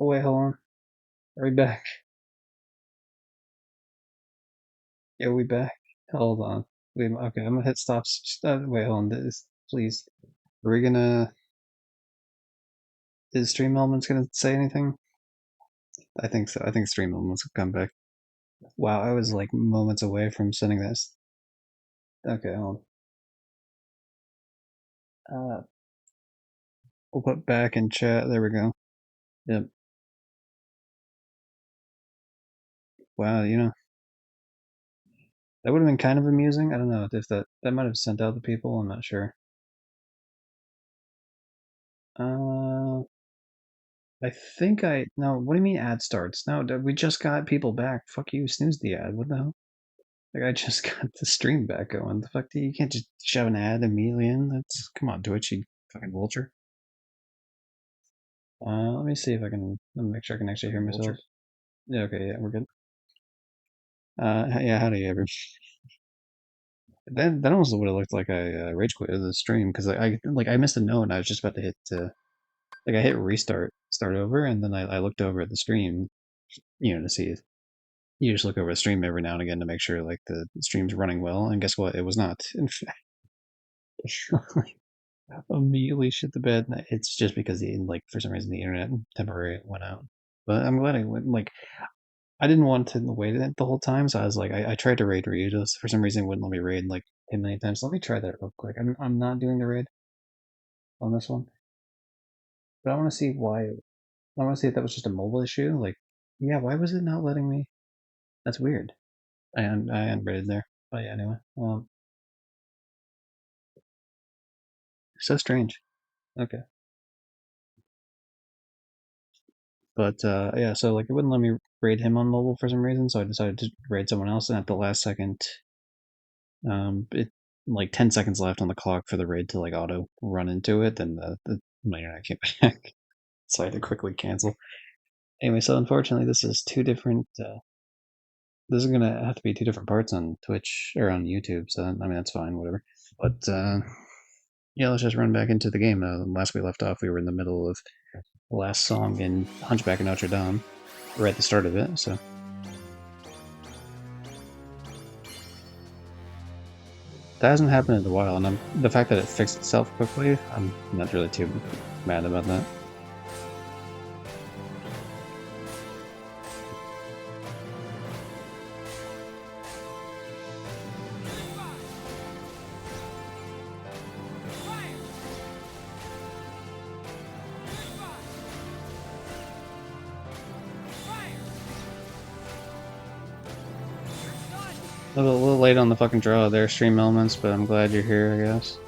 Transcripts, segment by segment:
Oh wait, hold on. Are we back? Yeah, we back. Hold on. Wait, okay, I'm gonna hit stop. Wait, hold on. Please. Are we gonna? Is Stream Elements gonna say anything? I think so. I think Stream Elements will come back. Wow, I was like moments away from sending this. Okay, hold on. We'll put back in chat. There we go. Yep. Wow, that would have been kind of amusing. I don't know if that might have sent out the people. I'm not sure. Uh, I think I no. What do you mean ad starts? No, we just got people back. Fuck you, snooze the ad. What the hell? Like I just got the stream back going. The fuck? You can't just shove an ad immediately in. That's come on, Twitch, you fucking vulture. Let me see if I can. Let me make sure I can actually hear myself. Yeah. Okay. Yeah, we're good. Yeah. How do you ever? That almost would have looked like I rage quit the stream because I missed a note and I was just about to hit like I hit start over, and then I looked over at the stream, to see if you just look over the stream every now and again to make sure like the stream's running well, and guess what? It was not. In fact, immediately shit the bed. It's just because like for some reason the internet temporarily went out. But I'm glad I went. Like I didn't want to wait it the whole time, so I was like, I tried to raid Ryudos. For some reason, it wouldn't let me raid like a million times. Let me try that real quick. I'm not doing the raid on this one, but I want to see why. I want to see if that was just a mobile issue. Like, yeah, why was it not letting me? That's weird. I unrated there. But yeah, anyway, so strange. Okay. But yeah, so like it wouldn't let me raid him on mobile for some reason, so I decided to raid someone else, and at the last second, it like 10 seconds left on the clock for the raid to like auto run into it, then my internet came back, so I had to quickly cancel. Anyway, so unfortunately, this is two different. This is gonna have to be two different parts on Twitch or on YouTube, so I mean that's fine, whatever. But yeah, let's just run back into the game. Last we left off, we were in the middle of the last song in Hunchback of Notre Dame, right at the start of it. So that hasn't happened in a while, and the fact that it fixed itself quickly, I'm not really too mad about that. A little late on the fucking draw there, Stream Elements, but I'm glad you're here, I guess.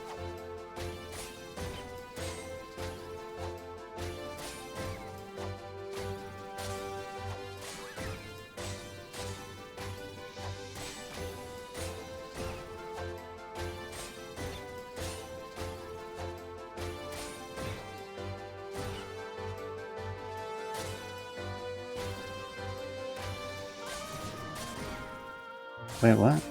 Wait, what?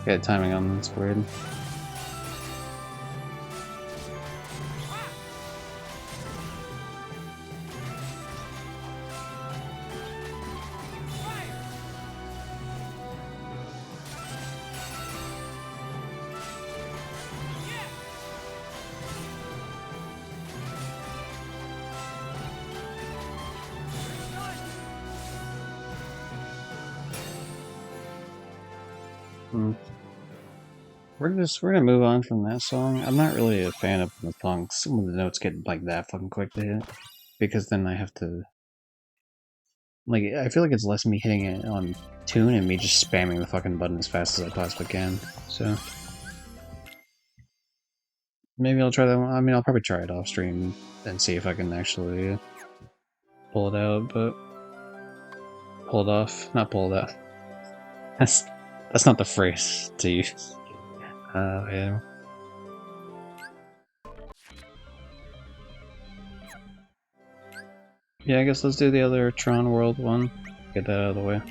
Yeah, timing on this weird. Hmm. We're gonna move on from that song. I'm not really a fan of the songs when the notes get like that fucking quick to hit, because then I have to like I feel like it's less me hitting it on tune and me just spamming the fucking button as fast as I possibly can. So maybe I'll try that one. I mean, I'll probably try it off stream and see if I can actually pull it out, but pull it off, not pull it out. That's that's not the phrase to use. Yeah. Yeah, I guess let's do the other Tron World one. Get that out of the way.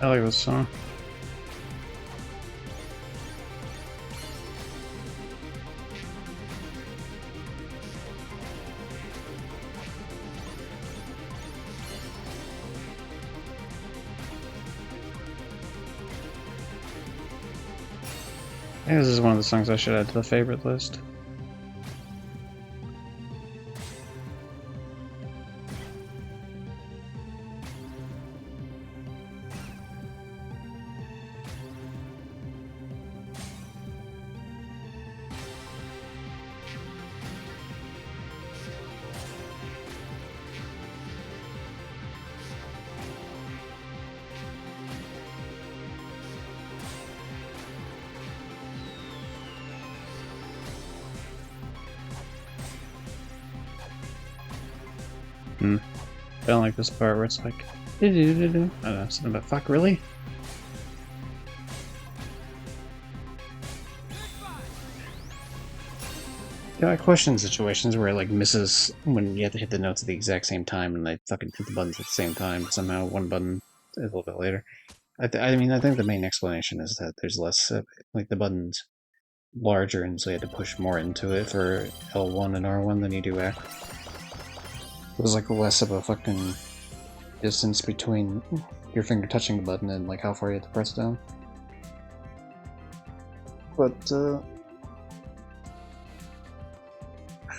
I like this song. I think this is one of the songs I should add to the favorite list. I don't like this part where it's like, I don't know, something about fuck, really? Yeah, I question situations where it like misses when you have to hit the notes at the exact same time and they fucking hit the buttons at the same time. Somehow one button is a little bit later. I mean, I think the main explanation is that there's less, like the button's larger and so you had to push more into it for L1 and R1 than you do X. There's like less of a fucking distance between your finger touching the button and like how far you have to press down. But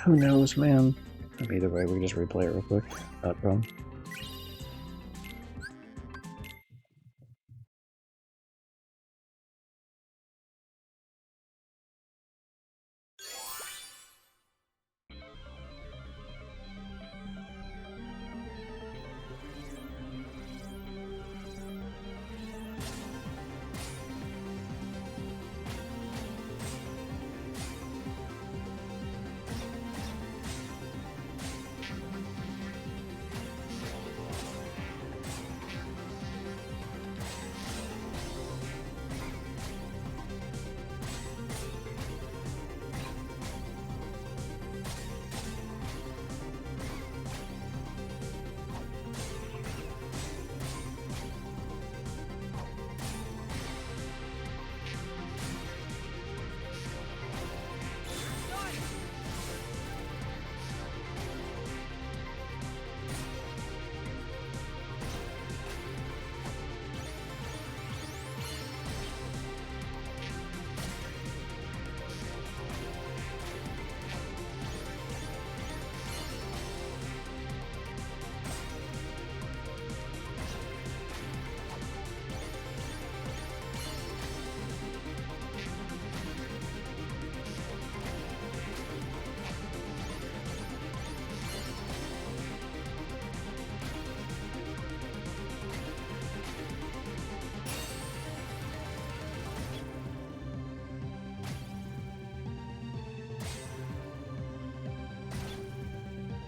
who knows, man? Either way, we can just replay it real quick. Not a problem.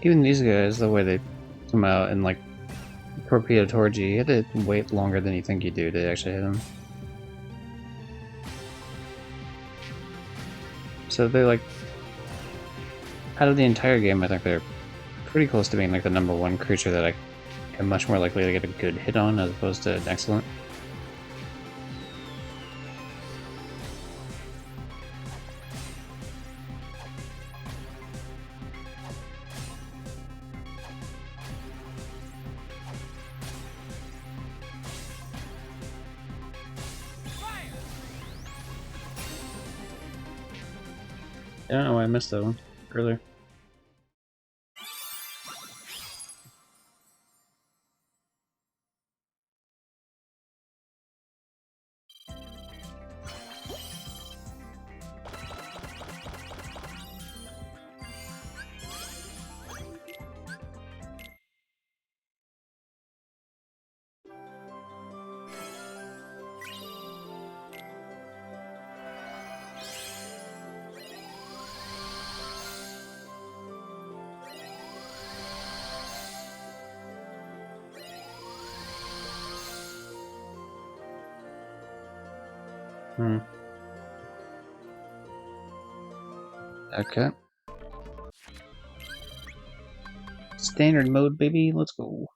Even these guys, the way they come out and like torpedo towards you, you have to wait longer than you think you do to actually hit them. So they're like, out of the entire game, I think they're pretty close to being like the #1 creature that I am much more likely to get a good hit on as opposed to an excellent. I don't know why I missed that one earlier. Okay. Standard mode, baby. Let's go.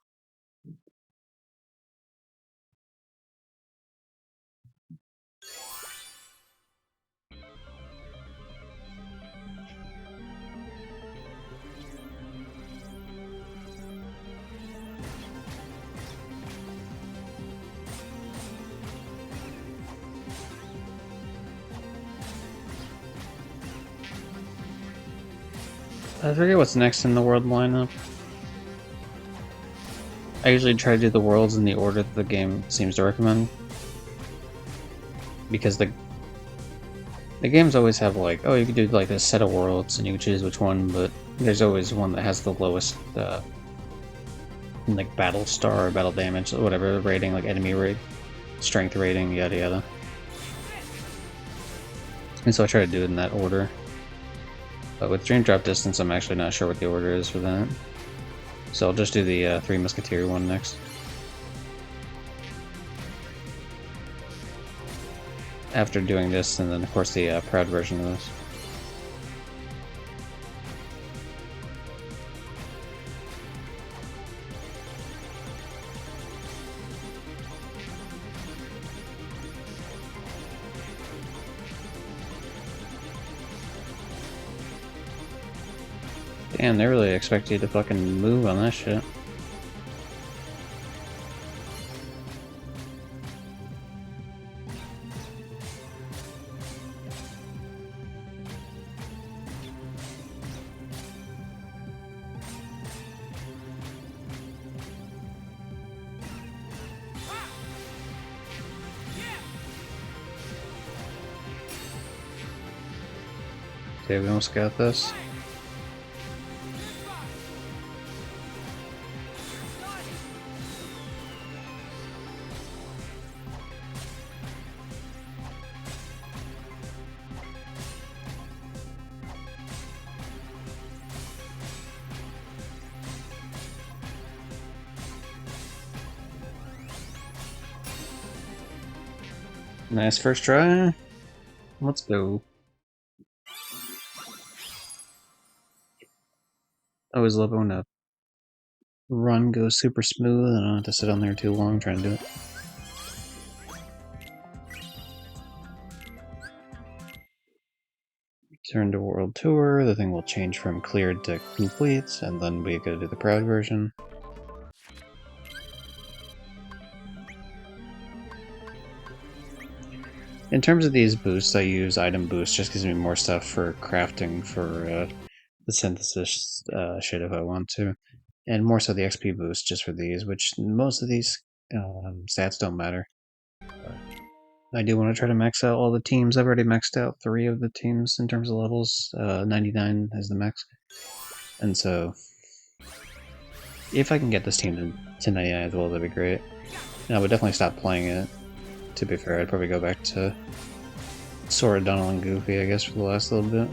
I forget what's next in the world lineup. I usually try to do the worlds in the order that the game seems to recommend. Because the games always have like, oh, you can do like this set of worlds and you can choose which one, but there's always one that has the lowest like battle star or battle damage, or whatever rating, like enemy rate, strength rating, yada yada. And so I try to do it in that order. But with Dream Drop Distance, I'm actually not sure what the order is for that. So I'll just do the Three Musketeer one next. After doing this, and then of course the Proud version of this. Damn, they really expect you to fucking move on that shit. Okay, we almost got this. Nice first try. Let's go. I always love it when a run goes super smooth and I don't have to sit on there too long trying to do it. Turn to World Tour, the thing will change from cleared to complete, and then we gotta do the Proud version. In terms of these boosts, I use Item Boost, just gives me more stuff for crafting for the synthesis shit if I want to. And more so the XP boost just for these, which most of these stats don't matter. But I do want to try to max out all the teams. I've already maxed out 3 of the teams in terms of levels. 99 is the max. And so, if I can get this team to 99 as well, that'd be great. And I would definitely stop playing it. To be fair, I'd probably go back to Sora, Donald, and Goofy, I guess, for the last little bit.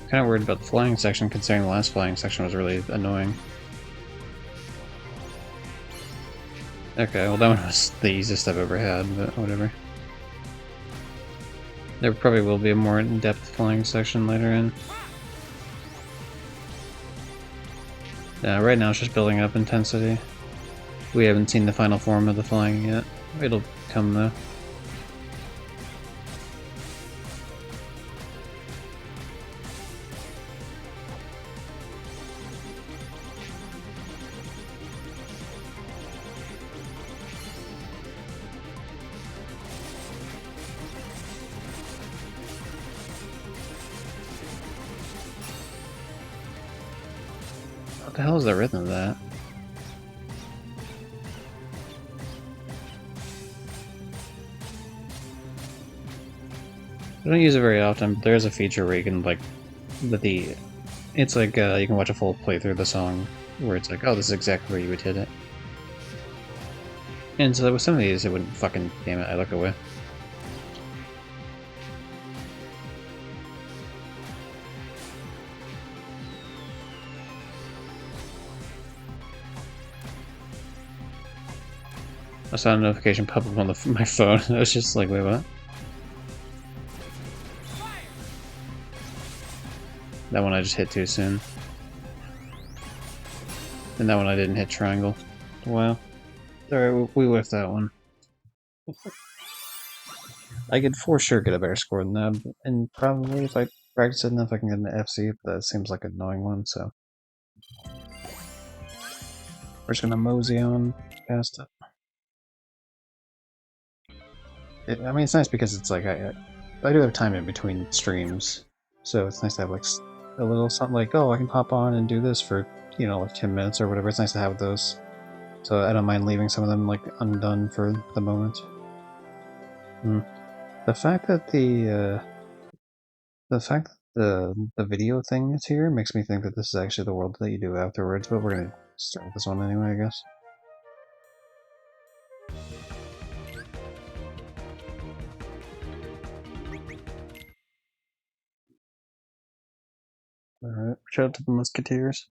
Kind of worried about the flying section, considering the last flying section was really annoying. Okay, well that one was the easiest I've ever had, but whatever. There probably will be a more in-depth flying section later in. Right now it's just building up intensity. We haven't seen the final form of the flying yet. It'll come though. What the hell is the rhythm of that? I don't use it very often, but there is a feature where you can like it's like you can watch a full playthrough of the song where it's like, oh, this is exactly where you would hit it. And so with some of these, it wouldn't fucking, damn it, I look away. I saw a notification pop up on my phone. I was just like, wait, what? That one I just hit too soon. And that one I didn't hit triangle. Wow. Alright, we whiffed that one. I could for sure get a better score than that, and probably if I practice it enough I can get an FC, but that seems like an annoying one, so... We're just gonna mosey on past it. I mean, it's nice because it's like, I do have time in between streams, so it's nice to have like a little something like, oh, I can hop on and do this for, you know, like 10 minutes or whatever. It's nice to have those. So I don't mind leaving some of them like undone for the moment. The fact that the video thing is here makes me think that this is actually the world that you do afterwards, but we're gonna start with this one anyway, I guess. Alright, shout out to the Musketeers.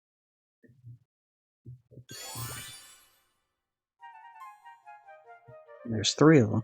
There's 3 of them.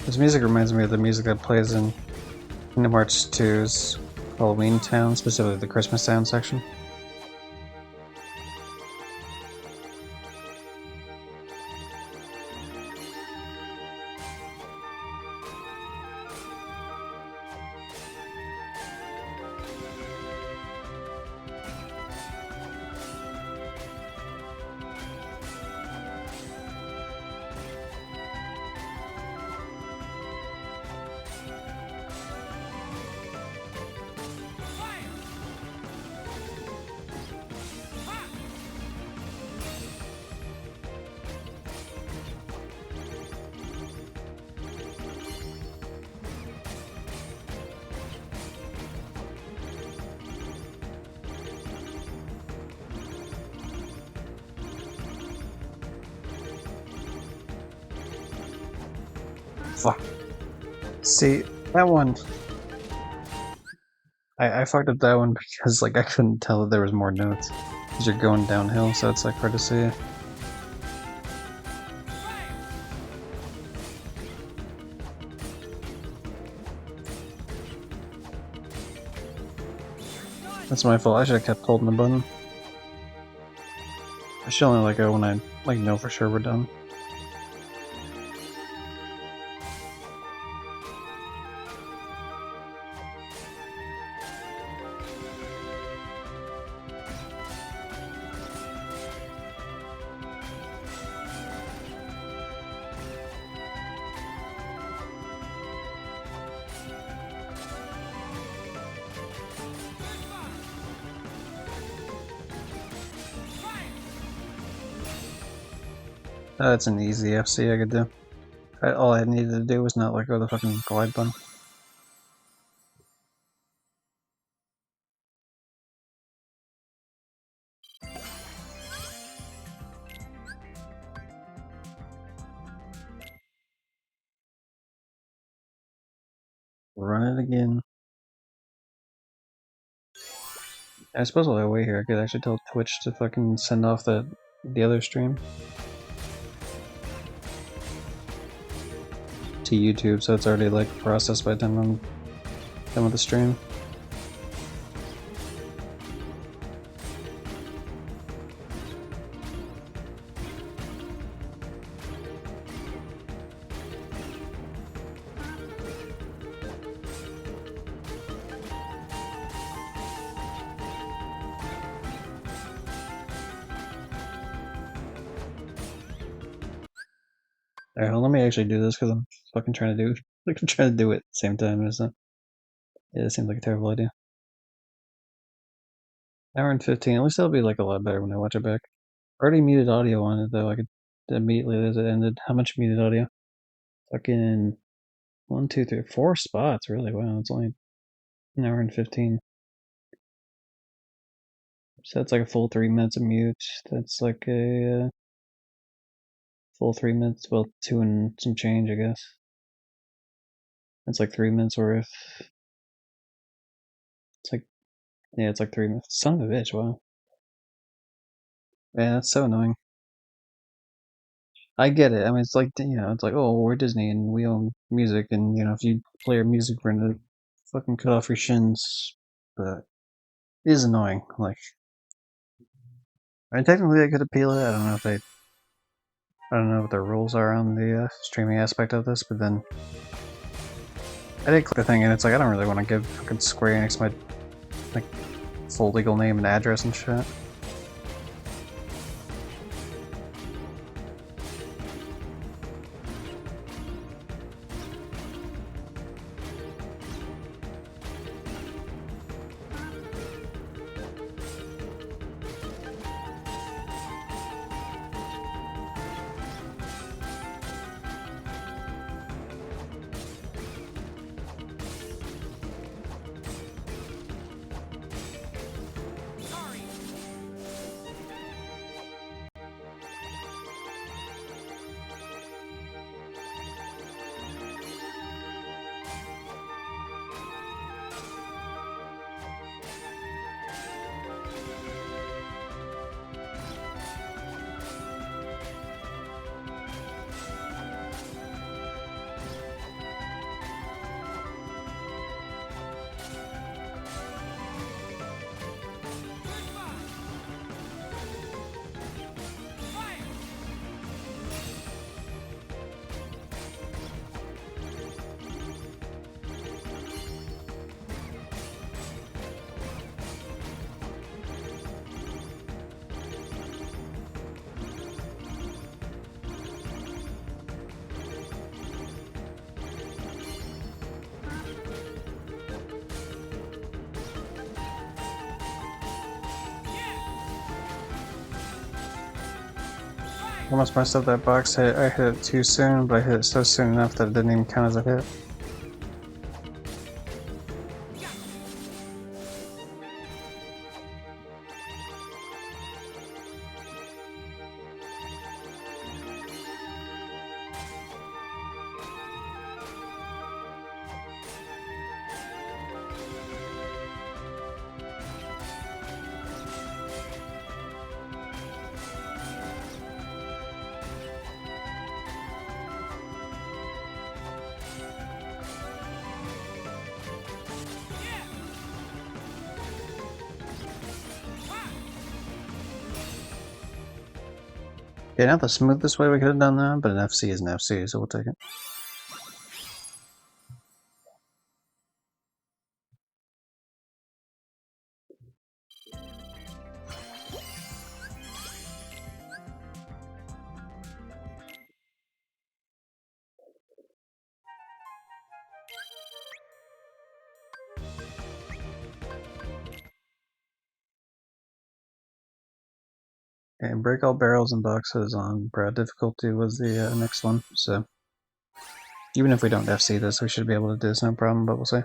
This music reminds me of the music that plays in Kingdom Hearts 2's Halloween Town, specifically the Christmas Town section. Fuck. See, that one... I fucked up that one because, like, I couldn't tell that there was more notes. Because you're going downhill, so it's, like, hard to see. That's my fault. I should have kept holding the button. I should only let go when I, like, know for sure we're done. That's an easy FC I could do. All I needed to do was not let go of the fucking glide button. Run it again. I suppose while I wait here, I could actually tell Twitch to fucking send off the other stream to YouTube, so it's already like processed by the time I'm done with the stream. Alright, well, let me actually do this because I'm fucking trying to do like I'm trying to do it at the same time, isn't it? Yeah, it seems like a terrible idea. Hour and 15. At least that'll be like a lot better when I watch it back. Already muted audio on it though. I could immediately as it ended. How much muted audio? Fucking 1, 2, 3, 4 spots. Really? Wow, it's only an hour and 15. So that's like a full 3 minutes of mute. That's like a full 3 minutes. Well, 2 and some change, I guess. That's like 3 minutes worth. It's like, yeah, it's like 3 minutes. Son of a bitch, wow. Man, that's so annoying. I get it. I mean, it's like, you know, it's like, oh, we're Disney and we own music, and, you know, if you play our music, we're gonna fucking cut off your shins. But it is annoying. Like, I mean, technically I could appeal it. I don't know if I don't know what the rules are on the streaming aspect of this, but then I did click the thing and it's like, I don't really want to give fucking Square Enix my, like, full legal name and address and shit. Almost messed up that box hit. I hit it too soon, but I hit it so soon enough that it didn't even count as a hit. Yeah, not the smoothest way we could have done that, but an FC is an FC, so we'll take it. Okay, break all barrels and boxes on broad difficulty was the next one, so even if we don't FC this, we should be able to do this no problem, but we'll see. Okay,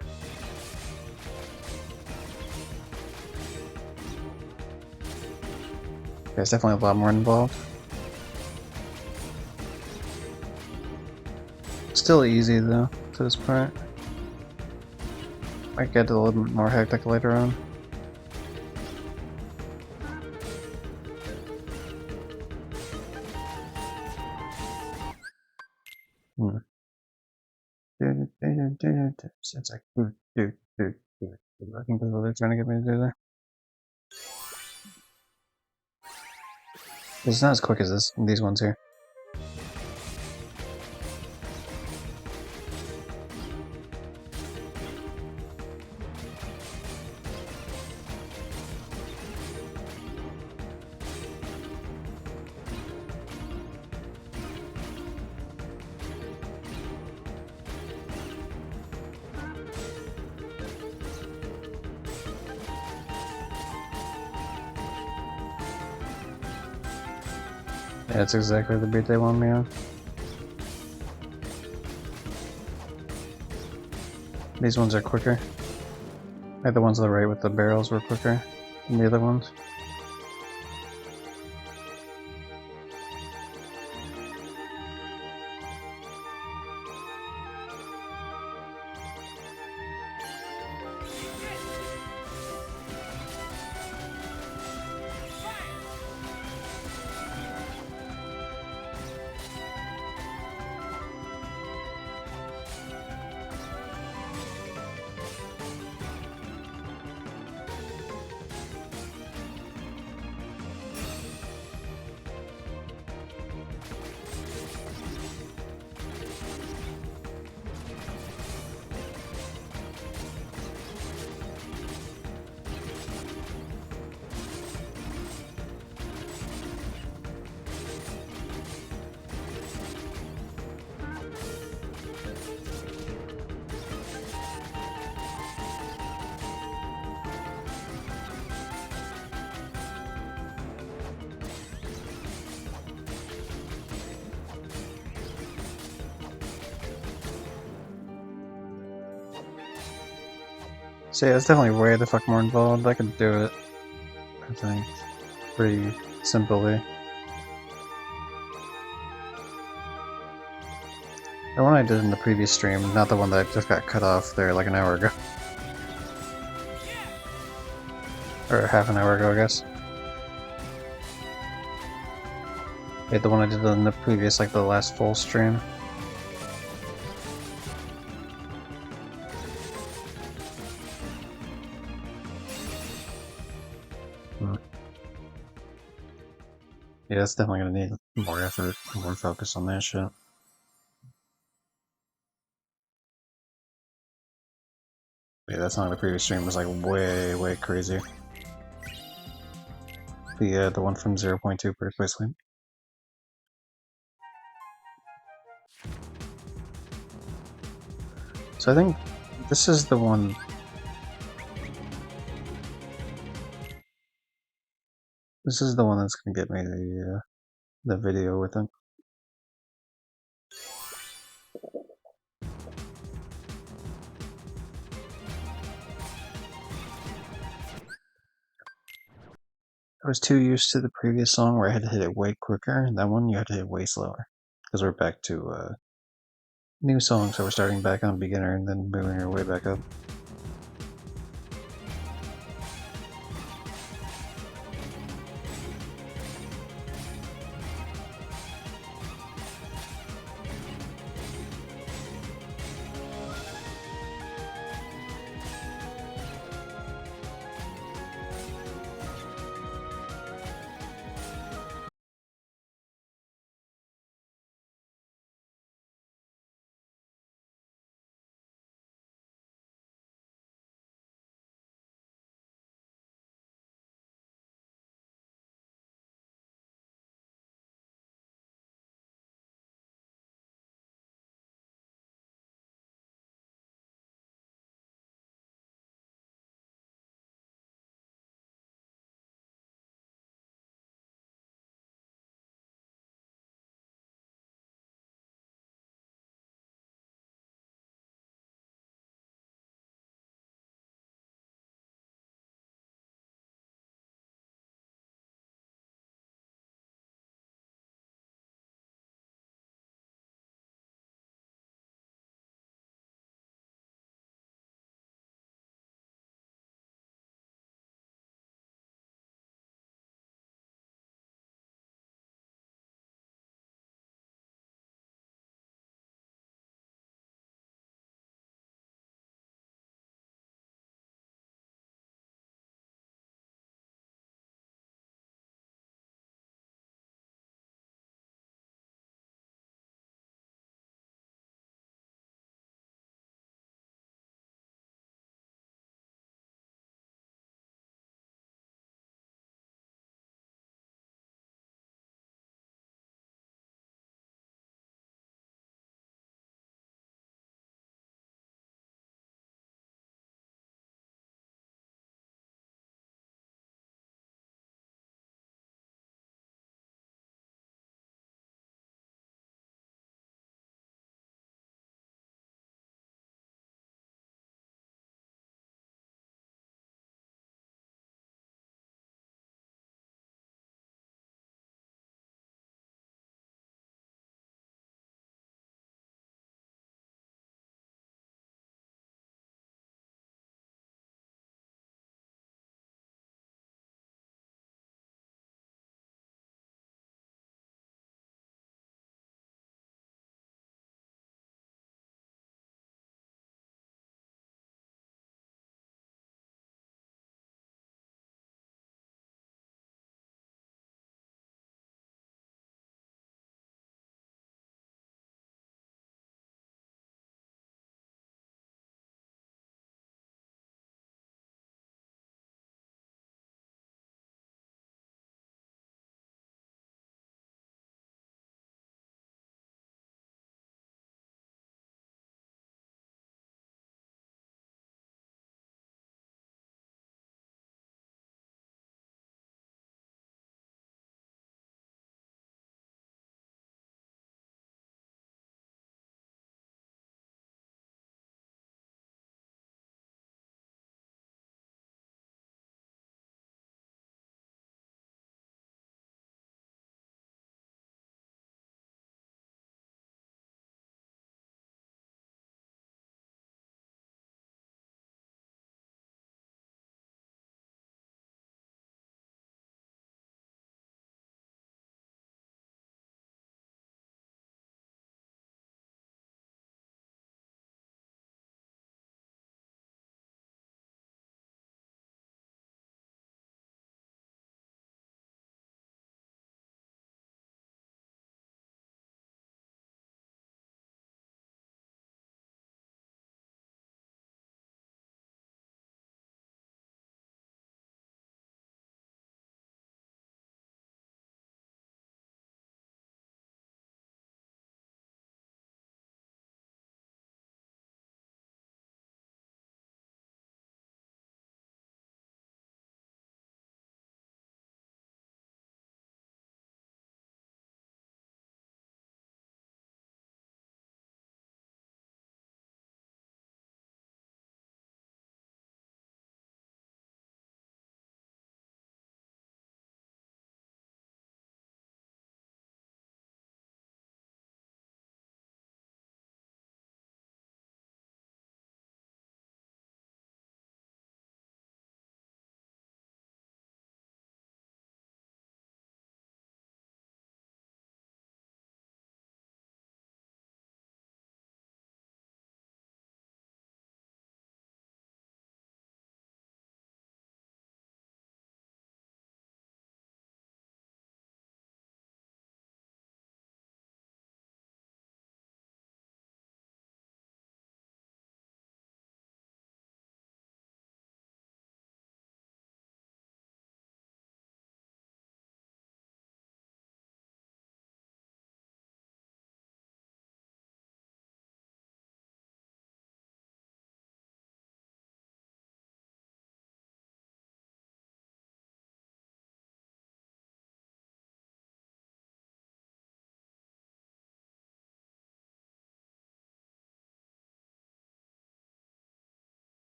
it's definitely a lot more involved. Still easy though, to this point. Might get a little bit more hectic later on. It's like, I think that's what they're trying to get me to do there. It's not as quick as these ones here. Yeah, it's exactly the beat they want me on. These ones are quicker. Like the ones on the right with the barrels were quicker than the other ones. So yeah, it's definitely way the fuck more involved. I could do it, I think, pretty simply. The one I did in the previous stream, not the one that just got cut off there like an hour ago. Or half an hour ago, I guess. Yeah, the one I did in the previous, like the last full stream. Yeah, it's definitely gonna need more effort, more focus on that shit. Yeah, that song in the previous stream was like way crazy. The one from 0.2 Birthplace Sleep. So I think this is the one. This is the one that's gonna get me the the video with him. I was too used to the previous song where I had to hit it way quicker. That one you had to hit way slower. Because we're back to new song, so we're starting back on beginner and then moving our way back up.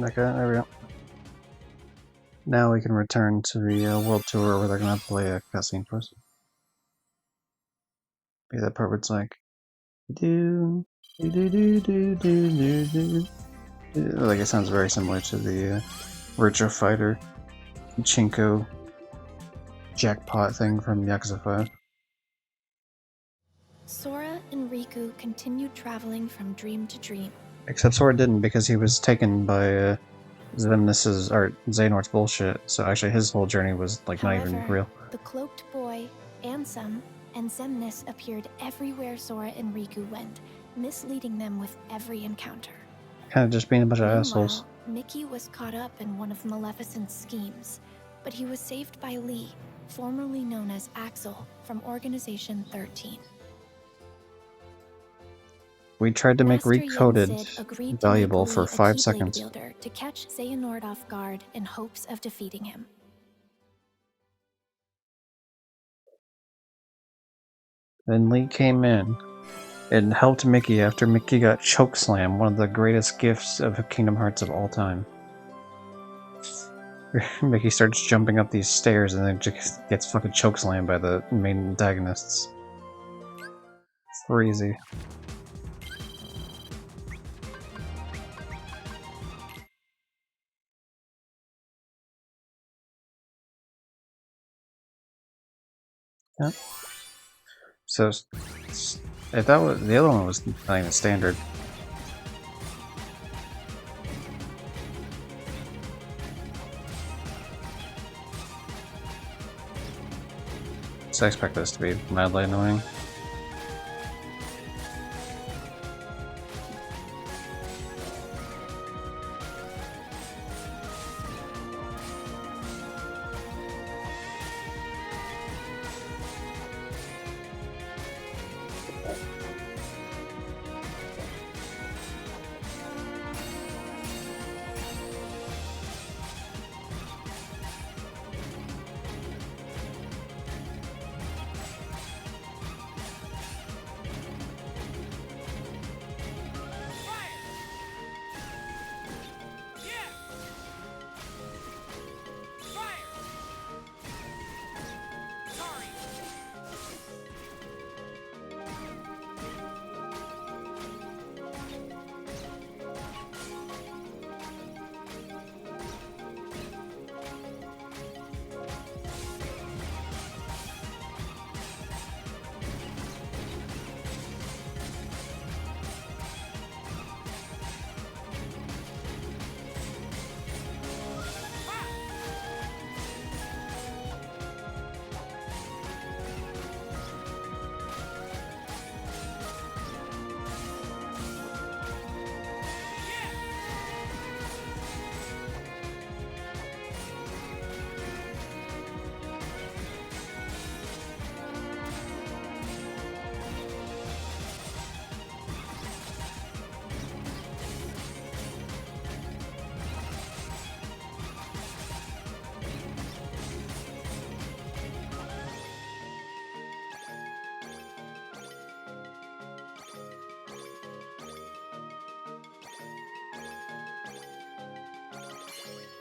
Okay, there we go. Now we can return to the world tour where they're gonna play a cutscene for us. Yeah, that part where it's like, do do do do do do do. Like it sounds very similar to the Virtua Fighter Chinko jackpot thing from Yakuza 5. Sora and Riku continued traveling from dream to dream. Except Sora didn't because he was taken by Xemnas' or Xehanort's bullshit. So actually, his whole journey was like not even However, real. the cloaked boy, Ansem, and Xemnas appeared everywhere Sora and Riku went, misleading them with every encounter. Kind of just being a bunch of Meanwhile, assholes. Mickey was caught up in one of Maleficent's schemes, but he was saved by Lee, formerly known as Axel, from Organization 13. We tried to make Master Recoded Yen-Sid agreed to valuable make for Lee a 5 Keyblade seconds. wielder to catch Xehanort off guard in hopes of defeating him. Then Lee came in and helped Mickey after Mickey got chokeslam, one of the greatest gifts of Kingdom Hearts of all time. Mickey starts jumping up these stairs and then just gets fucking chokeslammed by the main antagonists. Crazy. Yep. So, if that was the other one was not even standard. So I expect this to be mildly annoying.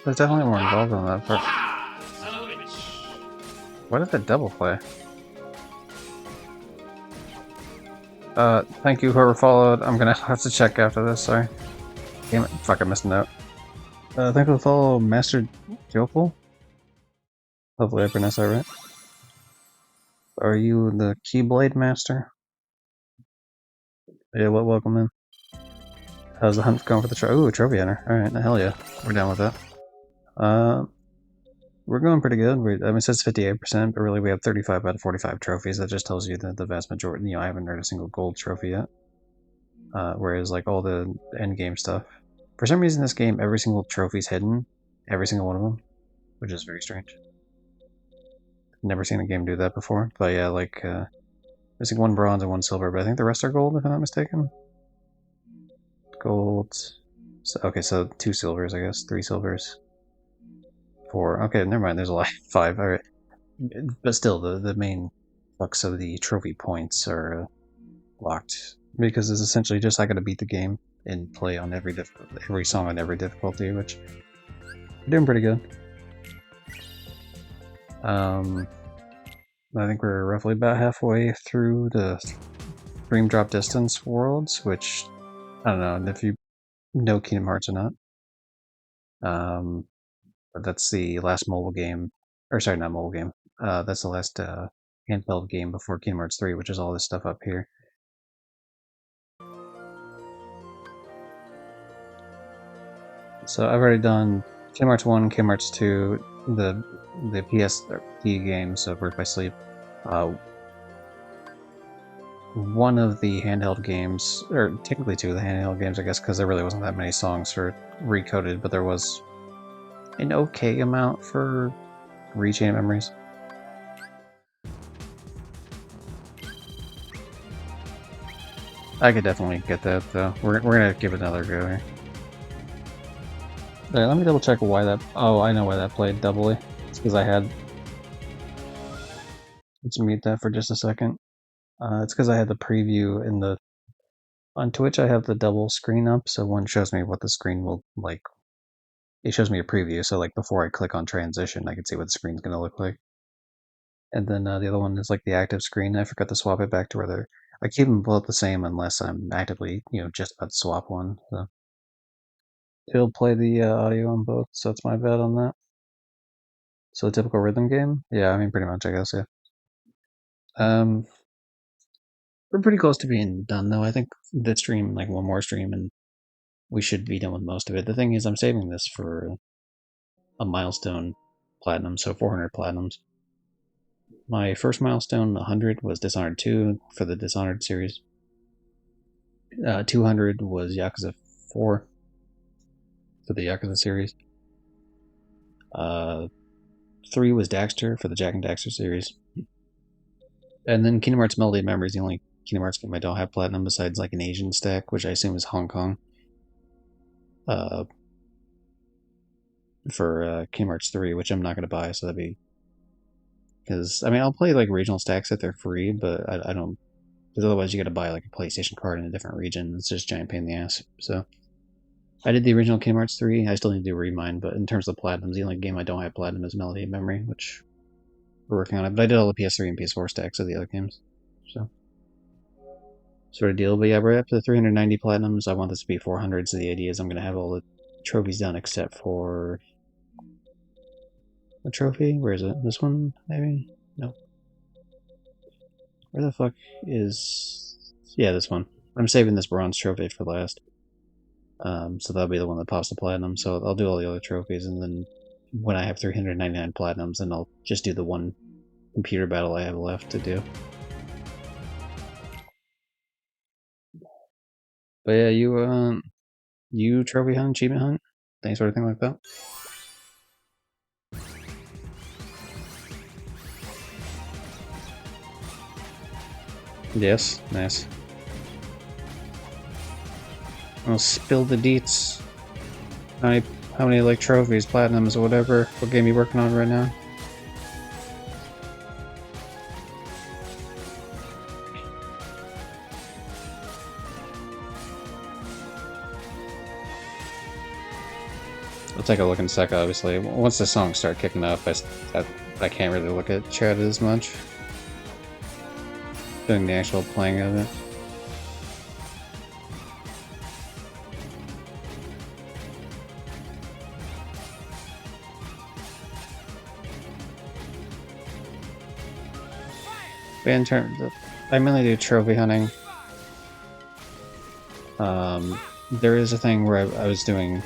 There's definitely more involved in that part. What is that double play? Thank you whoever followed. I'm gonna have to check after this, sorry. Damn it, fuck, I missed a note. Thank you for follow Master Jopel? Hopefully I pronounced that right. Are you the Keyblade Master? Yeah, well, welcome in. How's the hunt going for the trophy? Ooh, trophy hunter. Alright, hell yeah. We're down with that. We're going pretty good. I mean, it says 58%, but really we have 35 out of 45 trophies. That just tells you that the vast majority, I haven't earned a single gold trophy yet. Whereas, like, all the end game stuff. For some reason, this game, every single trophy's hidden. Every single one of them. Which is very strange. Never seen a game do that before. But yeah, like, there's like 1 bronze and 1 silver, but I think the rest are gold, if I'm not mistaken. Gold. So, okay, so 2 silvers, I guess. 3 silvers. 4. Okay, never mind. There's a lot. 5. Alright. But still, the main crux of the trophy points are locked. Because it's essentially just I gotta beat the game and play on every song on every difficulty, which we're doing pretty good. I think we're roughly about halfway through the Dream Drop Distance worlds, which I don't know if you know Kingdom Hearts or not. But that's the last mobile game, or sorry, not mobile game. That's the last handheld game before Kingdom Hearts 3, which is all this stuff up here. So I've already done Kingdom Hearts 1, Kingdom Hearts 2, the PSP games, so Birth by Sleep. One of the handheld games, or technically two of the handheld games, I guess, because there really wasn't that many songs for Recoded, but there was an okay amount for Rechain Memories. I could definitely get that, though. We're gonna give it another go here. Alright, let me double check why that... Oh, I know why that played doubly. It's because I had... Let's mute that for just a second. It's because I had the preview in the... On Twitch, I have the double screen up, so one shows me what the screen will, like... It shows me a preview, so, like, before I click on transition, I can see what the screen's gonna look like. And then the other one is, like, the active screen. I forgot to swap it back to where they're... I keep them both the same unless I'm actively, just about to swap one, so... It'll play the audio on both, so it's my bad on that. So a typical rhythm game? Yeah, I mean, pretty much, I guess, yeah. We're pretty close to being done, though. I think this stream, like, one more stream, and we should be done with most of it. The thing is, I'm saving this for a milestone platinum, so 400 platinums. My first milestone, 100, was Dishonored 2 for the Dishonored series. 200 was Yakuza 4 for the Yakuza series. 3 was Daxter for the Jak and Daxter series. And then Kingdom Hearts Melody of Memory is the only Kingdom Hearts game I don't have platinum besides like an Asian stack, which I assume is Hong Kong. For Kingdom Hearts 3, which I'm not going to buy, so that'd be... Because, I mean, I'll play like regional stacks if they're free, but I don't... Because otherwise you gotta buy like a PlayStation card in a different region. It's just a giant pain in the ass. So I did the original Kingdom Hearts 3. I still need to do Remind, but in terms of platinums, the only game I don't have platinum is Melody of Memory, which we're working on it. But I did all the PS3 and PS4 stacks of the other games. So sort of deal. But yeah, we're up to 390 platinums. I want this to be 400, so the idea is I'm gonna have all the trophies done except for a trophy. Where is it? This one, maybe? No. Where the fuck is... Yeah, this one. I'm saving this bronze trophy for last. So that'll be the one that pops the platinum. So I'll do all the other trophies, and then when I have 399 platinums, then I'll just do the one computer battle I have left to do. But yeah, you trophy hunt, achievement hunt, any sort of thing like that? Yes, nice. I'll spill the deets. How many like trophies, platinums, or whatever? What game are you working on right now? I'll take a look in a sec, obviously. Once the songs start kicking up, I can't really look at chat as much. Doing the actual playing of it. But in terms of, I mainly do trophy hunting. There is a thing where I was doing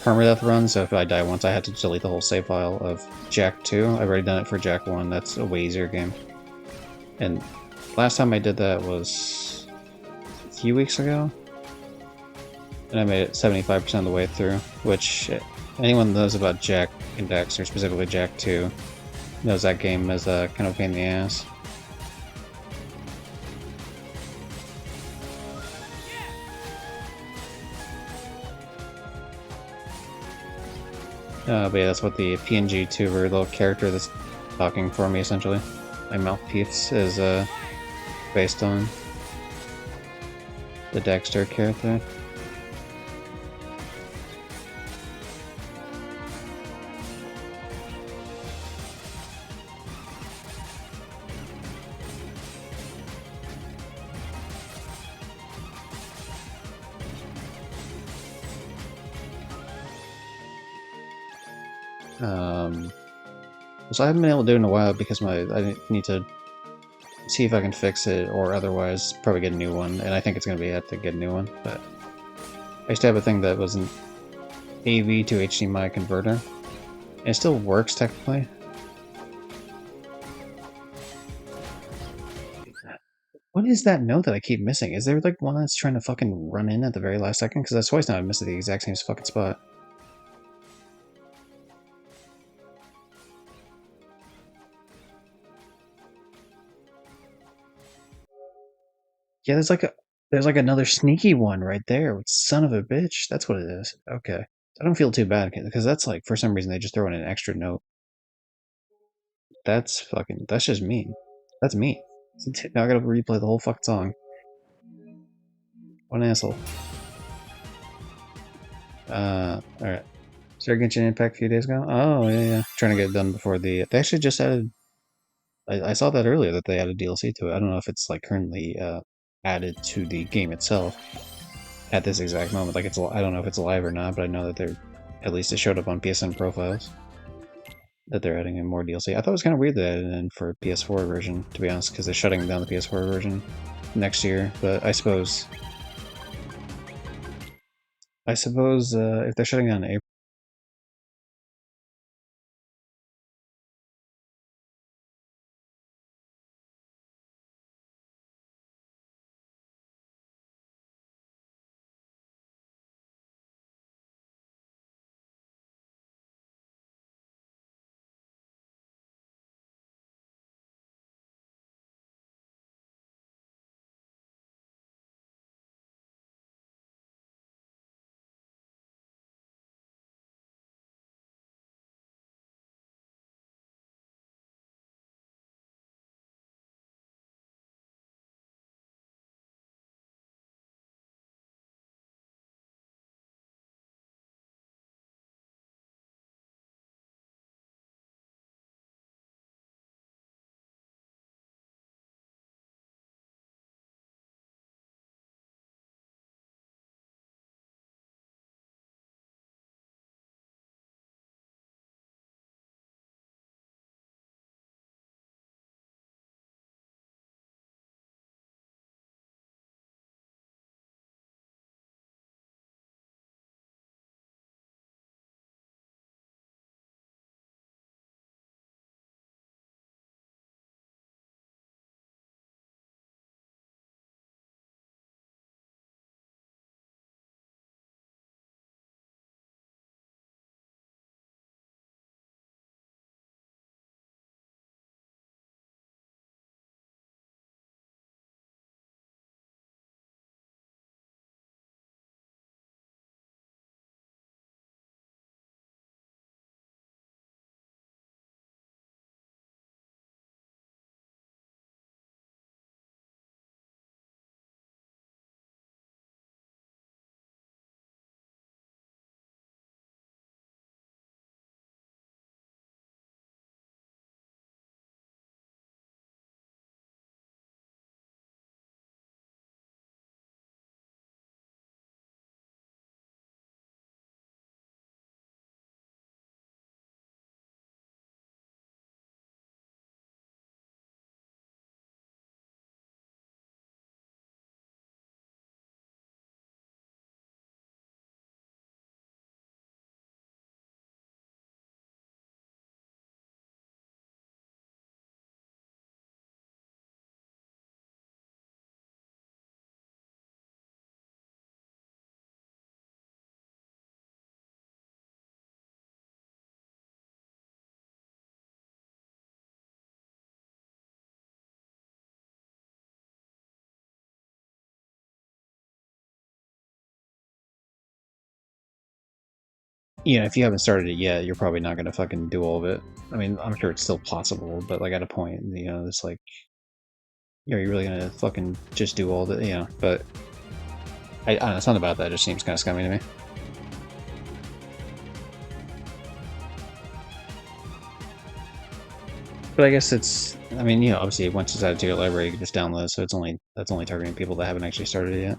permadeath runs, so if I die once I have to delete the whole save file of Jak 2. I've already done it for Jak 1, that's a way easier game. And last time I did that was a few weeks ago. And I made it 75% of the way through, which anyone that knows about Jak and Daxter, specifically Jak 2, knows that game is kind of a pain in the ass. But yeah, that's what the PNG tuber, the little character that's talking for me, essentially. My mouthpiece is based on the Daxter character. So I haven't been able to do it in a while because I need to see if I can fix it, or otherwise probably get a new one. And I think it's gonna be have to get a new one. But I used to have a thing that was an AV to HDMI converter. And it still works technically. What is that note that I keep missing? Is there like one that's trying to fucking run in at the very last second? Because that's twice now I've missed the exact same fucking spot. Yeah, there's like another sneaky one right there. Son of a bitch. That's what it is. Okay. I don't feel too bad because that's like for some reason they just throw in an extra note. That's just mean. That's mean. Now I gotta replay the whole fucking song. What an asshole. Alright. Started Genshin Impact a few days ago? Oh, yeah, yeah. Trying to get it done before the... They actually just added... I saw that earlier, that they added DLC to it. I don't know if it's, like, currently added to the game itself at this exact moment. Like, I don't know if it's live or not, but I know that they're... At least it showed up on PSN profiles that they're adding in more DLC. I thought it was kind of weird that they added in for PS4 version, to be honest, because they're shutting down the PS4 version next year. But I suppose... if they're shutting down in April... Yeah, if you haven't started it yet, you're probably not gonna fucking do all of it. I mean, I'm sure it's still possible, but like at a point, it's like, you're really gonna fucking just do all the, but I don't know, something about that just seems kind of scummy to me. But I guess I mean, obviously once it's added to your library, you can just download it, so that's only targeting people that haven't actually started it yet.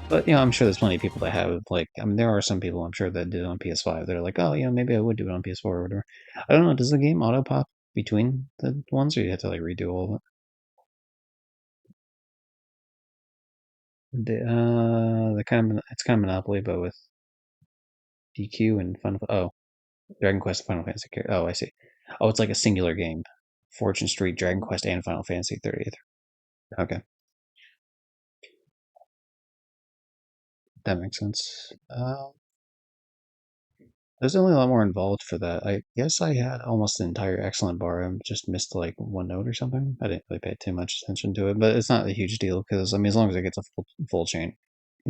But, I'm sure there's plenty of people that have, like, I mean, there are some people I'm sure that did it on PS5 that are like, oh, maybe I would do it on PS4 or whatever. I don't know, does the game auto-pop between the ones, or you have to, like, redo all of it? It's kind of Monopoly, but with DQ and Dragon Quest, Final Fantasy. Oh, I see. Oh, it's like a singular game. Fortune Street, Dragon Quest, and Final Fantasy 30th. Okay, that makes sense. There's definitely a lot more involved for that. I guess I had almost an entire excellent bar. I just missed like one note or something. I didn't really pay too much attention to it, but it's not a huge deal because I mean, as long as it gets a full chain,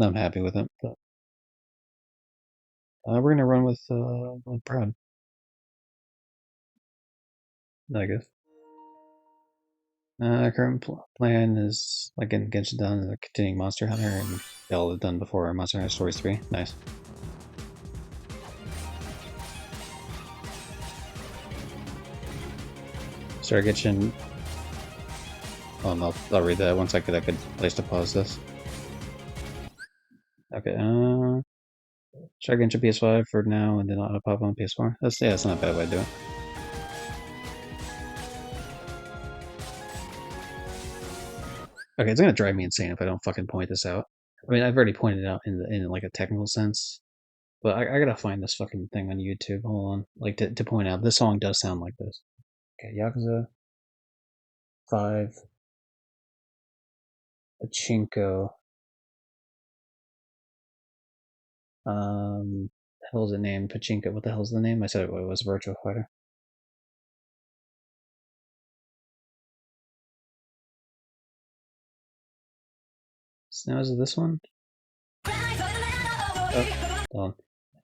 I'm happy with it. But we're gonna run with Proud, I guess. Current plan is like getting Genshin done and continuing Monster Hunter and all it done before Monster Hunter Stories 3. Nice. Start Genshin. Oh, no, I'll read that once I get a good place to pause this. Okay. Start Genshin PS5 for now, and then auto pop on PS4. That's not a bad way to do it. Okay, it's gonna drive me insane if I don't fucking point this out. I mean, I've already pointed it out in like a technical sense, but I gotta find this fucking thing on YouTube. Hold on, like to point out this song does sound like this. Okay, Yakuza 5, Pachinko. The hell is it named? Pachinko. What the hell's the name? I said it was Virtua Fighter. So now is it this one? Oh, hold on.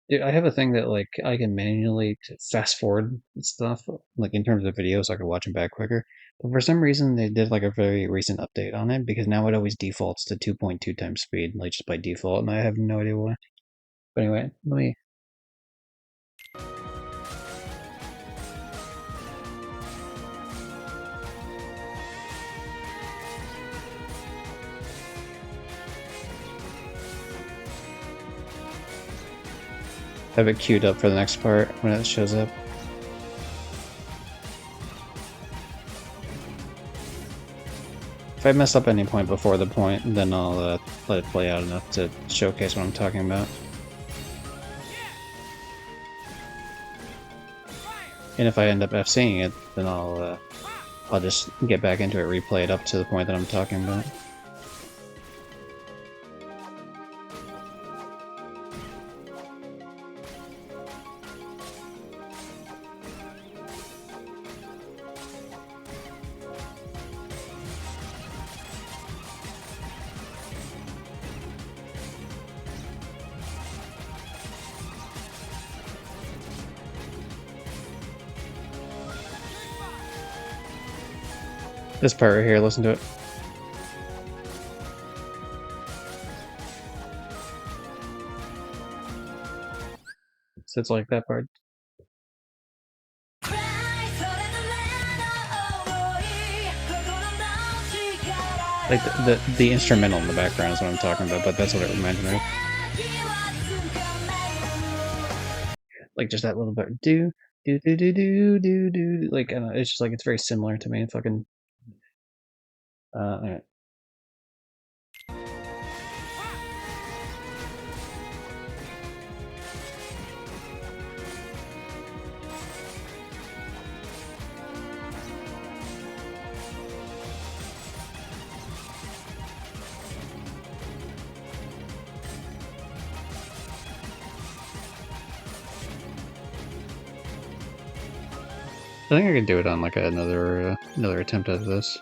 Dude, I have a thing that like I can manually fast forward stuff, like in terms of videos, so I can watch them back quicker. But for some reason, they did like a very recent update on it because now it always defaults to 2.2 times speed, like just by default, and I have no idea why. But anyway, let me. Have it queued up for the next part when it shows up. If I mess up any point before the point, then I'll let it play out enough to showcase what I'm talking about. And if I end up FCing it, then I'll just get back into it, replay it up to the point that I'm talking about. This part right here, listen to it. So it's like that part. Like the instrumental in the background is what I'm talking about, but that's what it reminded me of. Like just that little bit, do do do do do do do. Like I don't know, it's just like it's very similar to me. Fucking. Anyway. I think I can do it on like another attempt at this.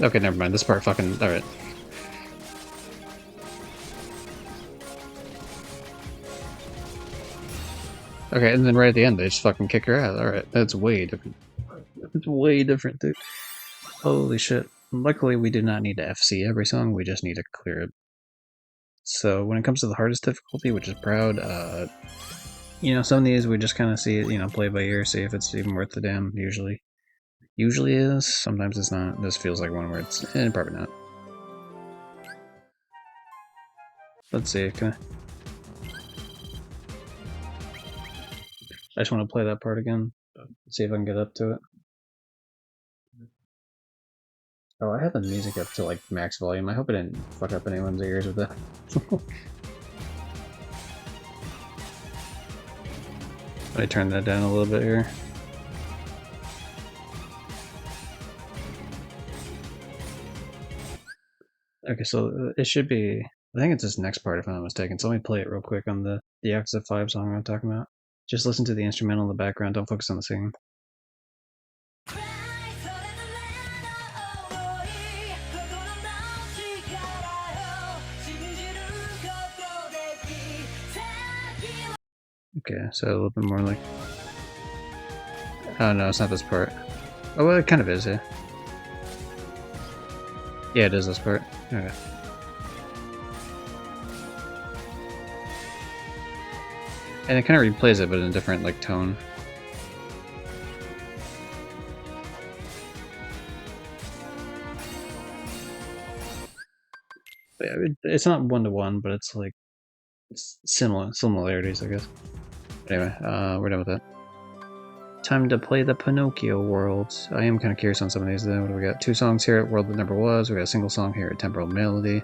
Okay, never mind. This part fucking alright. Okay, and then right at the end they just fucking kick her out. Alright, that's way different. It's way different, dude. Holy shit. Luckily we do not need to FC every song, we just need to clear it. So when it comes to the hardest difficulty, which is Proud, You know, some of these we just kind of see it, you know, play by ear, see if it's even worth the damn. Usually is. Sometimes it's not. This feels like one where it's probably not. Let's see. I just want to play that part again. See if I can get up to it. Oh, I had the music up to like max volume. I hope I didn't fuck up anyone's ears with that. I turn that down a little bit here. Okay, so it should be. I think it's this next part, if I'm not mistaken. So let me play it real quick on the Yakuza 5 song I'm talking about. Just listen to the instrumental in the background. Don't focus on the singing. Okay, so a little bit more like. Oh no, it's not this part. Oh, well, it kind of is, yeah. Yeah, it is this part. Okay. And it kind of replays it, but in a different like tone. But yeah, it's not one-to-one, but it's like it's similarities, I guess. Anyway, we're done with that. Time to play the Pinocchio world. I am kind of curious on some of these though. What do we got? 2 songs here at World That Never Was. We got a single song here at Temporal Melody,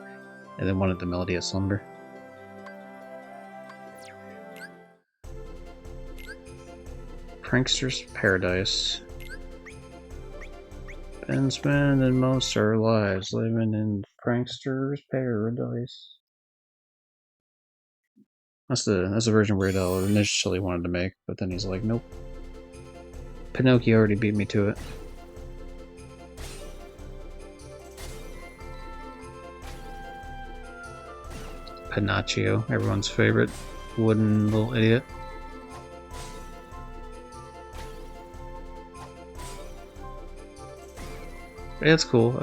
and then one at the Melody of Slumber. Prankster's Paradise. Been spending most of our lives living in Prankster's Paradise. That's the version Weird Al initially wanted to make, but then he's like, nope. Pinocchio already beat me to it. Pinocchio, everyone's favorite wooden little idiot. Yeah, it's cool.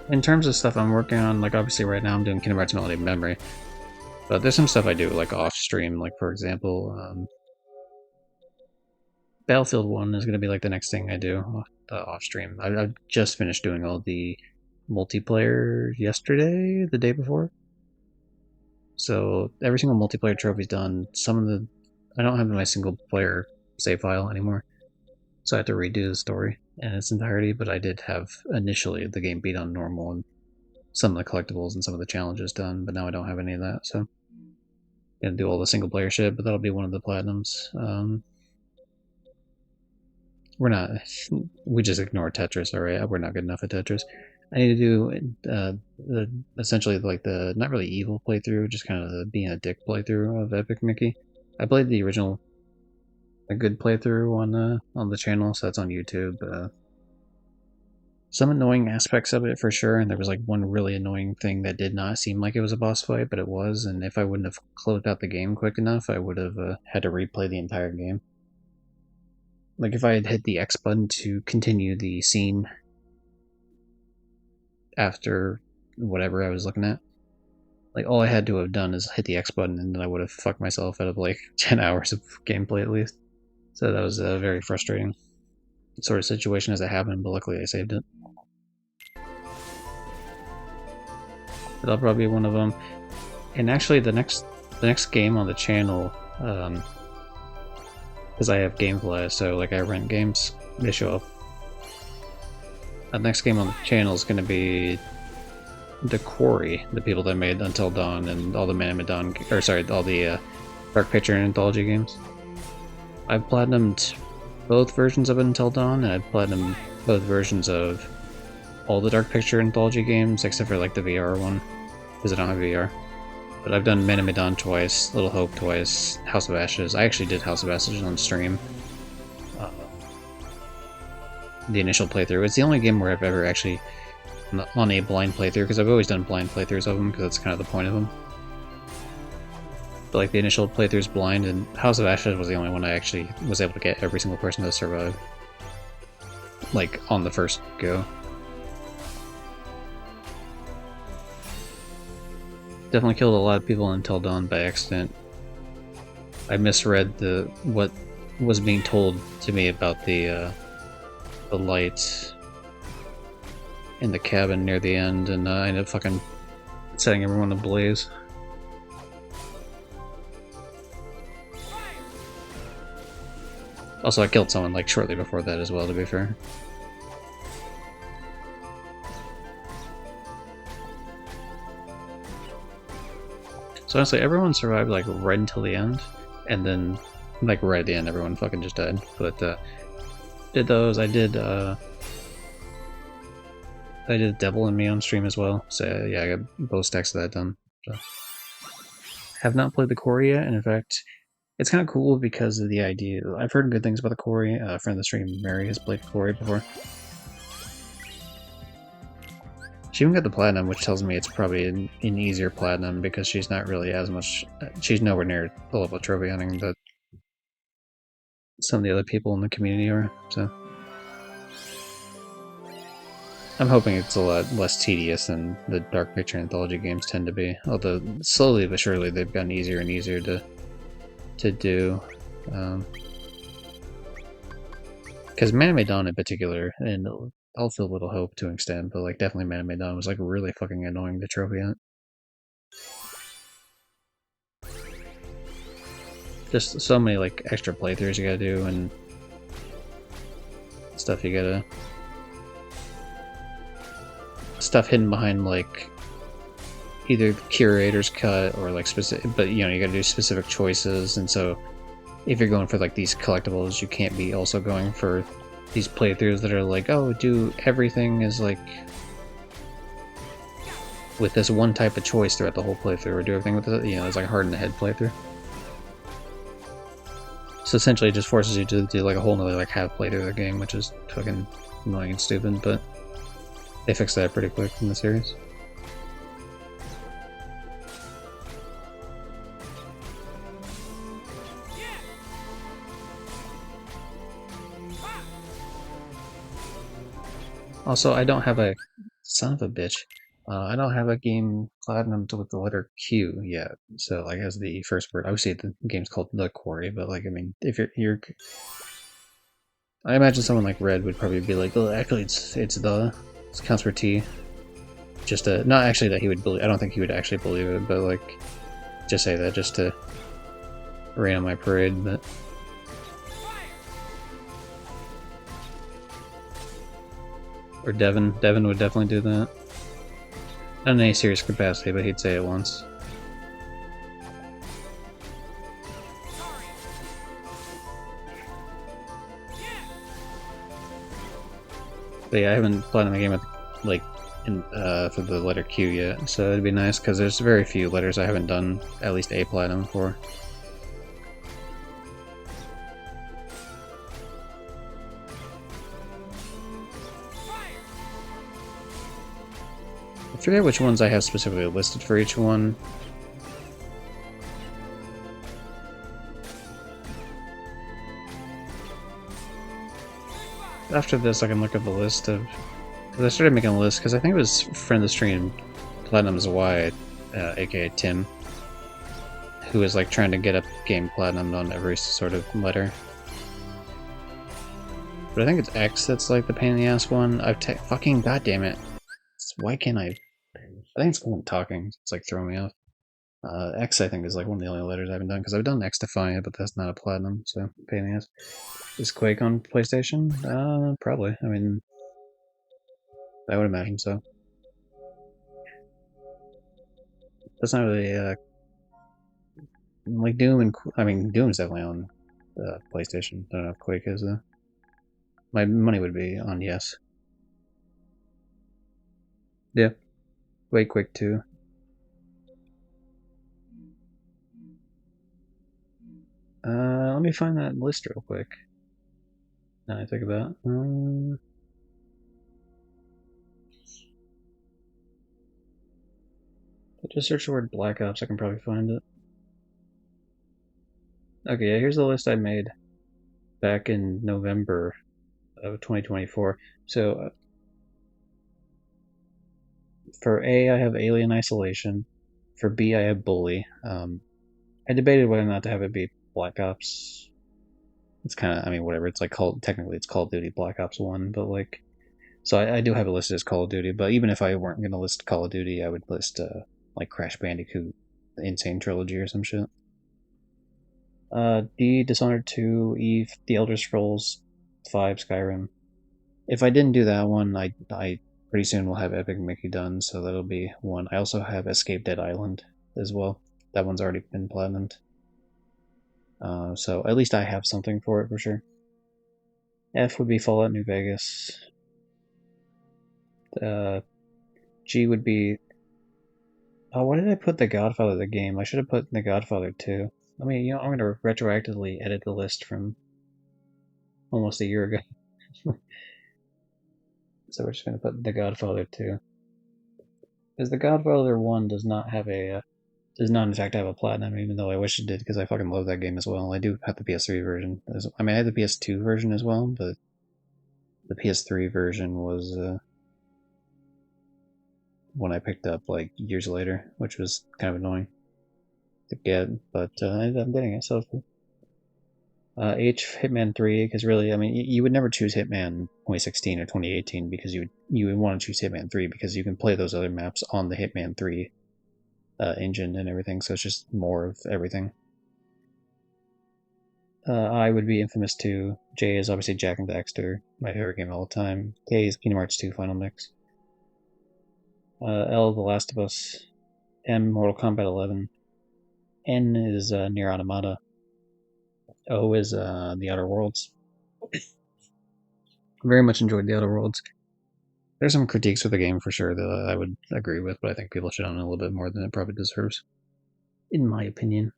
In terms of stuff I'm working on, like obviously right now I'm doing Kingdom Hearts Melody of Memory, but there's some stuff I do like off stream. Like for example, Battlefield 1 is going to be like the next thing I do off stream. I've just finished doing all the multiplayer yesterday, the day before. So every single multiplayer trophy's done. Some of the I don't have my single player save file anymore, so I have to redo the story in its entirety. But I did have initially the game beat on normal and some of the collectibles and some of the challenges done. But now I don't have any of that, so I'm gonna do all the single player shit. But that'll be one of the platinums. We're not. We just ignore Tetris, alright? We're not good enough at Tetris. I need to do essentially like the not really evil playthrough, just kind of the being a dick playthrough of Epic Mickey. I played the original, a good playthrough on the channel, so that's on YouTube. Some annoying aspects of it for sure, and there was like one really annoying thing that did not seem like it was a boss fight, but it was. And if I wouldn't have closed out the game quick enough, I would have had to replay the entire game. Like if I had hit the X button to continue the scene after whatever I was looking at, like all I had to have done is hit the X button, and then I would have fucked myself out of like 10 hours of gameplay at least. So that was a very frustrating sort of situation as it happened, but luckily I saved it. That'll probably be one of them. And actually, the next game on the channel, because I have GameFly, so like I rent games, they show up. The next game on the channel is going to be The Quarry, the people that made Until Dawn and all the Man of Dawn, or sorry, all the Dark Picture and Anthology games. I've platinumed both versions of Until Dawn, and I've platinumed both versions of all the Dark Picture Anthology games, except for like the VR one, because I don't have VR. But I've done Man of Medan twice, Little Hope twice, House of Ashes. I actually did House of Ashes on stream. The initial playthrough. It's the only game where I've ever actually on a blind playthrough, because I've always done blind playthroughs of them, because that's kind of the point of them. But like the initial playthrough's blind, and House of Ashes was the only one I actually was able to get every single person to survive. Like on the first go. Definitely killed a lot of people Until Dawn by accident. I misread what was being told to me about the lights in the cabin near the end, and I ended up fucking setting everyone ablaze. Also, I killed someone like shortly before that as well, to be fair. So honestly, everyone survived like right until the end, and then like right at the end, everyone fucking just died. But did those? I did Devil in Me on stream as well. So yeah, I got both stacks of that done. So. Have not played the Quarry yet, and in fact, it's kind of cool because of the idea. I've heard good things about the Quarry. A friend of the stream, Mary, has played the Quarry before. She even got the Platinum, which tells me it's probably an easier Platinum because she's not really as much. She's nowhere near the level of trophy hunting that some of the other people in the community are. So I'm hoping it's a lot less tedious than the Dark Picture Anthology games tend to be. Although slowly but surely they've gotten easier and easier to do. Because Man Made Dawn in particular, and I'll feel little hope to an extent, but like definitely Man Made Dawn was like really fucking annoying to trophy hunt. Just so many like extra playthroughs you gotta do and stuff you gotta stuff hidden behind like either curator's cut or like specific, but you know you gotta do specific choices, and so if you're going for like these collectibles, you can't be also going for these playthroughs that are like, oh, do everything is like with this one type of choice throughout the whole playthrough, or do everything with it. You know, it's like a hard in the head playthrough. So essentially, it just forces you to do like a whole nother like half playthrough of the game, which is fucking annoying and stupid. But they fixed that pretty quick in the series. Also, I don't have a son of a bitch. I don't have a game platinum with the letter Q yet. So like as the first word, obviously the game's called The Quarry, but like I mean, if you're I imagine someone like Red would probably be like, oh, actually it's the it counts for T. Just to not actually that he would believe. I don't think he would actually believe it, but like just say that just to rain on my parade. But or Devin would definitely do that. Not in any serious capacity, but he'd say it once. But yeah, I haven't played in the game with like for the letter Q yet, so it'd be nice because there's very few letters I haven't done at least a platinum for. I forget which ones I have specifically listed for each one. After this, I can look up the list of. Because I started making a list because I think it was friend of the stream, Platinum's Y, aka Tim, who was like trying to get up game platinum on every sort of letter. But I think it's X that's like the pain in the ass one. Fucking goddamn it! Why can't I? I think it's when talking. It's like throwing me off. X I think is like one of the only letters I haven't done because I've done X Defiant, but that's not a platinum, so pain in the ass. Is Quake on PlayStation? Probably. I mean, I would imagine so. That's not really like Doom and I mean Doom is definitely on PlayStation. I don't know if Quake is though. My money would be on yes. Yeah, Quake 2. Let me find that list real quick. Now I think about. Just search the word Black Ops. I can probably find it. Okay, yeah, here's the list I made back in November of 2024. So for A, I have Alien Isolation. For B, I have Bully. I debated whether or not to have it be Black Ops. It's kind of, I mean, whatever. It's like technically it's Call of Duty Black Ops 1, but like, so I do have it listed as Call of Duty, but even if I weren't going to list Call of Duty, I would list like Crash Bandicoot, the Insane Trilogy or some shit. D, Dishonored 2, Eve, The Elder Scrolls 5, Skyrim. If I didn't do that one, I pretty soon will have Epic Mickey done, so that'll be one. I also have Escape Dead Island as well. That one's already been platinumed. So at least I have something for it for sure. F would be Fallout New Vegas. G would be. Oh, why did I put The Godfather the game? I should have put The Godfather 2. I mean, I'm going to retroactively edit the list from almost a year ago. So we're just going to put The Godfather 2. Because The Godfather 1 does not have does not in fact have a platinum, even though I wish it did, because I fucking love that game as well. I do have the PS3 version. I mean, I had the PS2 version as well, but the PS3 version was one I picked up like years later, which was kind of annoying to get, but I ended up getting it, so it's cool. H, Hitman 3, because really, I mean, you would never choose Hitman 2016 or 2018 because you would want to choose Hitman 3 because you can play those other maps on the Hitman 3 engine and everything, so it's just more of everything. I would be Infamous 2. J is obviously Jak and Daxter, my favorite game of all time. K is Kingdom Hearts 2 Final Mix. L, The Last of Us. M, Mortal Kombat 11. N is Nier Automata. O is The Outer Worlds. Very much enjoyed The Outer Worlds. There's some critiques of the game for sure that I would agree with, but I think people should own it a little bit more than it probably deserves, in my opinion.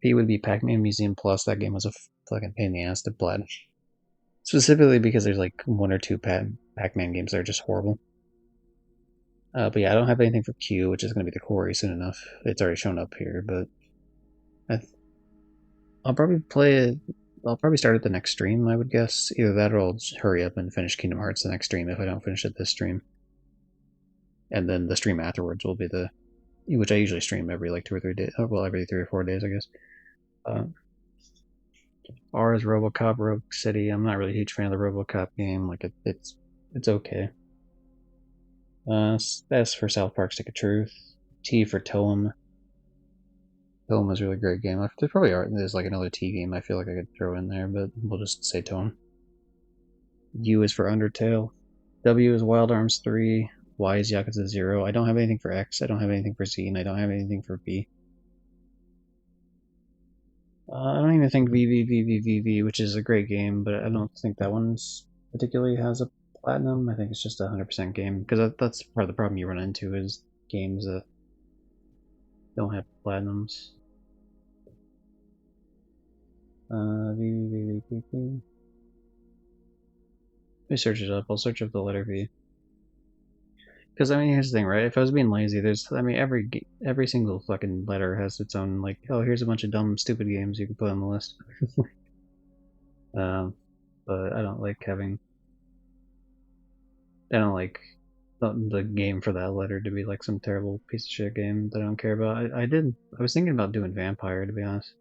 P would be Pac-Man Museum Plus. That game was a fucking pain in the ass to plat. Specifically because there's like one or two Pac-Man games that are just horrible. But yeah, I don't have anything for Q, which is going to be the Quarry soon enough. It's already shown up here, but I'll probably play it. I'll probably start at the next stream, I would guess. Either that or I'll just hurry up and finish Kingdom Hearts the next stream if I don't finish it this stream. And then the stream afterwards will be which I usually stream every like 2 or 3 days. Well, every 3 or 4 days, I guess. R is RoboCop Rogue City. I'm not really a huge fan of the RoboCop game. Like it's okay. S for South Park Stick of Truth. T for Toem. Toem is a really great game. There probably there's like another T game I feel like I could throw in there, but we'll just say Toem. U is for Undertale. W is Wild Arms 3. Y is Yakuza 0. I don't have anything for X. I don't have anything for Z, and I don't have anything for B. I don't even think VVVVVV, which is a great game, but I don't think that one's particularly has a platinum. I think it's just a 100% game, because that's part of the problem you run into is games that don't have platinums. VVVVV. Let me search it up. I'll search up the letter V. Because I mean, here's the thing, right? If I was being lazy, I mean, every single fucking letter has its own like, oh, here's a bunch of dumb, stupid games you can put on the list. But I don't like the game for that letter to be like some terrible piece of shit game that I don't care about. I was thinking about doing Vampire, to be honest.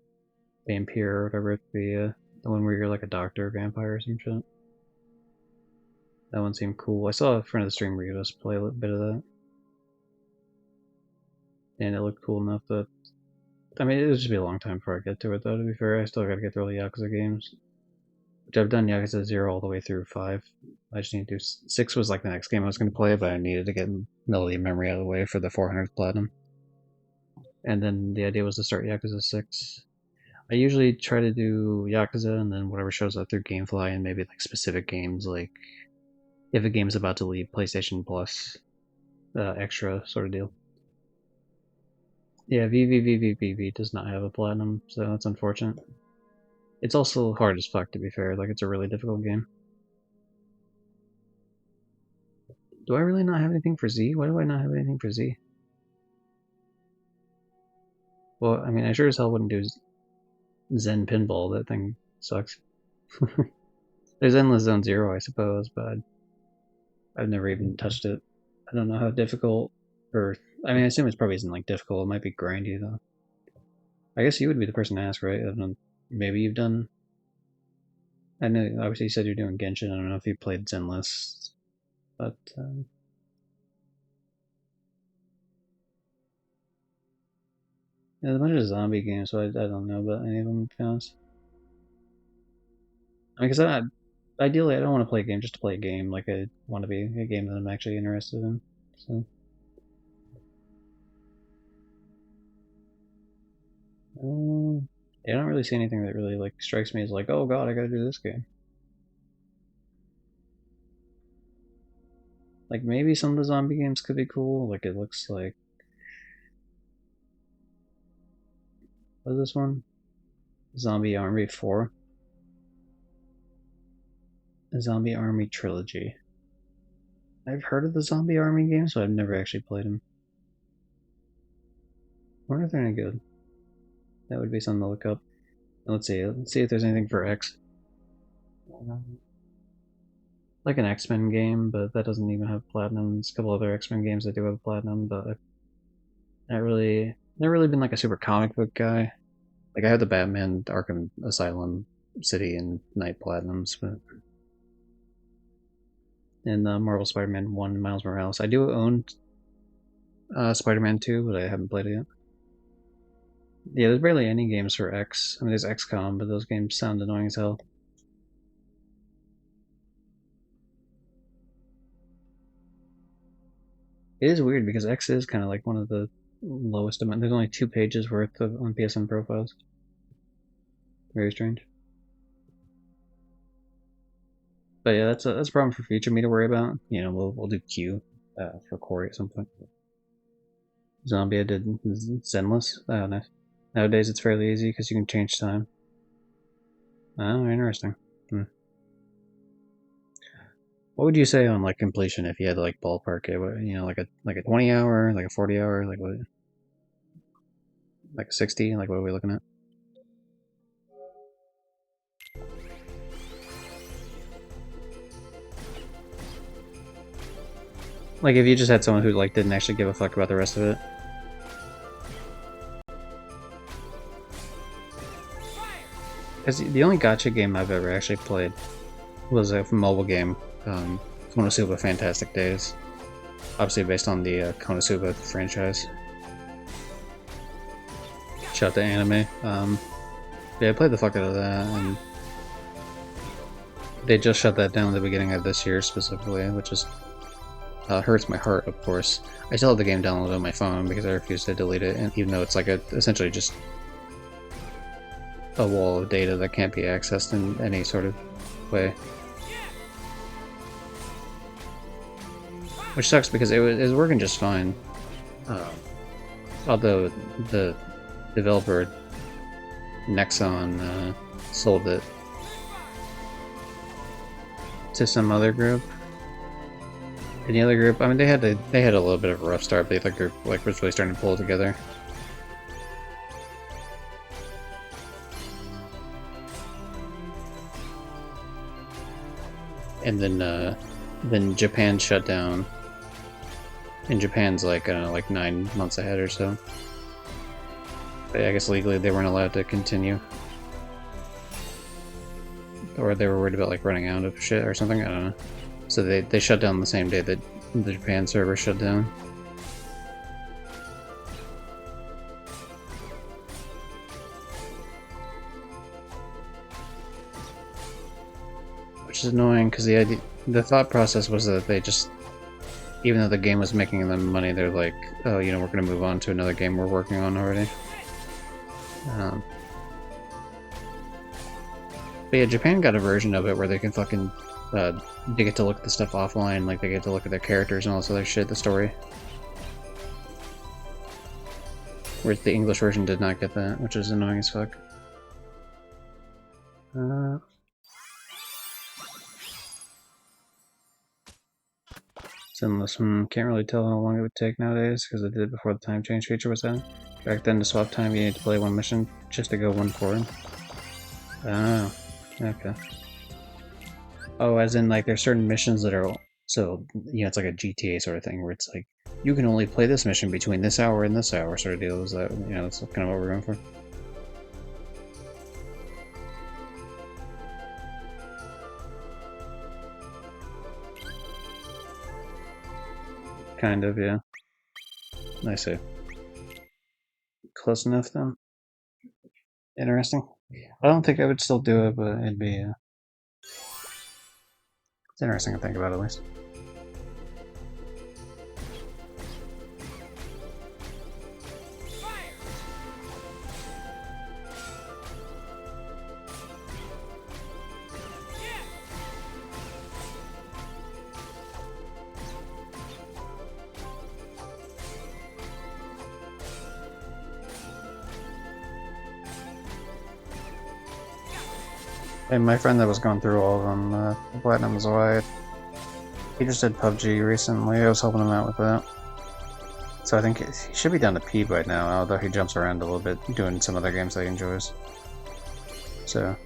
Vampire or whatever, the one where you're like a doctor vampire or some shit. That one seemed cool. I saw a friend of the stream read us play a little bit of that. And it looked cool enough that, I mean, it'll just be a long time before I get to it, though, to be fair. I still gotta get through all the Yakuza games. Which I've done Yakuza 0 all the way through 5. I just need to do 6 was like the next game I was going to play, but I needed to get Melody of Memory out of the way for the 400th Platinum. And then the idea was to start Yakuza 6. I usually try to do Yakuza and then whatever shows up through Gamefly and maybe like specific games, like if a game's about to leave PlayStation Plus extra sort of deal. Yeah, VVVVVV does not have a platinum, so that's unfortunate. It's also hard as fuck, to be fair. Like, it's a really difficult game. Do I really not have anything for Z? Why do I not have anything for Z? Well, I mean, I sure as hell wouldn't do Zen Pinball. That thing sucks. There's Endless Zone Zero, I suppose, but I've never even touched it. I don't know how difficult, I mean, I assume it probably isn't like difficult. It might be grindy though. I guess you would be the person to ask, right? I don't know, maybe you've done. I know, obviously, you said you're doing Genshin. I don't know if you played Zenless, but yeah, there's a bunch of zombie games, so I don't know about any of them, to be honest. I mean, because ideally, I don't want to play a game just to play a game. Like, I want to be a game that I'm actually interested in. So, I don't really see anything that really like strikes me as like, oh god, I gotta do this game. Like maybe some of the zombie games could be cool. Like it looks like what is this one? Zombie Army 4. The Zombie Army Trilogy. I've heard of the Zombie Army games, but I've never actually played them. I wonder if they're any good. That would be something to look up. Let's see. Let's see if there's anything for X. Like an X-Men game, but that doesn't even have platinum. There's a couple other X-Men games that do have platinum, but I've never really been like a super comic book guy. Like I had the Batman Arkham Asylum City and Night Platinums, but and the Marvel Spider-Man 1 Miles Morales. I do own Spider-Man 2, but I haven't played it yet. Yeah, there's barely any games for X. I mean, there's XCOM, but those games sound annoying as hell. It is weird because X is kind of like one of the lowest amount. There's only 2 pages worth of on PSN profiles. Very strange. But yeah, that's a problem for future me to worry about. You know, we'll do Q for Corey at some point. Zombie, I did Zenless. Oh, nice. Nowadays it's fairly easy because you can change time. Oh, interesting. Hmm. What would you say on like completion if you had to like ballpark it? You know, like a 20 hour, like a 40 hour, like what? Like 60? Like what are we looking at? Like if you just had someone who like didn't actually give a fuck about the rest of it. Because the only gacha game I've ever actually played was a mobile game, Konosuba Fantastic Days. Obviously based on the Konosuba franchise. Shout out to anime. Yeah, I played the fuck out of that, and they just shut that down at the beginning of this year specifically, which is hurts my heart, of course. I still have the game downloaded on my phone because I refuse to delete it, and even though it's like essentially just a wall of data that can't be accessed in any sort of way. Which sucks because it was working just fine. Although the developer Nexon sold it to some other group. And the other group, I mean, they had a little bit of a rough start, but the other group like was really starting to pull together. And then Japan shut down. And Japan's like I don't know, like 9 months ahead or so. But I guess legally they weren't allowed to continue, or they were worried about like running out of shit or something. I don't know. So they shut down the same day that the Japan server shut down. Which is annoying because the thought process was that they just, even though the game was making them money, they're like, oh, you know, we're gonna move on to another game we're working on already. But yeah, Japan got a version of it where they can fucking they get to look at the stuff offline, like they get to look at their characters and all this other shit, the story. Whereas the English version did not get that, which is annoying as fuck. Zenless, can't really tell how long it would take nowadays, because I did it before the time change feature was out. Back then, to swap time, you need to play one mission just to go one forward. Oh, okay. Oh, as in, like, there's certain missions that are... So, you know, it's like a GTA sort of thing, where it's like, you can only play this mission between this hour and this hour sort of deal. Is that, you know, that's kind of what we're going for. Kind of, yeah. I see. Close enough then. Interesting. I don't think I would still do it, but it'd be it's interesting to think about at least. And my friend that was going through all of them, Platinum Zoid, he just did PUBG recently. I was helping him out with that. So I think he should be down to P by now, although he jumps around a little bit doing some other games that he enjoys. So.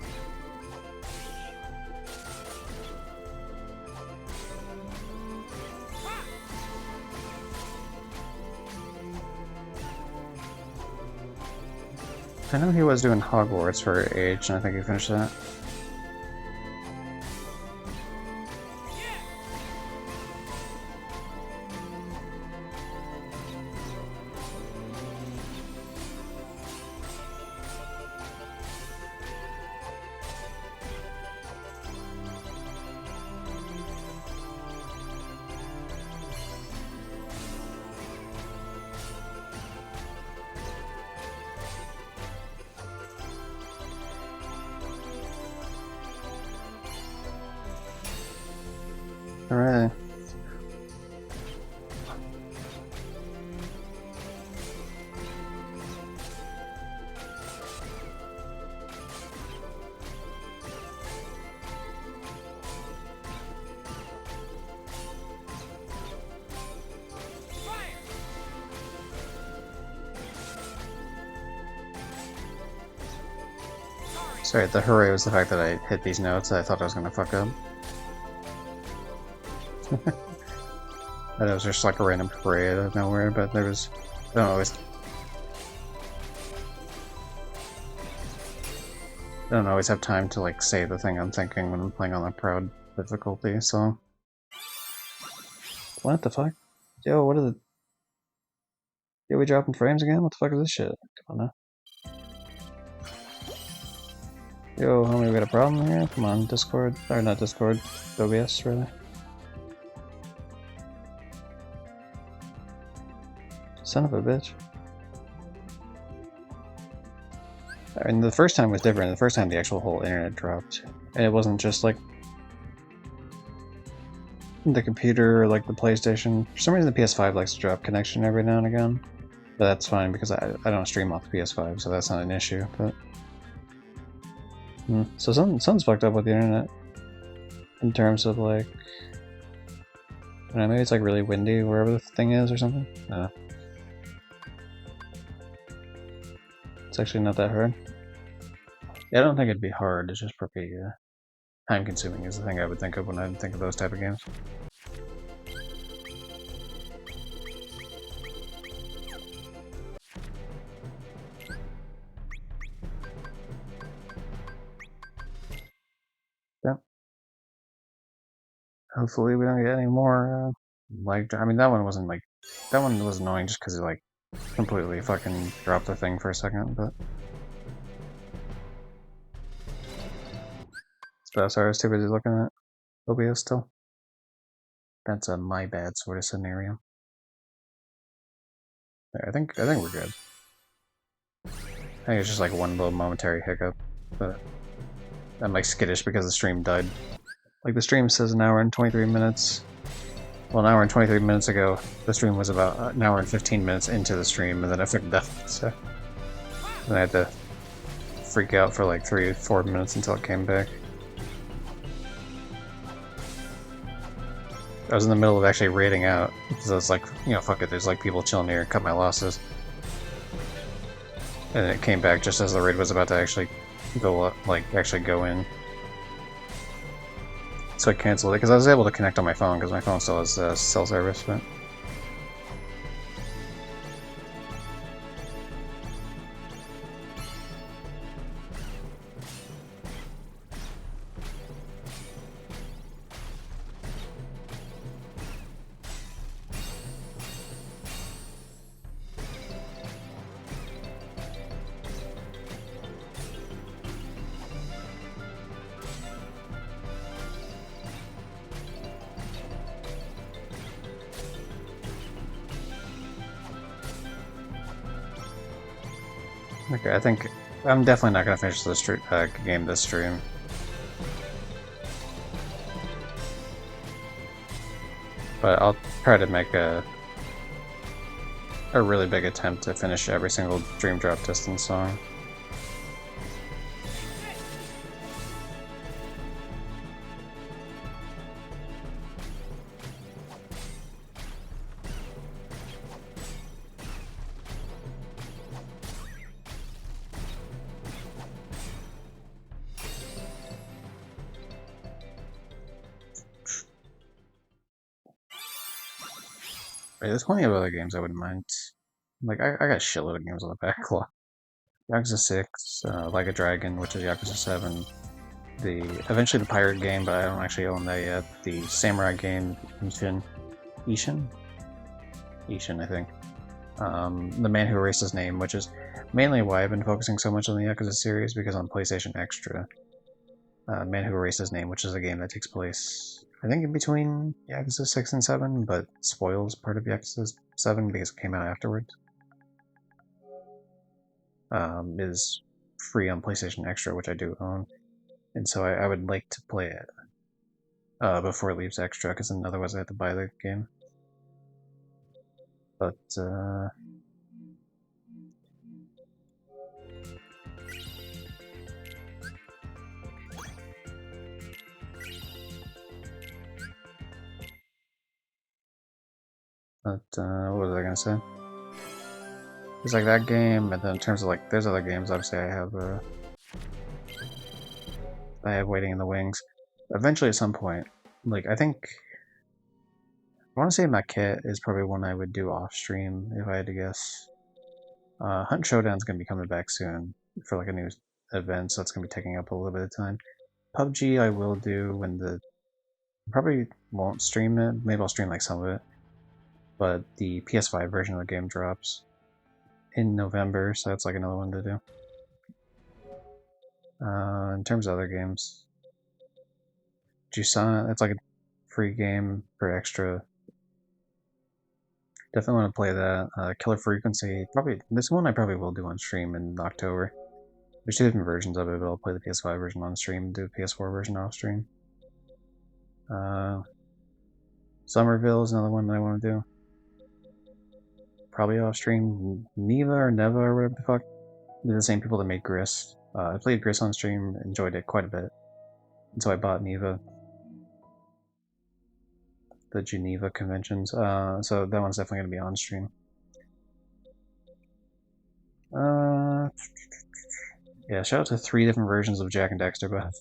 I know he was doing Hogwarts for Age, and I think he finished that. Alright. Sorry, the hooray was the fact that I hit these notes that I thought I was gonna fuck up. That it was just like a random parade out of nowhere, but there was... I don't always have time to like say the thing I'm thinking when I'm playing on a proud difficulty, so... What the fuck? Yo, what are the... Yo, we dropping frames again? What the fuck is this shit? Come on now. Yo, homie, we got a problem here? Come on, Discord. Or not Discord, OBS, really. Son of a bitch. I mean, the first time was different. The first time the actual whole internet dropped. And it wasn't just like the computer or like the PlayStation. For some reason the PS5 likes to drop connection every now and again. But that's fine because I don't stream off the PS5, so that's not an issue. But so something's fucked up with the internet. In terms of like... I don't know, maybe it's like really windy wherever the thing is or something? No. It's actually not that hard. Yeah, I don't think it'd be hard, it's just pretty time consuming is the thing I would think of when I think of those type of games. Yeah. Hopefully we don't get any more like, I mean that one wasn't like, that one was annoying just because it like completely fucking dropped the thing for a second, but... Sorry, I was too busy looking at OBS still. That's a my bad sort of scenario. Yeah, I think we're good. I think it's just like one little momentary hiccup, but I'm like skittish because the stream died. Like the stream says an hour and 23 minutes. Well, an hour and 23 minutes ago, the stream was about an hour and 15 minutes into the stream, and then I fucking died, so... Then I had to freak out for like 3 or 4 minutes until it came back. I was in the middle of actually raiding out, so it's like, you know, fuck it, there's like people chilling here, cut my losses. And it came back just as the raid was about to actually go up, like, actually go in. So I canceled it, because I was able to connect on my phone, because my phone still has cell service, but... Okay, I think I'm definitely not gonna finish this game this stream. But I'll try to make a really big attempt to finish every single Dream Drop Distance song. Wait, there's plenty of other games I wouldn't mind. Like, I got a shitload of games on the backlog. Yakuza 6, Like a Dragon, which is Yakuza 7, eventually the pirate game, but I don't actually own that yet. The samurai game, Ishin, I think. The Man Who Erased His Name, which is mainly why I've been focusing so much on the Yakuza series, because on PlayStation Extra, Man Who Erased His Name, which is a game that takes place, I think, in between Yakuza 6 and 7, but spoils part of Yakuza 7 because it came out afterwards, is free on PlayStation Extra, which I do own. And so I would like to play it before it leaves Extra, because then otherwise I have to buy the game. But what was I gonna say? It's like that game, and then in terms of like, there's other games. Obviously, I have waiting in the wings. Eventually, at some point, like I think I want to say Maquette is probably one I would do off stream if I had to guess. Hunt Showdown's gonna be coming back soon for like a new event, so it's gonna be taking up a little bit of time. PUBG I will do when probably won't stream it. Maybe I'll stream like some of it, but the PS5 version of the game drops in November, so that's like another one to do. In terms of other games, Jusant, it's like a free game for extra. Definitely want to play that. Killer Frequency, probably this one I probably will do on stream in October. There's two different versions of it, but I'll play the PS5 version on stream and do the PS4 version off stream. Somerville is another one that I want to do. Probably off stream. Neva or Neva or whatever the fuck. They're the same people that made Gris. I played Gris on stream, enjoyed it quite a bit. And so I bought Neva. The Geneva conventions. So that one's definitely going to be on stream. Yeah, shout out to 3 different versions of Jak and Daxter, but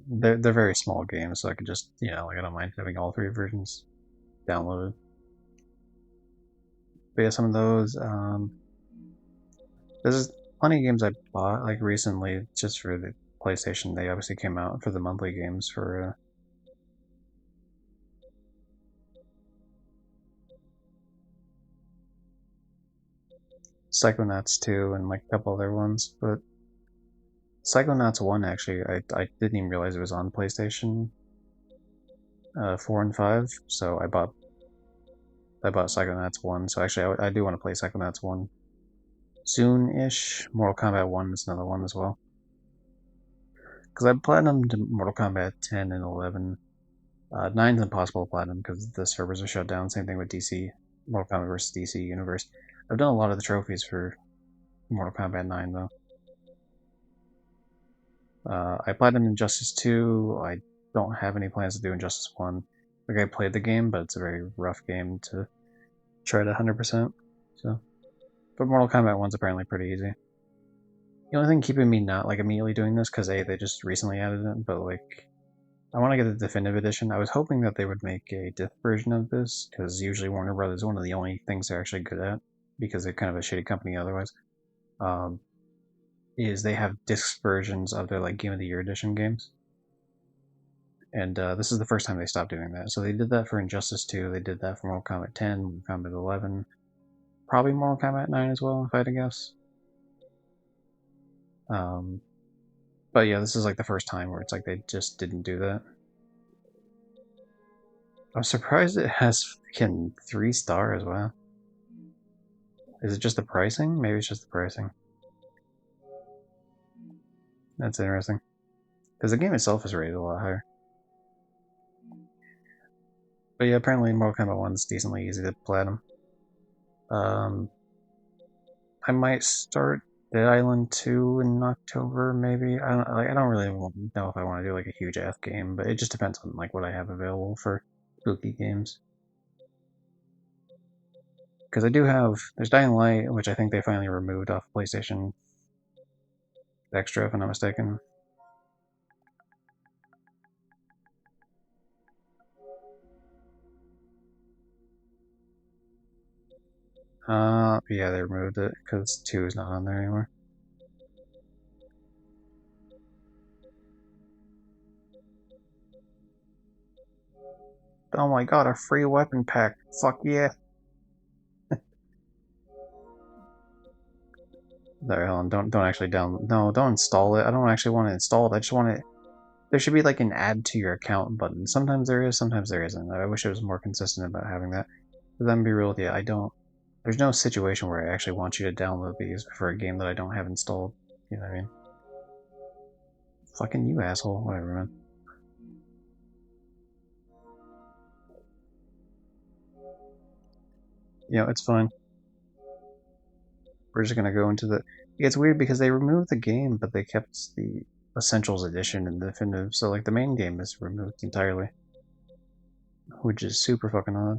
they're very small games, so I can just, like I don't mind having all 3 versions downloaded. But yeah, some of those. There's plenty of games I bought like recently just for the PlayStation. They obviously came out for the monthly games for. Psychonauts 2 and like a couple other ones, but Psychonauts 1 actually, I didn't even realize it was on PlayStation 4 and 5, so I bought Psychonauts 1, so actually I do want to play Psychonauts 1 soon-ish. Mortal Kombat 1 is another one as well. Because I platinumed Mortal Kombat 10 and 11. 9's impossible to platinum because the servers are shut down. Same thing with DC, Mortal Kombat vs. DC Universe. I've done a lot of the trophies for Mortal Kombat 9 though. I platinumed Injustice 2. I don't have any plans to do Injustice 1. Like I played the game, but it's a very rough game to try to 100%. So, but Mortal Kombat 1's apparently pretty easy. The only thing keeping me not like immediately doing this, because they just recently added it, but like I want to get the definitive edition. I was hoping that they would make a disc version of this, because usually Warner Brothers is one of the only things they're actually good at, because they're kind of a shitty company otherwise. Is they have disc versions of their like Game of the Year edition games, and this is the first time they stopped doing that. So they did that for Injustice 2, they did that for Mortal Kombat 10, Mortal Kombat 11, probably Mortal Kombat 9 as well, if I had to guess. But yeah, this is like the first time where it's like they just didn't do that. I'm surprised it has fucking 3 stars. Wow. Is it just the pricing? Maybe it's just the pricing. That's interesting. Because the game itself is rated a lot higher. But yeah, apparently Mortal Kombat 1's decently easy to platinum. I might start Dead Island 2 in October, maybe. I don't really know if I want to do like a huge F game, but it just depends on like what I have available for spooky games. Because I do have there's Dying Light, which I think they finally removed off PlayStation Extra, if I'm not mistaken. Yeah, they removed it because 2 is not on there anymore. Oh my god, a free weapon pack! Fuck yeah! There, hold on, don't actually don't install it. I don't actually want to install it. I just want it. There should be like an add to your account button. Sometimes there is, sometimes there isn't. I wish it was more consistent about having that. But then be real with you, I don't. There's no situation where I actually want you to download these for a game that I don't have installed. You know what I mean? Fucking you, asshole. Whatever, man. You know, it's fine. We're just gonna go into the. It's weird because they removed the game, but they kept the Essentials Edition and the Definitive. So, like, the main game is removed entirely. Which is super fucking odd.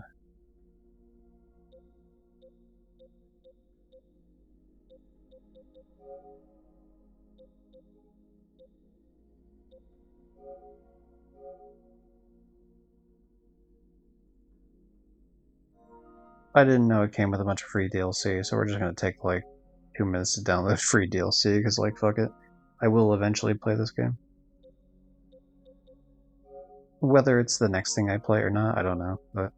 I didn't know it came with a bunch of free DLC, so we're just gonna take like 2 minutes to download free DLC because like fuck it. I will eventually play this game. Whether it's the next thing I play or not, I don't know. But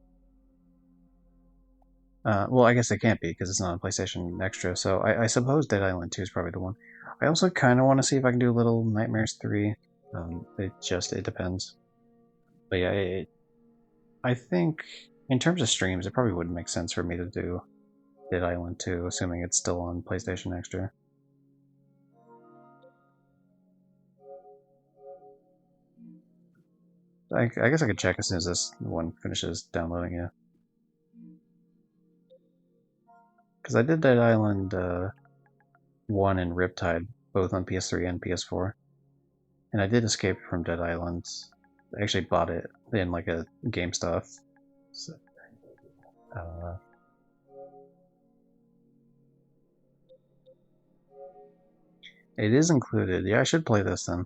well, I guess it can't be because it's not on PlayStation Extra. So I suppose Dead Island 2 is probably the one. I also kind of want to see if I can do Little Nightmares 3. It depends. But yeah, I think in terms of streams, it probably would make sense for me to do Dead Island 2, assuming it's still on PlayStation Extra. I guess I could check as soon as this one finishes downloading, yeah. Because I did Dead Island 1 and Riptide, both on PS3 and PS4. And I did Escape from Dead Island. I actually bought it in like a GameStop. So, uh, it is included. Yeah, I should play this then.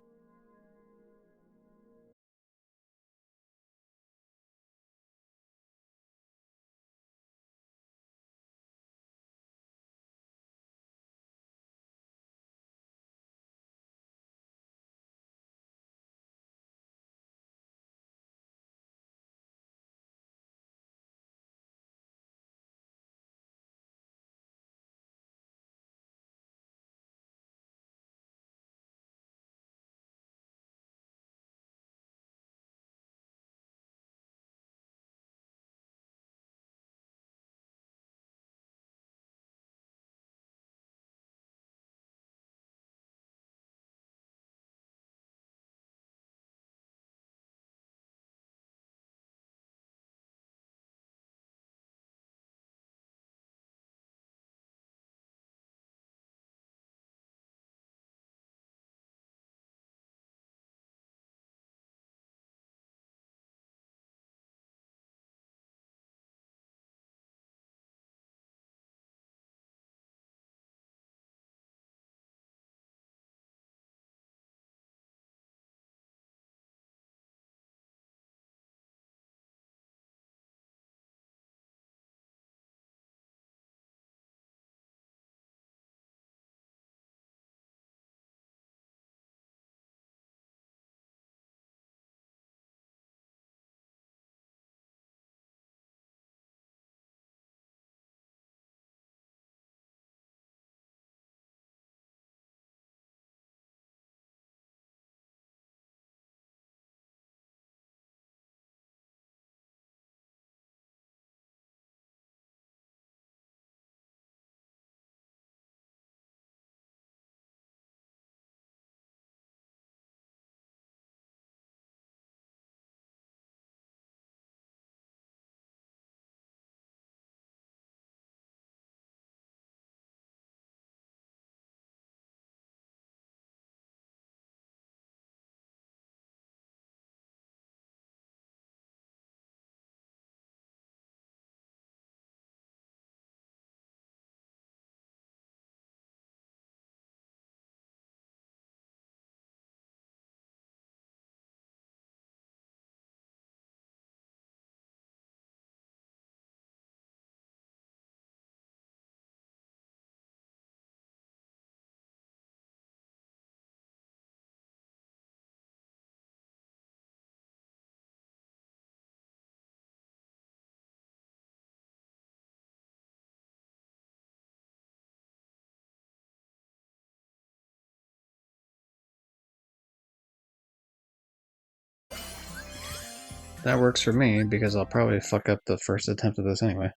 That works for me, because I'll probably fuck up the first attempt of this anyway.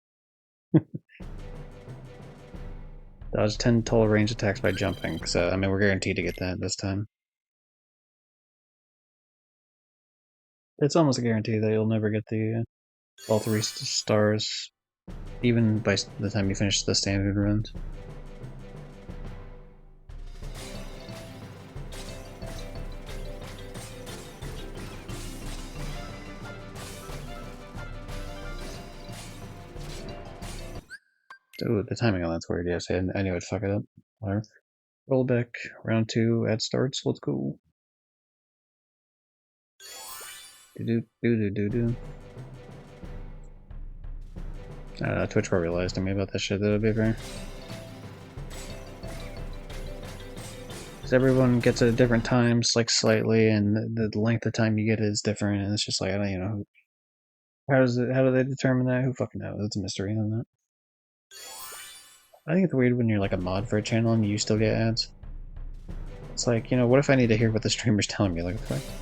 Dodge 10 total range attacks by jumping, so I mean we're guaranteed to get that this time. It's almost a guarantee that you'll never get the all 3 stars, even by the time you finish the standard runs. Ooh, the timing on that's weird. Yes, I knew I'd fuck it up. Whatever. Roll back. Round 2 at starts. Let's go. Do do do do do do. Twitch Pro realized to me about that shit. That would be fair. Because everyone gets it at different times, like slightly, and the length of time you get is different, and it's just like I don't, how do they determine that? Who fucking knows? It's a mystery on that. I think it's weird when you're like a mod for a channel and you still get ads. It's like, what if I need to hear what the streamer's telling me? Like, what the fuck?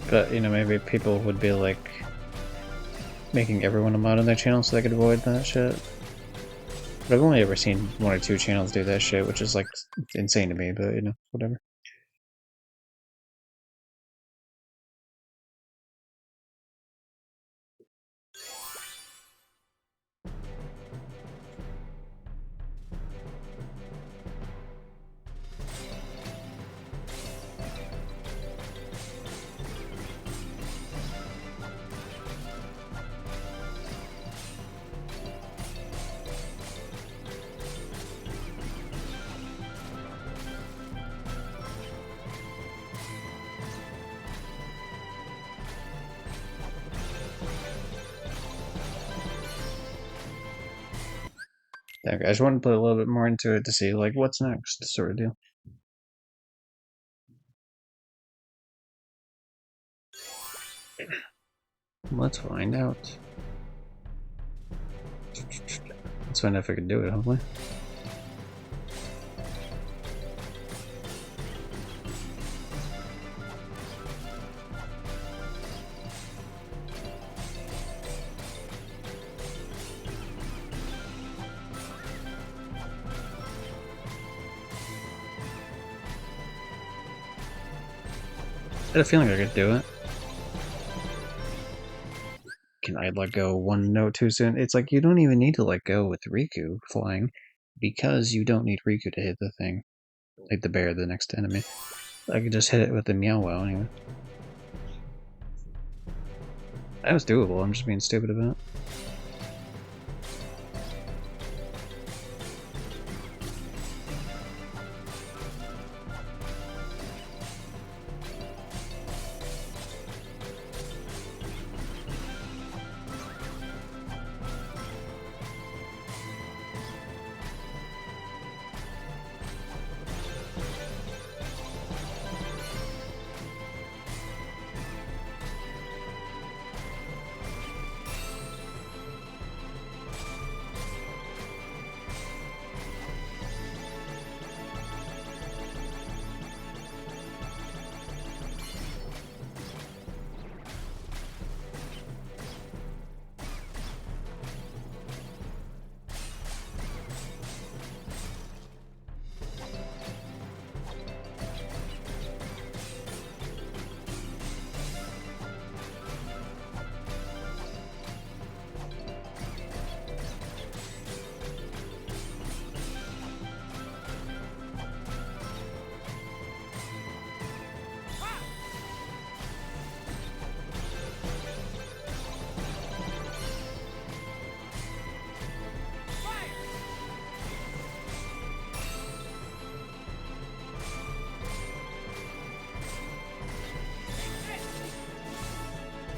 But, maybe people would be like making everyone a mod on their channel so they could avoid that shit. But I've only ever seen 1 or 2 channels do that shit, which is like insane to me, but whatever. I just wanted to put a little bit more into it to see, like, what's next, sort of deal. Let's find out. Let's find out if I can do it, hopefully. I had a feeling I could do it. Can I let go one note too soon? It's like you don't even need to let go with Riku flying, because you don't need Riku to hit the thing. Like the bear, the next enemy. I could just hit it with the Meow Wow anyway. That was doable, I'm just being stupid about it.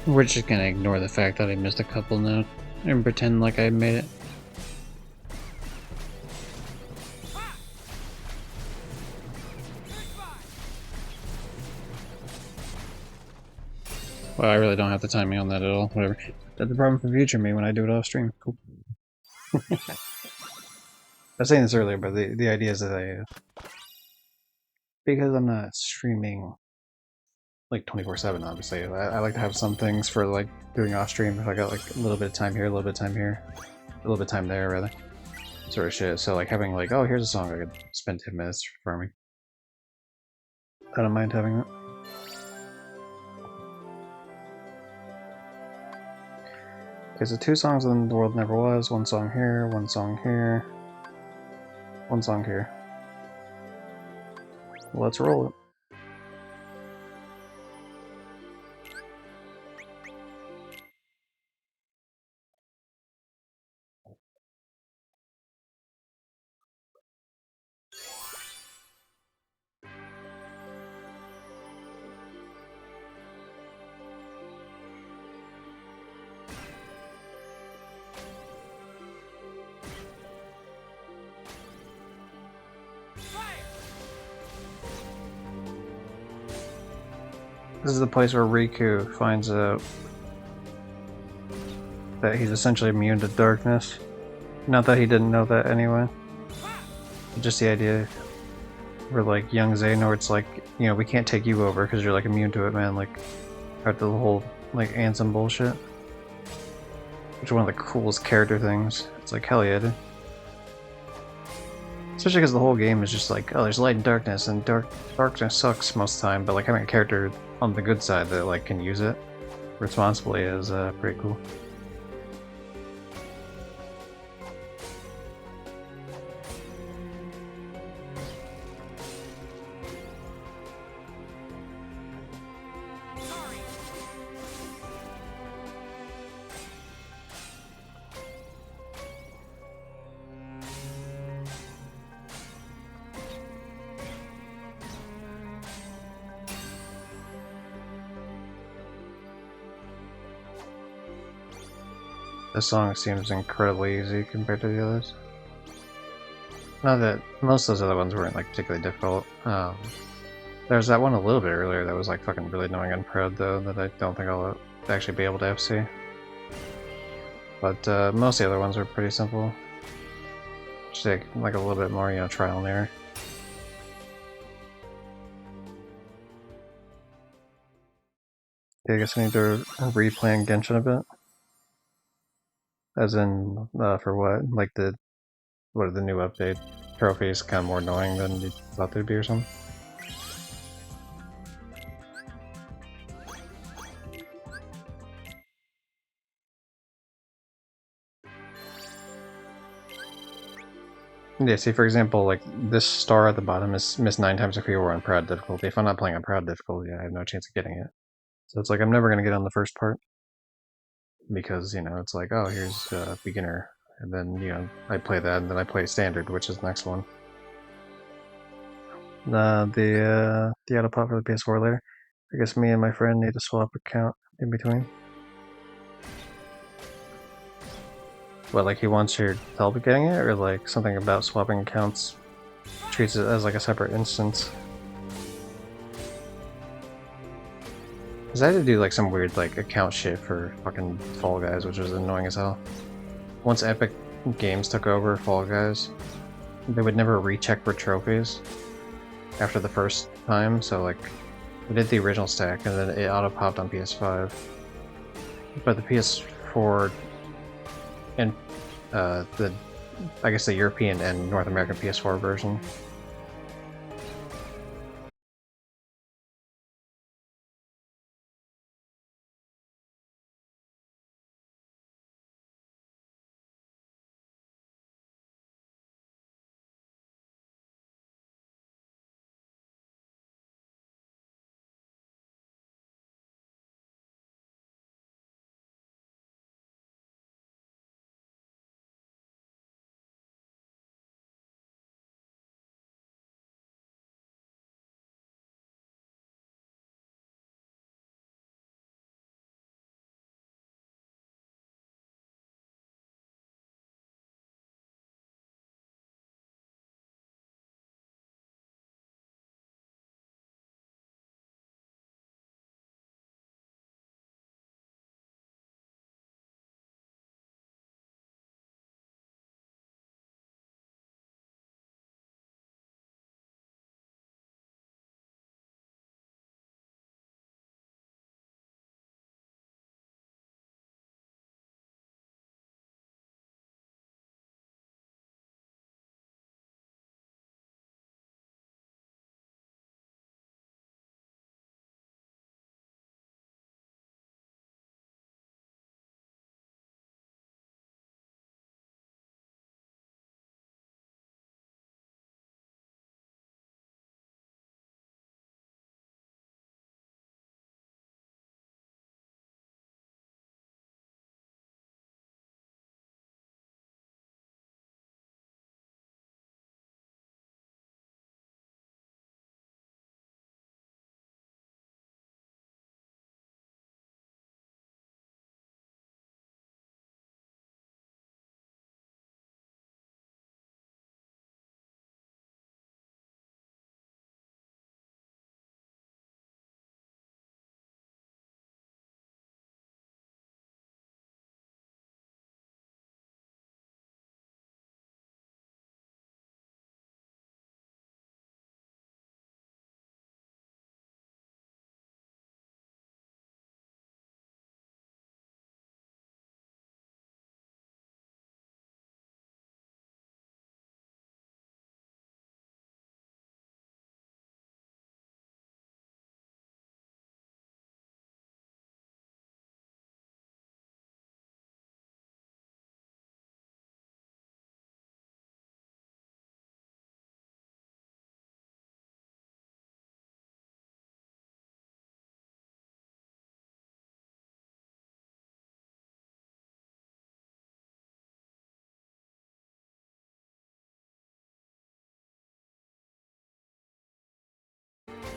We're just gonna ignore the fact that I missed a couple notes and pretend like I made it. Well, I really don't have the timing on that at all. Whatever. That's the problem for future me when I do it off stream. Cool. I was saying this earlier, but the idea is that because I'm not streaming like 24/7. Obviously, I like to have some things for like doing off stream. If I got like a little bit of time here, a little bit of time here, a little bit of time there, rather, sort of shit. So like having like, oh, here's a song I could spend 10 minutes farming. I don't mind having that. Okay, so 2 songs in The World Never Was, 1 song here, 1 song here, 1 song here. Let's roll it. This is the place where Riku finds out that he's essentially immune to darkness. Not that he didn't know that anyway. Just the idea where like young Xehanort, it's like, you know, we can't take you over because you're like immune to it, man. Like, after the whole like Ansem bullshit. Which is one of the coolest character things. It's like, hell yeah, dude. Especially because the whole game is just like, oh, there's light and darkness, and darkness sucks most of the time, but like having a character on the good side that like can use it responsibly is pretty cool. This song seems incredibly easy compared to the others. Not that most of those other ones weren't like particularly difficult. There's that one a little bit earlier that was like fucking really annoying on Prod though, that I don't think I'll actually be able to FC. But most of the other ones are pretty simple. Just take like a little bit more, you know, trial and error. I guess I need to replay Genshin a bit. As in, for what? Like what are the new update trophies kind of more annoying than you thought they'd be or something? Yeah, see, for example, like this star at the bottom is missed 9 times if you were on Proud difficulty. If I'm not playing on Proud difficulty, I have no chance of getting it. So it's like I'm never going to get on the first part because, you know, it's like, oh, here's beginner, and then, you know, I play that, and then I play standard, which is the next one. The auto pop for the PS4 later. I guess me and my friend need to swap account in between. What, like he wants your help getting it, or like something about swapping accounts treats it as like a separate instance? Because I had to do like some weird like account shit for fucking Fall Guys, which was annoying as hell. Once Epic Games took over Fall Guys, they would never recheck for trophies after the first time, so like we did the original stack and then it auto popped on PS5. But the PS4 and I guess the European and North American PS4 version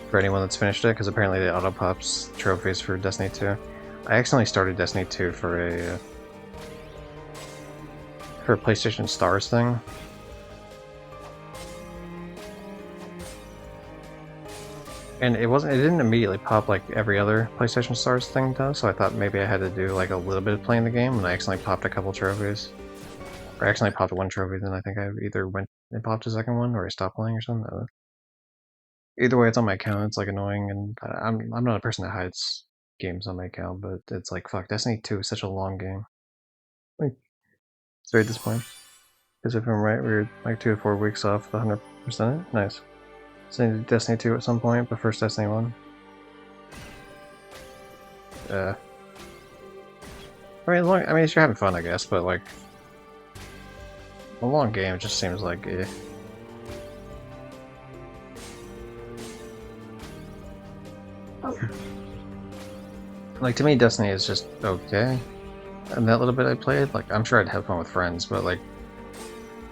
for anyone that's finished it, because apparently it auto pops trophies for Destiny 2. I accidentally started Destiny 2 for a PlayStation Stars thing. And it didn't immediately pop like every other PlayStation Stars thing does, so I thought maybe I had to do like a little bit of playing the game, and I accidentally popped a couple trophies. Or I accidentally popped one trophy, then I think I either went and popped a second one, or I stopped playing or something. Either way, it's on my account, it's like annoying, and I'm not a person that hides games on my account, but it's like, fuck, Destiny 2 is such a long game. Like, it's very disappointing. Because if I'm right, we were like 2 to 4 weeks off the 100%. Nice. So I need Destiny 2 at some point, but first Destiny 1. I mean, if you're having fun, I guess, but like, a long game, it just seems like, eh. Like, to me, Destiny is just okay. And that little bit I played, like, I'm sure I'd have fun with friends, but like,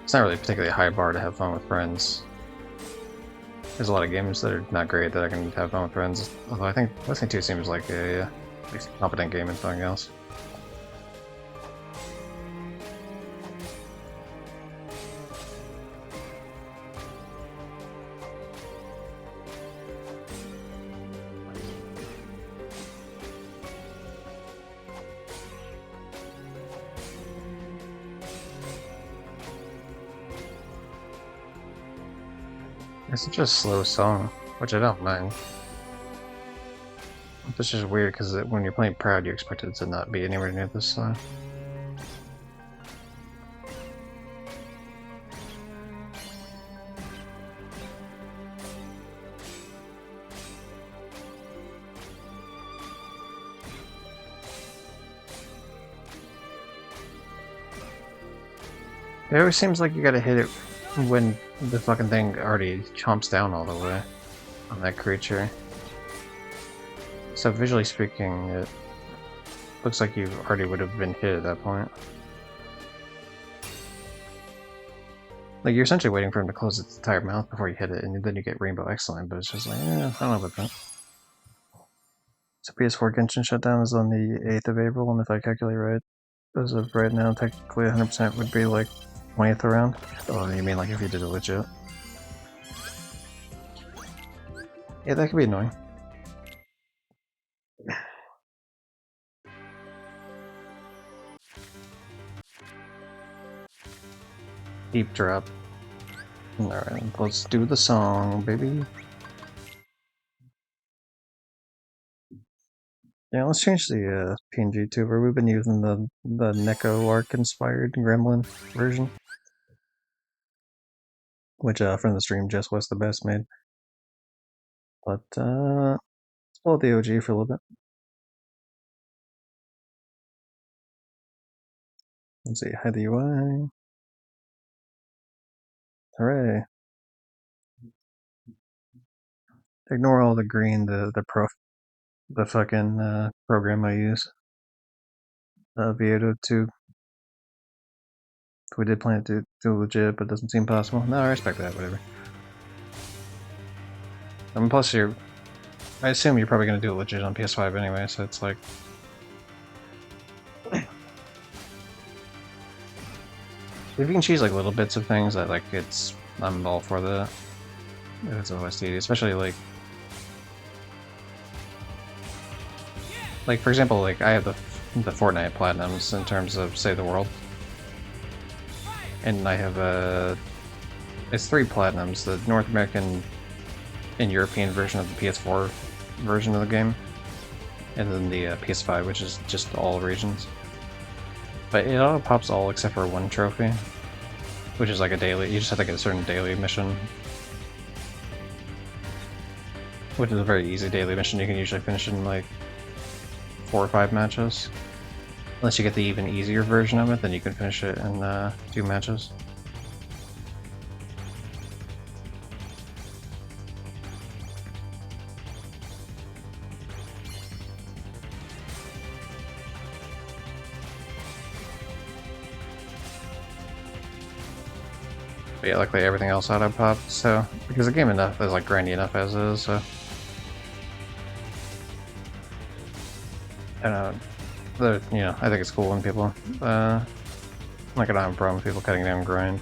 it's not really a particularly high bar to have fun with friends. There's a lot of games that are not great that I can have fun with friends, although I think Destiny 2 seems like a competent game and something else. It's such a slow song, which I don't mind. It's just weird because when you're playing Proud, you expect it to not be anywhere near this song. It always seems like you gotta hit it when the fucking thing already chomps down all the way on that creature. So visually speaking, it looks like you already would have been hit at that point. Like, you're essentially waiting for him to close its entire mouth before you hit it, and then you get Rainbow Excellent, but it's just like, I don't know about that. So PS4 Genshin shutdown is on the 8th of April, and if I calculate right, as of right now, technically 100% would be like 20th around. Oh, you mean like if you did it legit? Yeah, that could be annoying. Deep drop. Alright, let's do the song, baby. Yeah, let's change the PNG tuber. We've been using the Neko Arc inspired Gremlin version, which from the stream just was the best made. But let's pull out the OG for a little bit. Let's see, hide the UI. Hooray! Ignore all the green, the fucking program I use. Vieto 2. We did plan to do legit, but it doesn't seem possible. No, I respect that, whatever. I mean, plus I assume you're probably gonna do it legit on PS5 anyway, so it's like... If you can choose like little bits of things that like I'm all for that. If it's OSD, especially like for example, like I have the Fortnite platinums in terms of Save the World, and I have it's 3 platinums: the North American and European version of the PS4 version of the game, and then the PS5, which is just all regions. But it auto pops all except for one trophy, which is like a daily. You just have to get a certain daily mission, which is a very easy daily mission. You can usually finish in like 4 or 5 matches. Unless you get the even easier version of it, then you can finish it in 2 matches. But yeah, luckily everything else auto popped, so because the game is like grindy enough as is, so I don't know. You know, I think it's cool when people, like, I don't have a problem with people cutting down grind.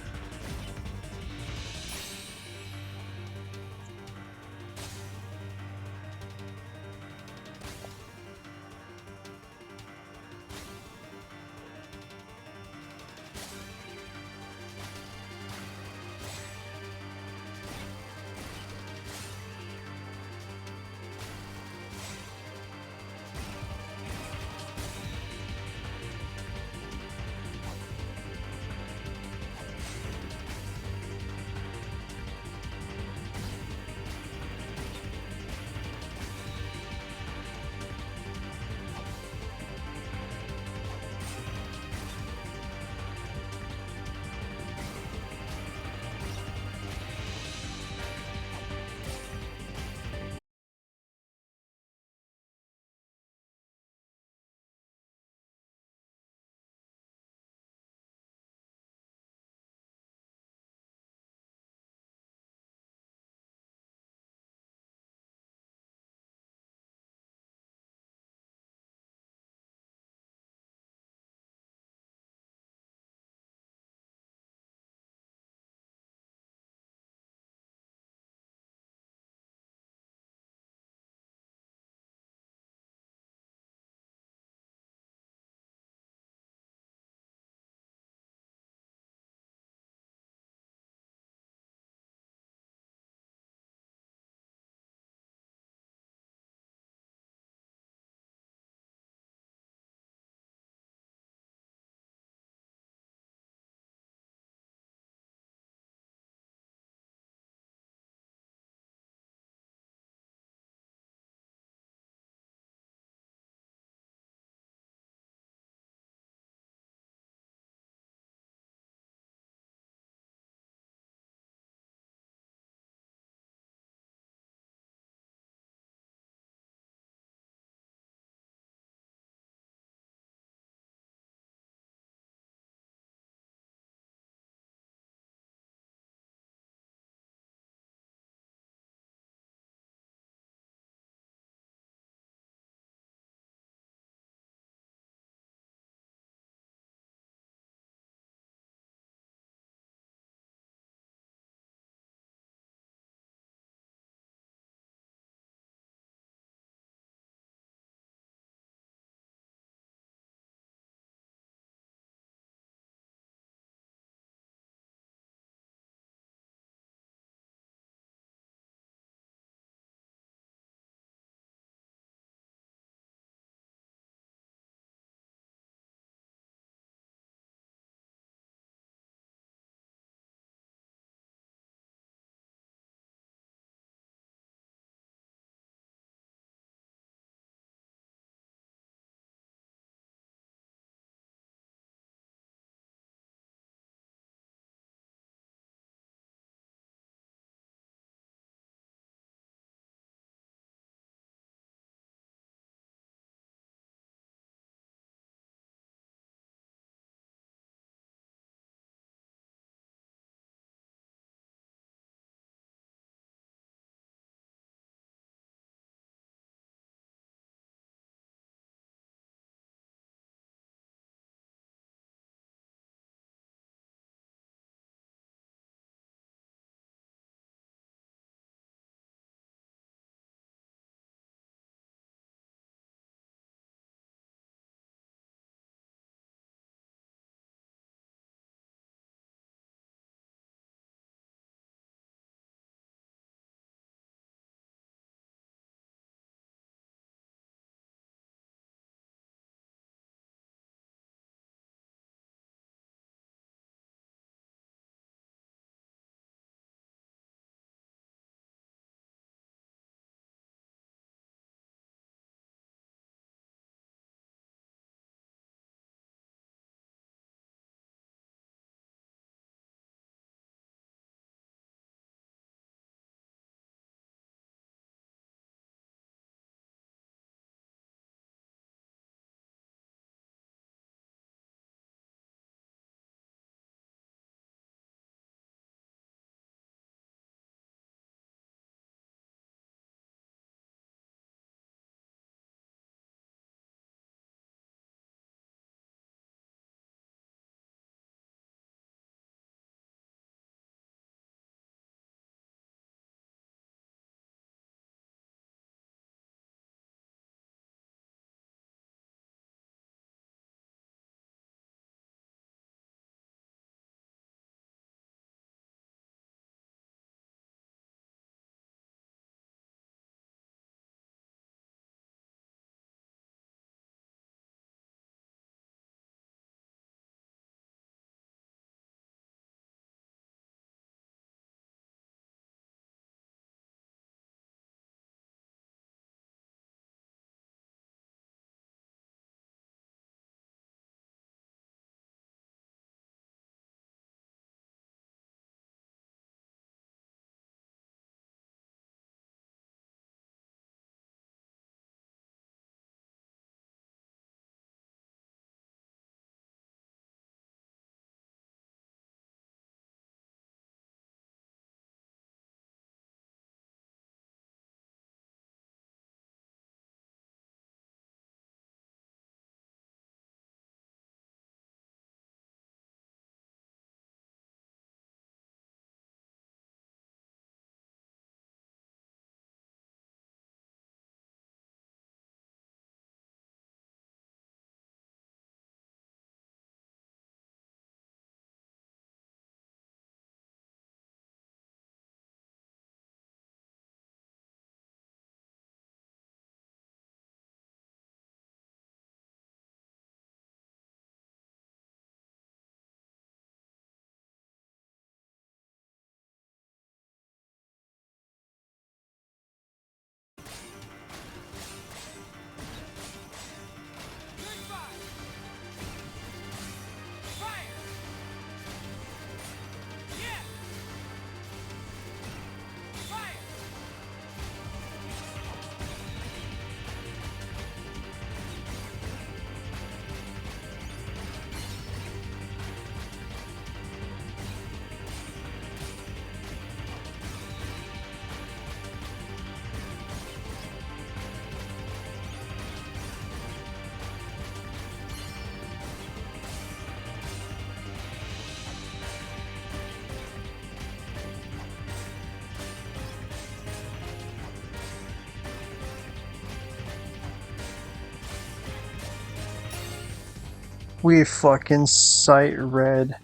We fucking sight read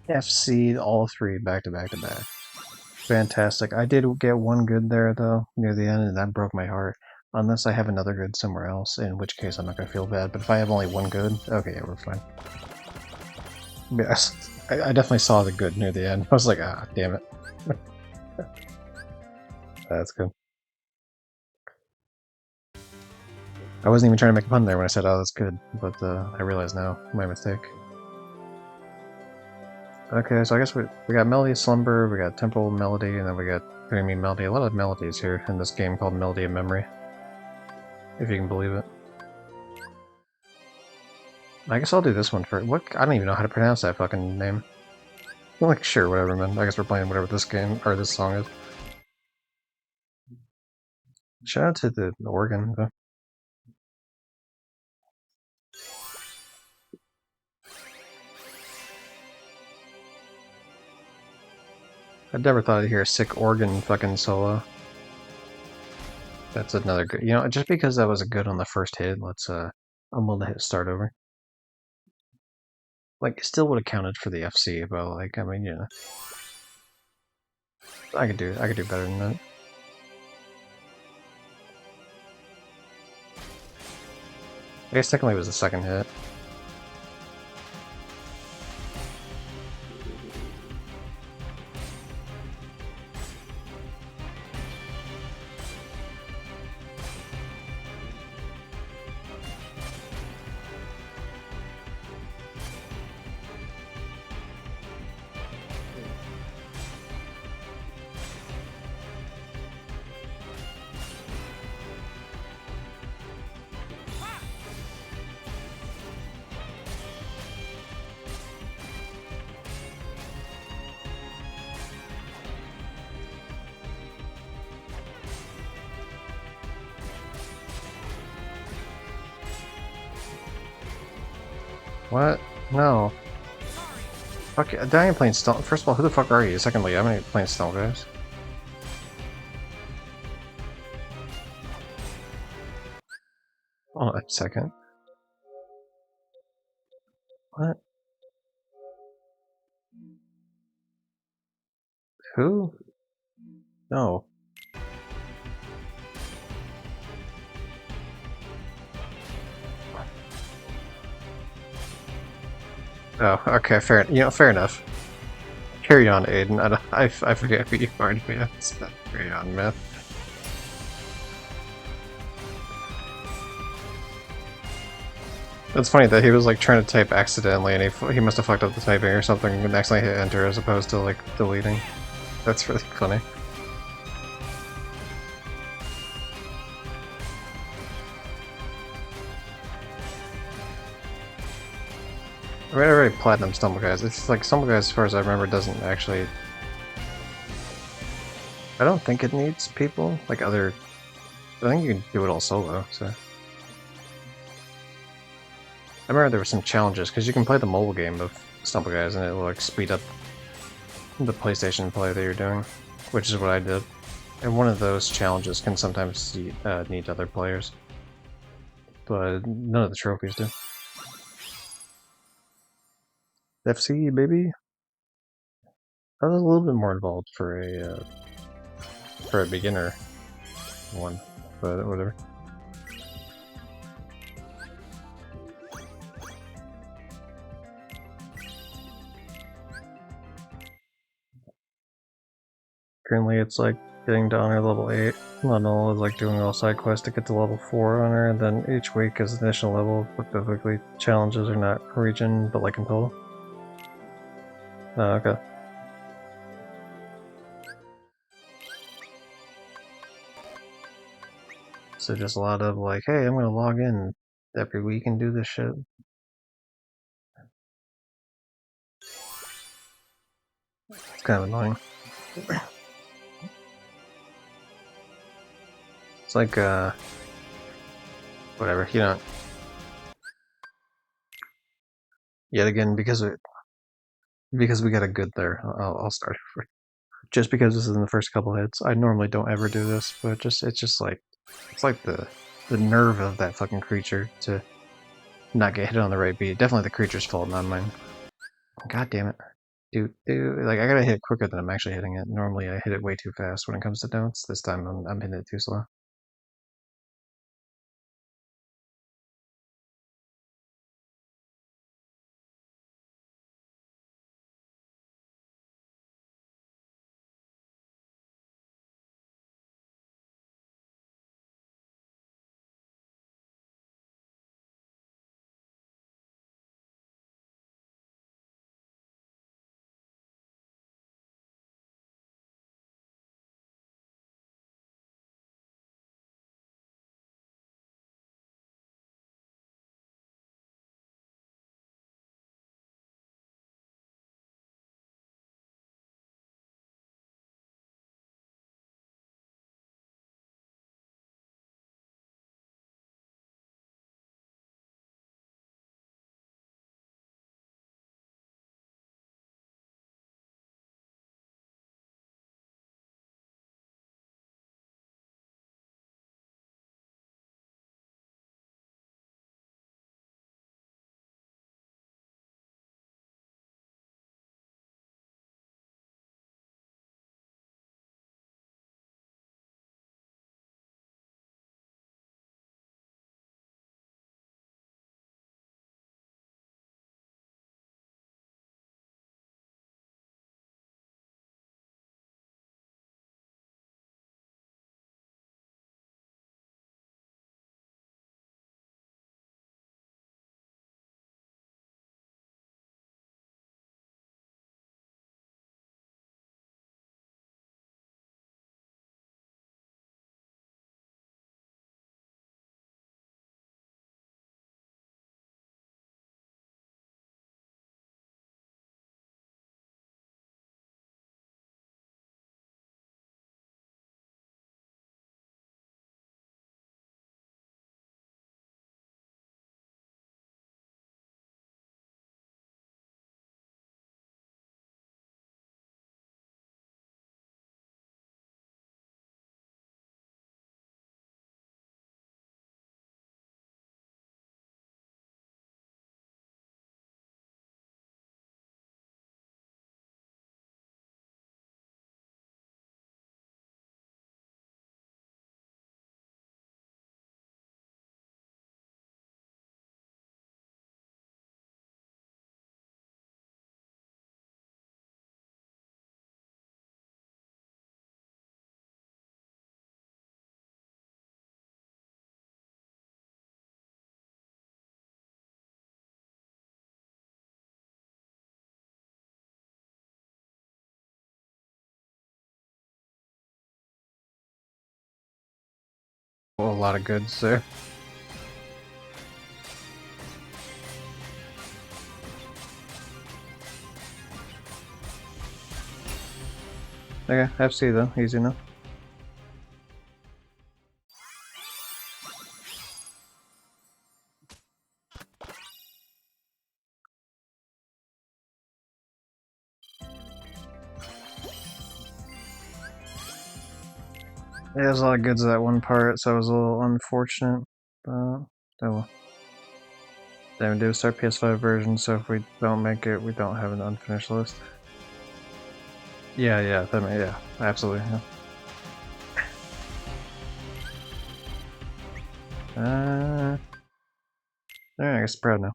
FC all three back to back to back. Fantastic. I did get one good there though near the end, and that broke my heart. Unless I have another good somewhere else, in which case I'm not gonna feel bad. But if I have only one good, okay, yeah, we're fine. Yes, I definitely saw the good near the end. I was like, ah, damn it. That's good. I wasn't even trying to make a pun there when I said, oh, that's good, but I realize now, my mistake. Okay, so I guess we got Melody of Slumber, we got Temporal Melody, and then we got Dreamy Melody. A lot of melodies here in this game called Melody of Memory. If you can believe it. I guess I'll do this one first. What? I don't even know how to pronounce that fucking name. I'm like, sure, whatever, man. I guess we're playing whatever this game, or this song is. Shout out to the organ, though. I never thought I'd hear a sick organ fucking solo. That's another good. You know, just because that was a good on the first hit, let's I'm willing to hit start over. Like, it still would have counted for the FC, but like, I mean, you know, I could do better than that. I guess technically it was the second hit. What? No. Fuck, I ain't playing Stone. First of all, who the fuck are you? Secondly, I'm not playing Stone, guys. Hold on a second. What? Who? No. Oh, okay, fair. You know, fair enough. Carry on, Aiden. I forget who you are, to be honest. Carry on, man. It's funny that he was like trying to type accidentally, and he must have fucked up the typing or something, and accidentally hit enter as opposed to like deleting. That's really funny. I mean, I already platinum Stumble Guys. It's like Stumble Guys, as far as I remember, doesn't actually. I don't think it needs people like other. I think you can do it all solo. So I remember there were some challenges because you can play the mobile game of Stumble Guys, and it'll like speed up the PlayStation play that you're doing, which is what I did. And one of those challenges can sometimes need other players, but none of the trophies do. FC, baby. I was a little bit more involved for a beginner one, but whatever. Currently, it's like getting to honor level 8. Not is like doing all side quests to get to level 4 honor, and then each week is an additional level, but the weekly challenges are not per region, but like in total. Oh, okay. So just a lot of like, hey, I'm gonna log in every week and do this shit. It's kind of annoying. It's like, whatever, you know. Yet again, because we got a good there, I'll start over. Just because this is in the first couple hits. I normally don't ever do this, but it's just like, it's like the nerve of that fucking creature to not get hit on the right beat. Definitely the creature's fault, not mine. God damn it. Dude, like I gotta hit it quicker than I'm actually hitting it. Normally I hit it way too fast when it comes to notes. This time I'm hitting it too slow. Well, a lot of goods there. Okay, FC though, easy enough. Yeah, there's a lot of goods at that one part, so it was a little unfortunate. But oh well. Then we do start PS5 version, so if we don't make it, we don't have an unfinished list. Yeah, yeah, absolutely. Yeah. Alright, I guess proud now.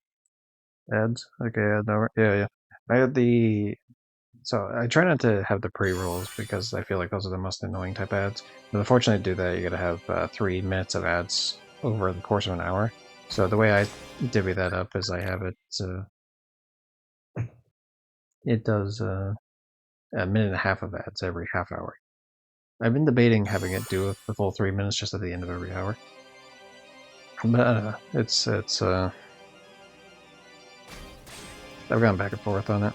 Ads? Okay, add over. Yeah. I had the. So I try not to have the pre-rolls because I feel like those are the most annoying type ads. But unfortunately, to do that, you gotta have 3 minutes of ads over the course of an hour. So the way I divvy that up is I have it. It does a minute and a half of ads every half hour. I've been debating having it do the full 3 minutes just at the end of every hour. But it's I've gone back and forth on it.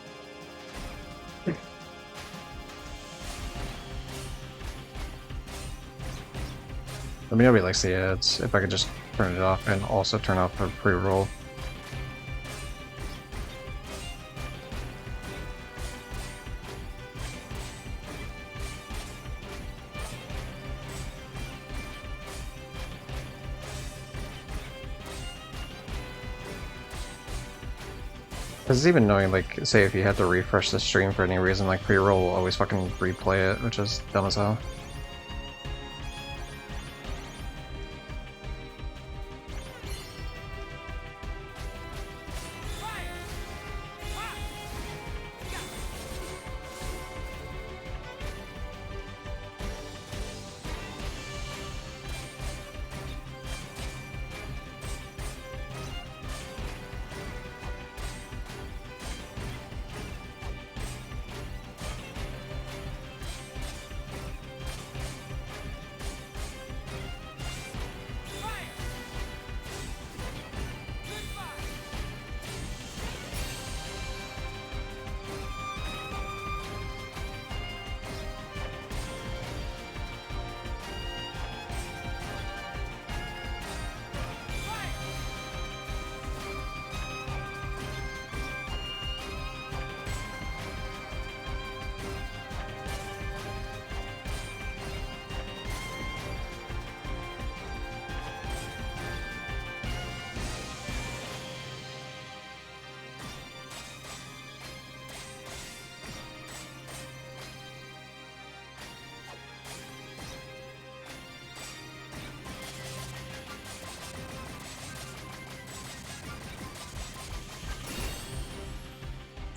I mean, nobody likes the ads. If I could just turn it off and also turn off the pre-roll. Because it's even annoying, like, say if you had to refresh the stream for any reason, like pre-roll will always fucking replay it, which is dumb as hell.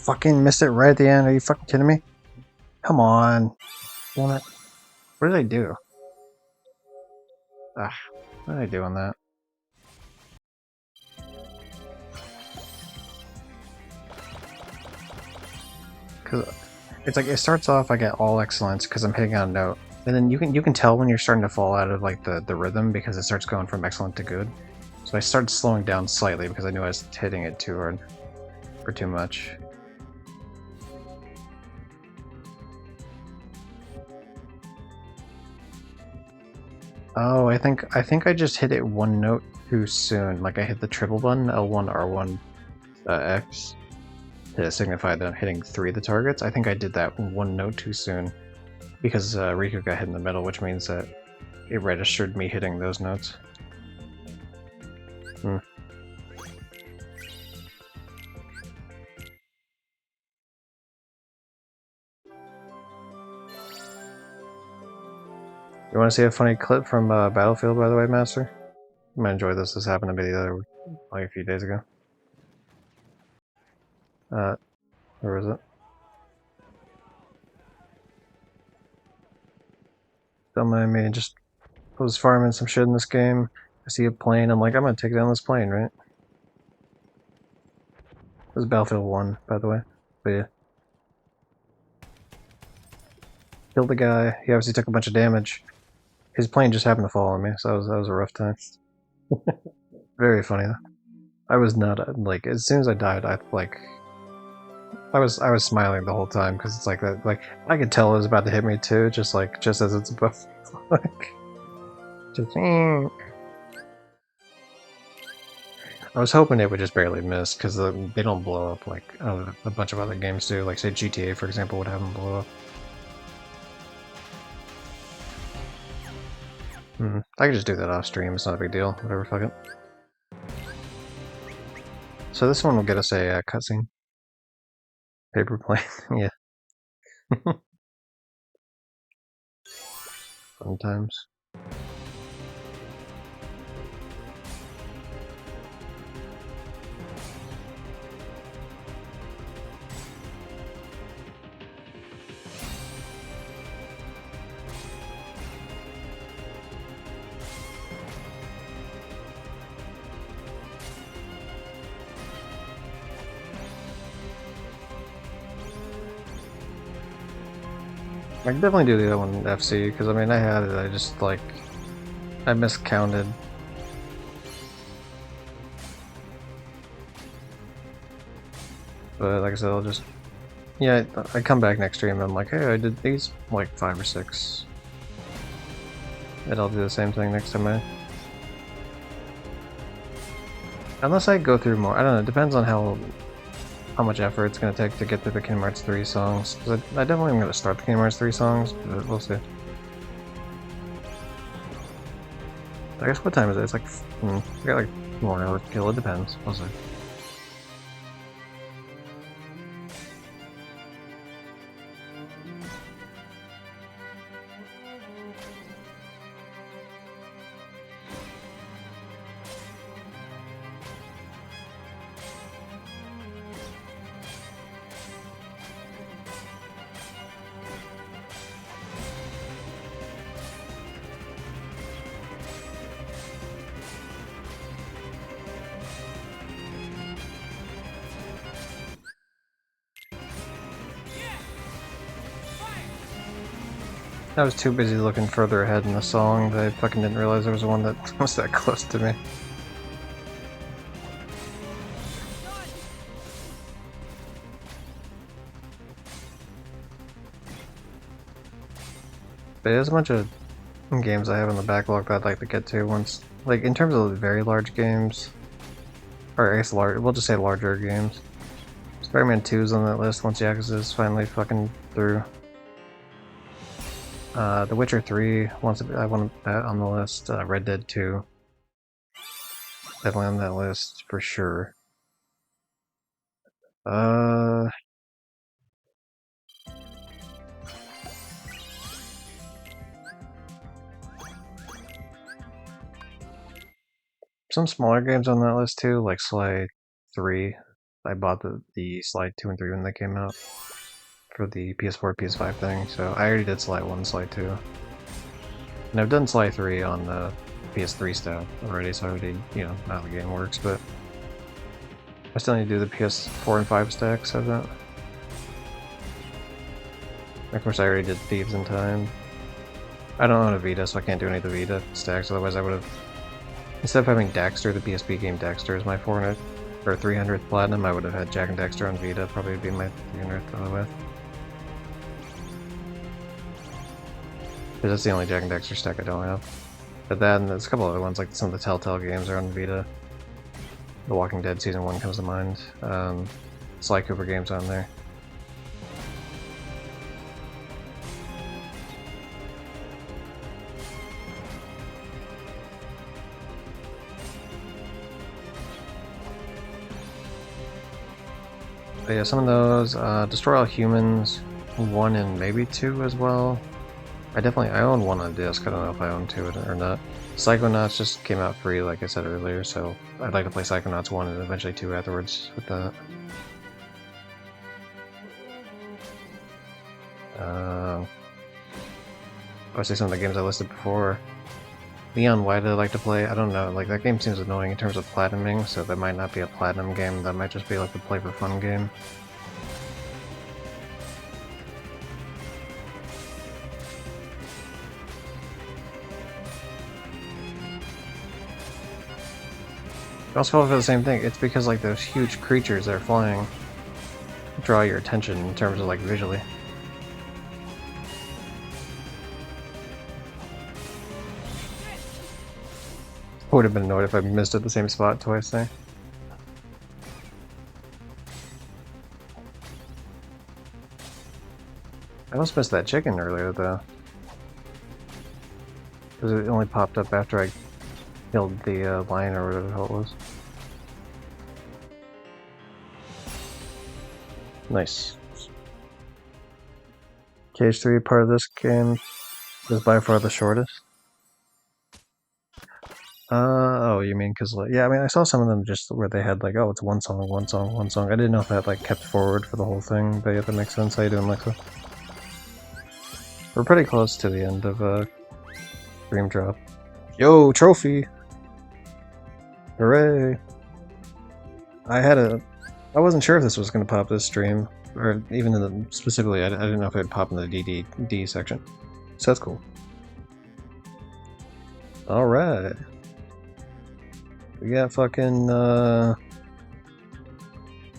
Fucking missed it right at the end. Are you fucking kidding me? Come on. Damn it. What did I do? Ah, what did I do on that? Because it's like it starts off I get all excellence because I'm hitting on a note, and then you can tell when you're starting to fall out of like the rhythm because it starts going from excellent to good. So I started slowing down slightly because I knew I was hitting it too hard or too much. Oh, I think I just hit it one note too soon. Like I hit the triple button, L1, R1, X, to signify that I'm hitting 3 of the targets. I think I did that one note too soon because Riku got hit in the middle, which means that it registered me hitting those notes. You want to see a funny clip from Battlefield, by the way, Master? I'm gonna enjoy this. This happened to me the other, like a few days ago. Where was it? Don't mind me. Just was farming some shit in this game. I see a plane. I'm like, I'm gonna take down this plane, right? This is Battlefield 1, by the way. But yeah. Killed the guy. He obviously took a bunch of damage. His plane just happened to fall on me, so that was a rough time. Very funny though. I was not like as soon as I died, I was smiling the whole time because it's like that. Like I could tell it was about to hit me too, just as it's about like just. I was hoping it would just barely miss because they don't blow up like a bunch of other games do. Like say GTA for example would have them blow up. I could just do that off stream. It's not a big deal. Whatever, fuck it. So this one will get us a cutscene. Paper plane, yeah. Sometimes. I can definitely do the other one FC, because I mean I had it, I just like I miscounted. But like I said, I'll just yeah, I come back next stream and I'm like, hey, I did these like 5 or 6. And I'll do the same thing next time unless I go through more. I don't know, it depends on how much effort it's going to take to get through the Kingdom Hearts 3 songs. Because I definitely am going to start the Kingdom Hearts 3 songs, but we'll see. I guess what time is it? It's like, I got like 4 hours to kill, it depends. We'll see. I was too busy looking further ahead in the song that I fucking didn't realize there was one that was that close to me. But there's a bunch of games I have in the backlog that I'd like to get to once, like in terms of very large games, or I guess we'll just say larger games. Spider-Man 2's on that list once Yakuza's finally fucking through. The Witcher 3, I want that on the list. Red Dead 2, definitely on that list for sure. Some smaller games on that list too, like Sly 3. I bought the Sly 2 and 3 when they came out for the PS4, PS5 thing, so I already did Sly 1, Sly 2. And I've done Sly 3 on the PS3 stuff already, so I already, you know, how the game works, but I still need to do the PS4 and 5 stacks of that. Of course, I already did Thieves in Time. I don't own a Vita, so I can't do any of the Vita stacks, otherwise I would have... Instead of having Daxter, the PSP game Daxter is my 400th or 300th platinum, I would have had Jak and Daxter on Vita, probably would be my 300th otherwise. Because that's the only Jak and Daxter stack I don't have. But then there's a couple other ones, like some of the Telltale games are on Vita. The Walking Dead Season 1 comes to mind. Sly Cooper games on there. But yeah, some of those, Destroy All Humans 1 and maybe 2 as well. I own 1 on disc, I don't know if I own 2 or not. Psychonauts just came out free, like I said earlier, so I'd like to play Psychonauts 1 and eventually 2 afterwards with that. I say some of the games I listed before. Neon White I'd like to play, I don't know, like that game seems annoying in terms of platinuming, so that might not be a platinum game, that might just be like the play for fun game. I also feel for the same thing, it's because like those huge creatures that are flying draw your attention in terms of like visually. I would have been annoyed if I missed at the same spot twice there. I almost missed that chicken earlier though. Because it only popped up after I killed the lion or whatever the hell it was. Nice. Cage 3 part of this game is by far the shortest. Oh, you mean because, like, yeah, I mean, I saw some of them just where they had, like, oh, it's one song, one song, one song. I didn't know if that, like, kept forward for the whole thing, but yeah, that makes sense. How you doing, Lexa? We're pretty close to the end of, Dream Drop. Yo, trophy! Hooray! I wasn't sure if this was going to pop this stream, or even in the, specifically, I didn't know if it would pop in the DD section. So that's cool. Alright. We got fucking, got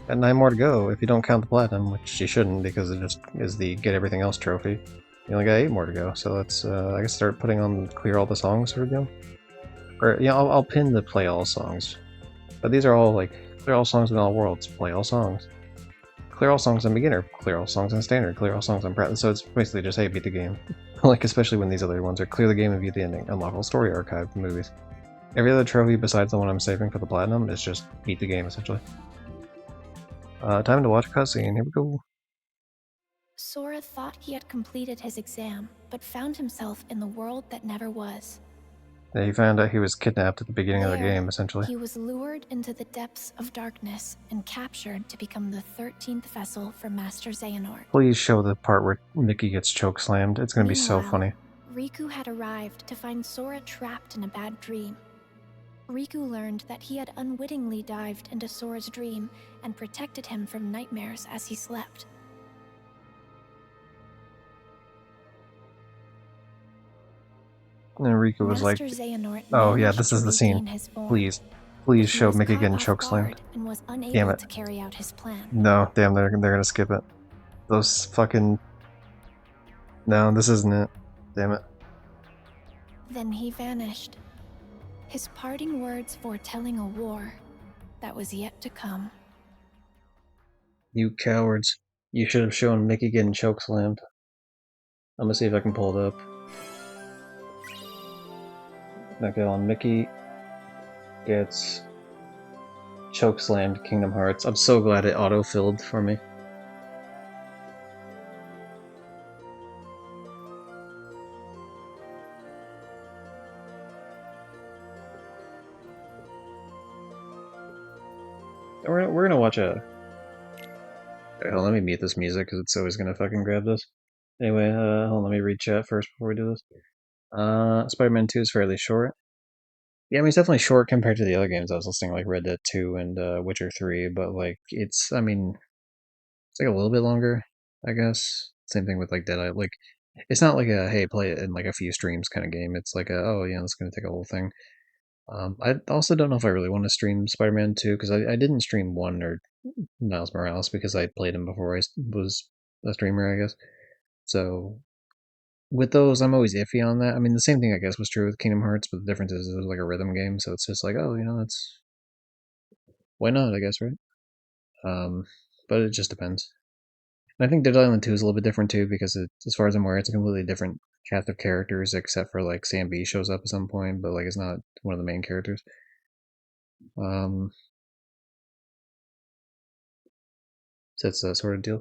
9 more to go, if you don't count the platinum, which you shouldn't, because it just is the get everything else trophy. You only got 8 more to go, so let's, I guess start putting on clear all the songs for again. Or, yeah, I'll pin the play all songs. But these are all, like, clear all songs in all worlds, play all songs. Clear all songs on beginner, clear all songs on standard, clear all songs on practice, so it's basically just, hey, beat the game. Like, especially when these other ones are clear the game and beat the ending, unlock all story archive movies. Every other trophy besides the one I'm saving for the platinum is just beat the game, essentially. Time to watch a cutscene, here we go. Sora thought he had completed his exam, but found himself in the world that never was. Yeah, he found out he was kidnapped at the beginning of the There, game, essentially. he was lured into the depths of darkness and captured to become the 13th vessel for Master Xehanort. Please show the part where Mickey gets chokeslammed, it's gonna be so Meanwhile, funny. Riku had arrived to find Sora trapped in a bad dream. Riku learned that he had unwittingly dived into Sora's dream and protected him from nightmares as he slept. And Riku was like, Master Xehanort "Oh yeah, managed this is to the scene. regain his form, Please, but please he show was Mickey caught getting off chokeslammed." guard and was Damn unable it. to carry out his plan. No, damn, they're gonna skip it. Those fucking. No, this isn't it. Damn it. Then he vanished, his parting words foretelling a war that was yet to come. You cowards. You should have shown Mickey getting chokeslammed. I'm gonna see if I can pull it up. Okay, on Mickey gets chokeslammed Kingdom Hearts. I'm so glad it auto-filled for me. We're gonna watch a... Okay, hold on, let me mute this music because it's always gonna fucking grab this. Anyway, hold on, let me read chat first before we do this. Spider-Man 2 is fairly short. Yeah, I mean, it's definitely short compared to the other games I was listening, like Red Dead 2 and Witcher 3, but like, it's, I mean, it's like a little bit longer, I guess. Same thing with like Dead Island. Like, it's not like a, hey, play it in like a few streams kind of game. It's like a, oh yeah, it's gonna take a whole thing. I also don't know if I really want to stream Spider-Man 2, because I didn't stream 1 or Miles Morales because I played him before I was a streamer, I guess. So with those, I'm always iffy on that. I mean, the same thing I guess was true with Kingdom Hearts, but the difference is it was like a rhythm game, so it's just like, oh, you know, it's why not? I guess, right? But it just depends. And I think Dead Island 2 is a little bit different too, because as far as I'm aware, it's a completely different cast of characters, except for like Sam B shows up at some point, but like it's not one of the main characters. So that's that sort of deal.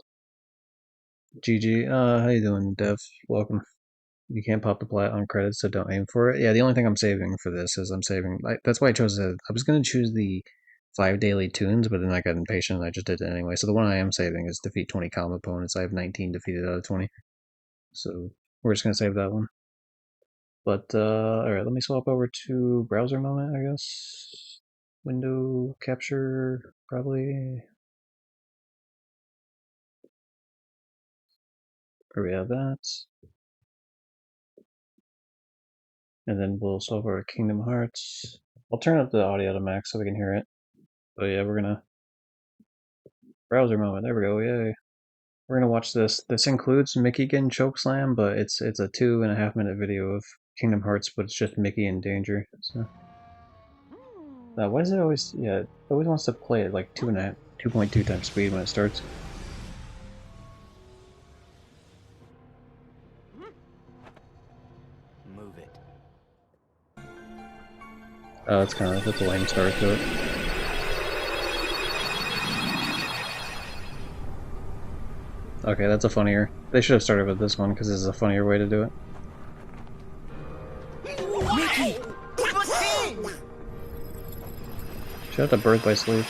GG, how you doing, Dev? Welcome. You can't pop the plat on credits, so don't aim for it. Yeah, the only thing I'm saving for this is I'm saving... that's why I chose it. I was going to choose the 5 daily tunes, but then I got impatient and I just did it anyway. So the one I am saving is defeat 20 calm opponents. I have 19 defeated out of 20. So we're just going to save that one. But, alright, let me swap over to browser moment, I guess. Window capture, probably. Or we have that. And then we'll swap over to Kingdom Hearts. I'll turn up the audio to max so we can hear it. But yeah, we're gonna... Browser moment, there we go, yay. We're gonna watch this. This includes Mickey getting chokeslam, but it's a 2.5 minute video of Kingdom Hearts, but it's just Mickey in danger. So, why does it always? Yeah, it always wants to play at like 2.2 times speed when it starts. Move it. Oh, that's a lame start to it. Okay, that's a funnier. They should have started with this one because this is a funnier way to do it. Mickey! Shout out to Birth by Sleep.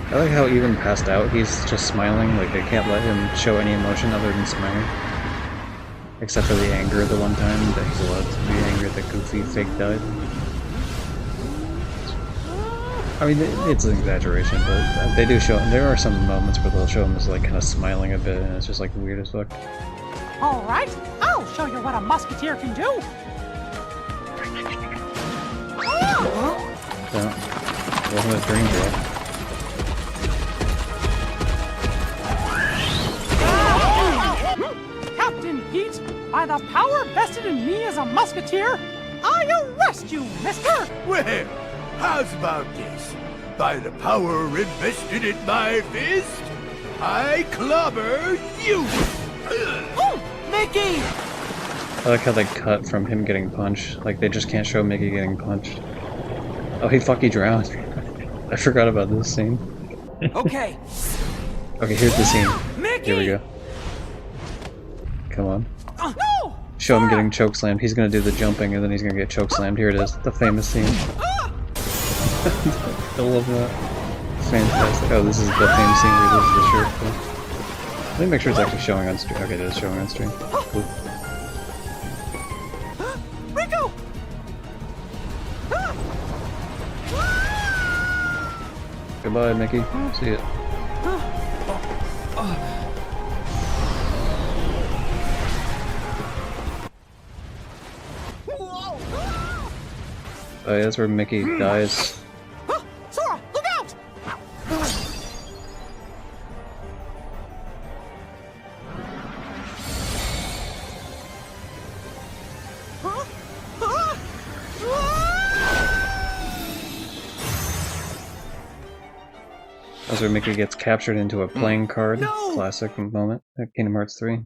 I like how even passed out, he's just smiling, like they can't let him show any emotion other than smiling. Except for the anger the one time that he's allowed to be angry that Goofy fake died. I mean, it's an exaggeration, but they do show him. There are some moments where they'll show him as like kind of smiling a bit, and it's just like weird as fuck. All right, I'll show you what a musketeer can do. Yeah. Wasn't a dream, bro. Captain Pete, by the power vested in me as a musketeer, I arrest you, mister! Well, how's about this? By the power invested in my fist, I clobber you! Oh, Mickey! I like how they cut from him getting punched. Like, they just can't show Mickey getting punched. Oh, he fucking drowned. I forgot about this scene. Okay. Okay, here's the scene. Mickey! Here we go. Come on. No! Show him getting chokeslammed. He's gonna do the jumping and then he's gonna get chokeslammed. Here it is. The famous scene. I love that. Fantastic. Oh, this is the famous scene where this is the shirt. Let me make sure it's actually showing on stream. Okay, it is showing on stream. Cool. Riku! Goodbye, Mickey. See ya. Oh, yeah, that's where Mickey dies. Sora, look out! Huh? Huh? That's where Mickey gets captured into a playing card. No! Classic moment at Kingdom Hearts 3.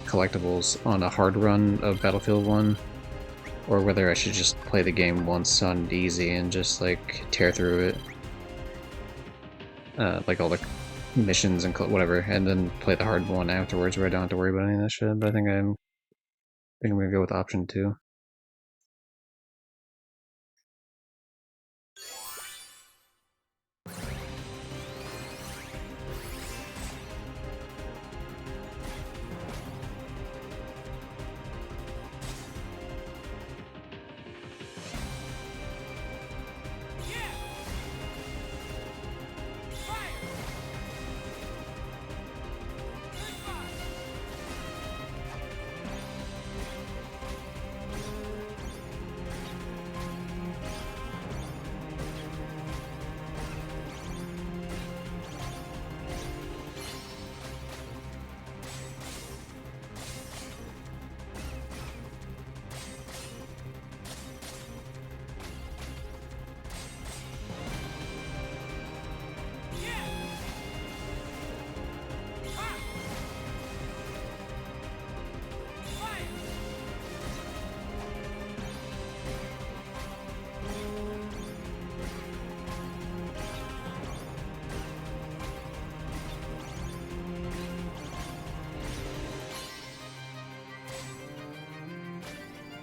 collectibles on a hard run of Battlefield 1, or whether I should just play the game once on easy and just like tear through it, like all the missions and whatever, and then play the hard one afterwards where I don't have to worry about any of that shit. But I think I'm gonna go with option 2.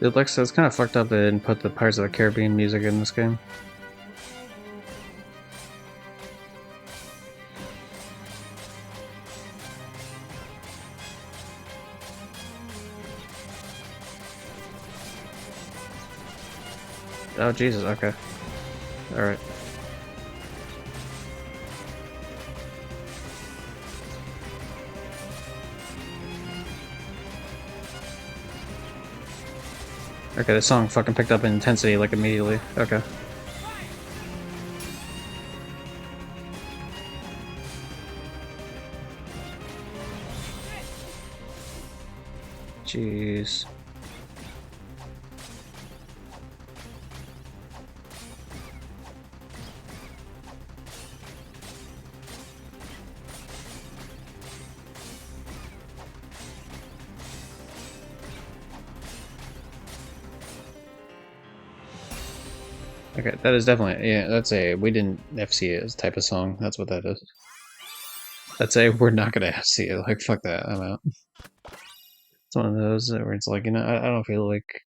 Alexa, it's kind of fucked up they didn't put the Pirates of the Caribbean music in this game. Oh Jesus, okay. Alright. Okay, this song fucking picked up in intensity like immediately. Okay. Jeez. Okay, that is definitely, yeah, that's a, we didn't FC it type of song. That's what that is. That's a, we're not gonna FC it. Like, fuck that, I'm out. It's one of those where it's like, you know, I don't feel like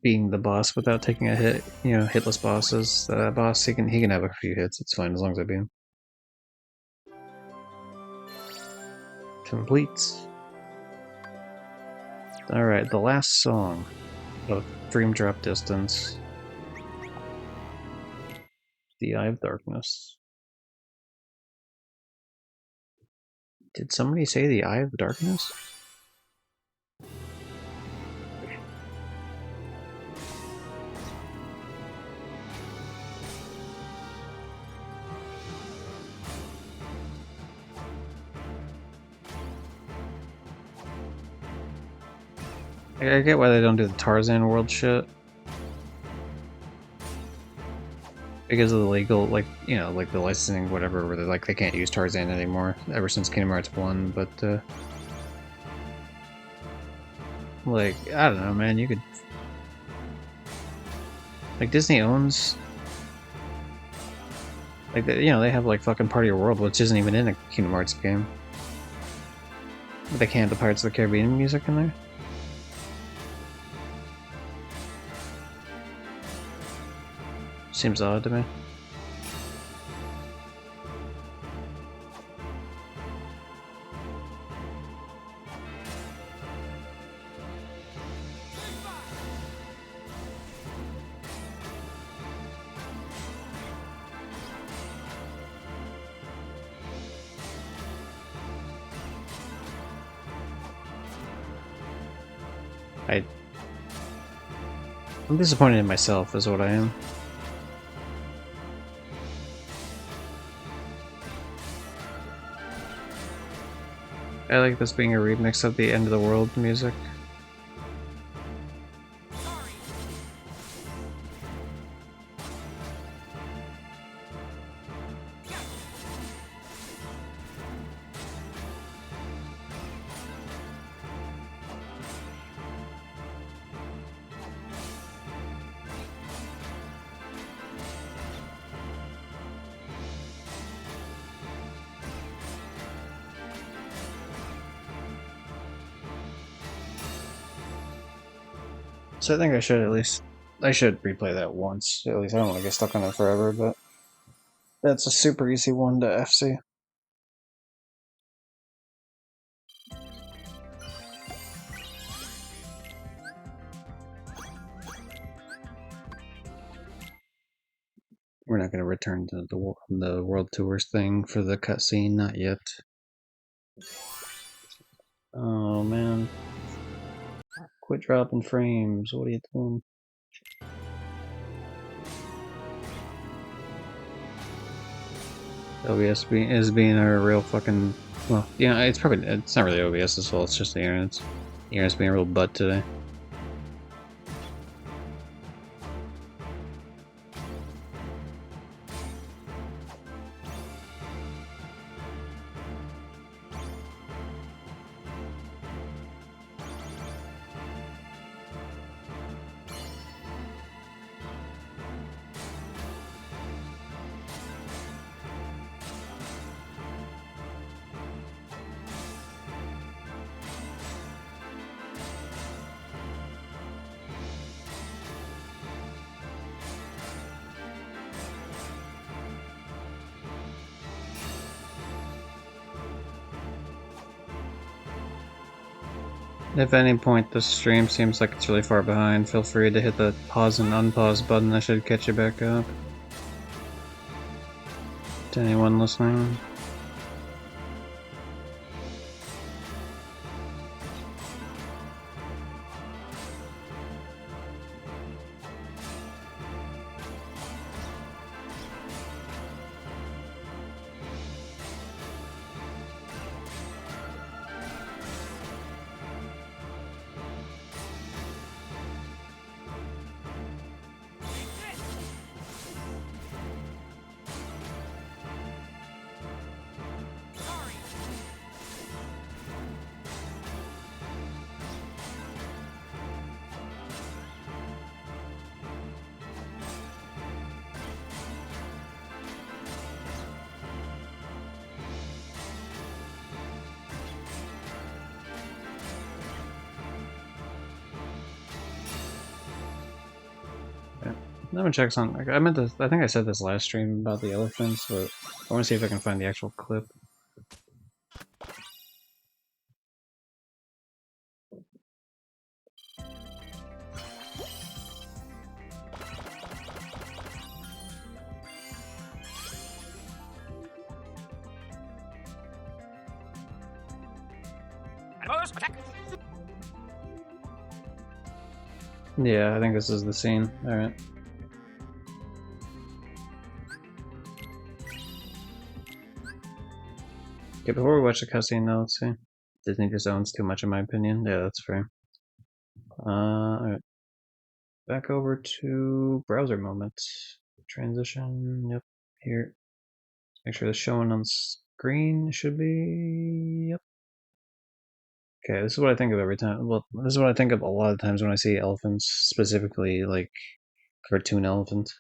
being the boss without taking a hit. You know, hitless bosses. Boss, he can have a few hits. It's fine as long as I beat him. Complete. Alright, the last song of Dream Drop Distance. The Eye of Darkness. Did somebody say the Eye of Darkness? I get why they don't do the Tarzan world shit. Because of the legal, like, you know, like the licensing, whatever, where they're like, they can't use Tarzan anymore ever since Kingdom Hearts 1, but, like, I don't know, man, you could... Like, Disney owns... Like, you know, they have, like, fucking Party of World, which isn't even in a Kingdom Hearts game. But they can't have the Pirates of the Caribbean music in there? Seems odd to me. I'm disappointed in myself, is what I am. I like this being a remix of the End of the World music. So I think I should replay that once. At least I don't want to get stuck on it forever, but that's a super easy one to FC. We're not going to return to the World Tours thing for the cutscene, not yet. Oh man. Quit dropping frames, what are you doing? OBS is being a real fucking... Well, yeah, it's not really OBS's fault, it's just the internet's. The internet's being a real butt today. If at any point the stream seems like it's really far behind, feel free to hit the pause and unpause button, that should catch you back up. To anyone listening. No one checks on. I think I said this last stream about the elephants, but I want to see if I can find the actual clip. Yeah, I think this is the scene. Alright. Okay, before we watch the cutscene though, let's see. Disney just owns too much in my opinion. Yeah, that's fair. Alright. Back over to browser moment. Transition, yep, here. Make sure it's showing on screen. Should be, yep. Okay, this is what I think of every time. Well, this is what I think of a lot of times when I see elephants, specifically like cartoon elephants.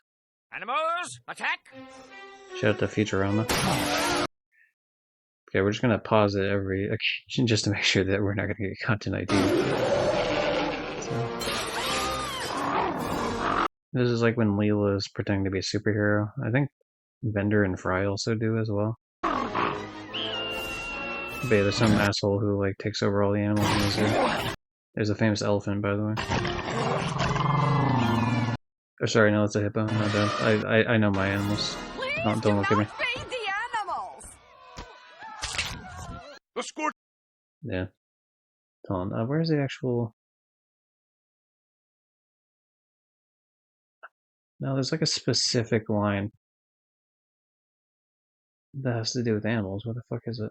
Animals, attack! Shout out to Futurama. Okay, we're just gonna pause it every occasion just to make sure that we're not gonna get content ID. So. This is like when Leela is pretending to be a superhero. I think Bender and Fry also do as well. But yeah, there's some asshole who like takes over all the animals in the zoo. There's a famous elephant, by the way. Oh, sorry, no, it's a hippo. My bad. I know my animals. Don't look at me. The score. Yeah. Hold on. Where's the actual? No, there's like a specific line that has to do with animals. What the fuck is it?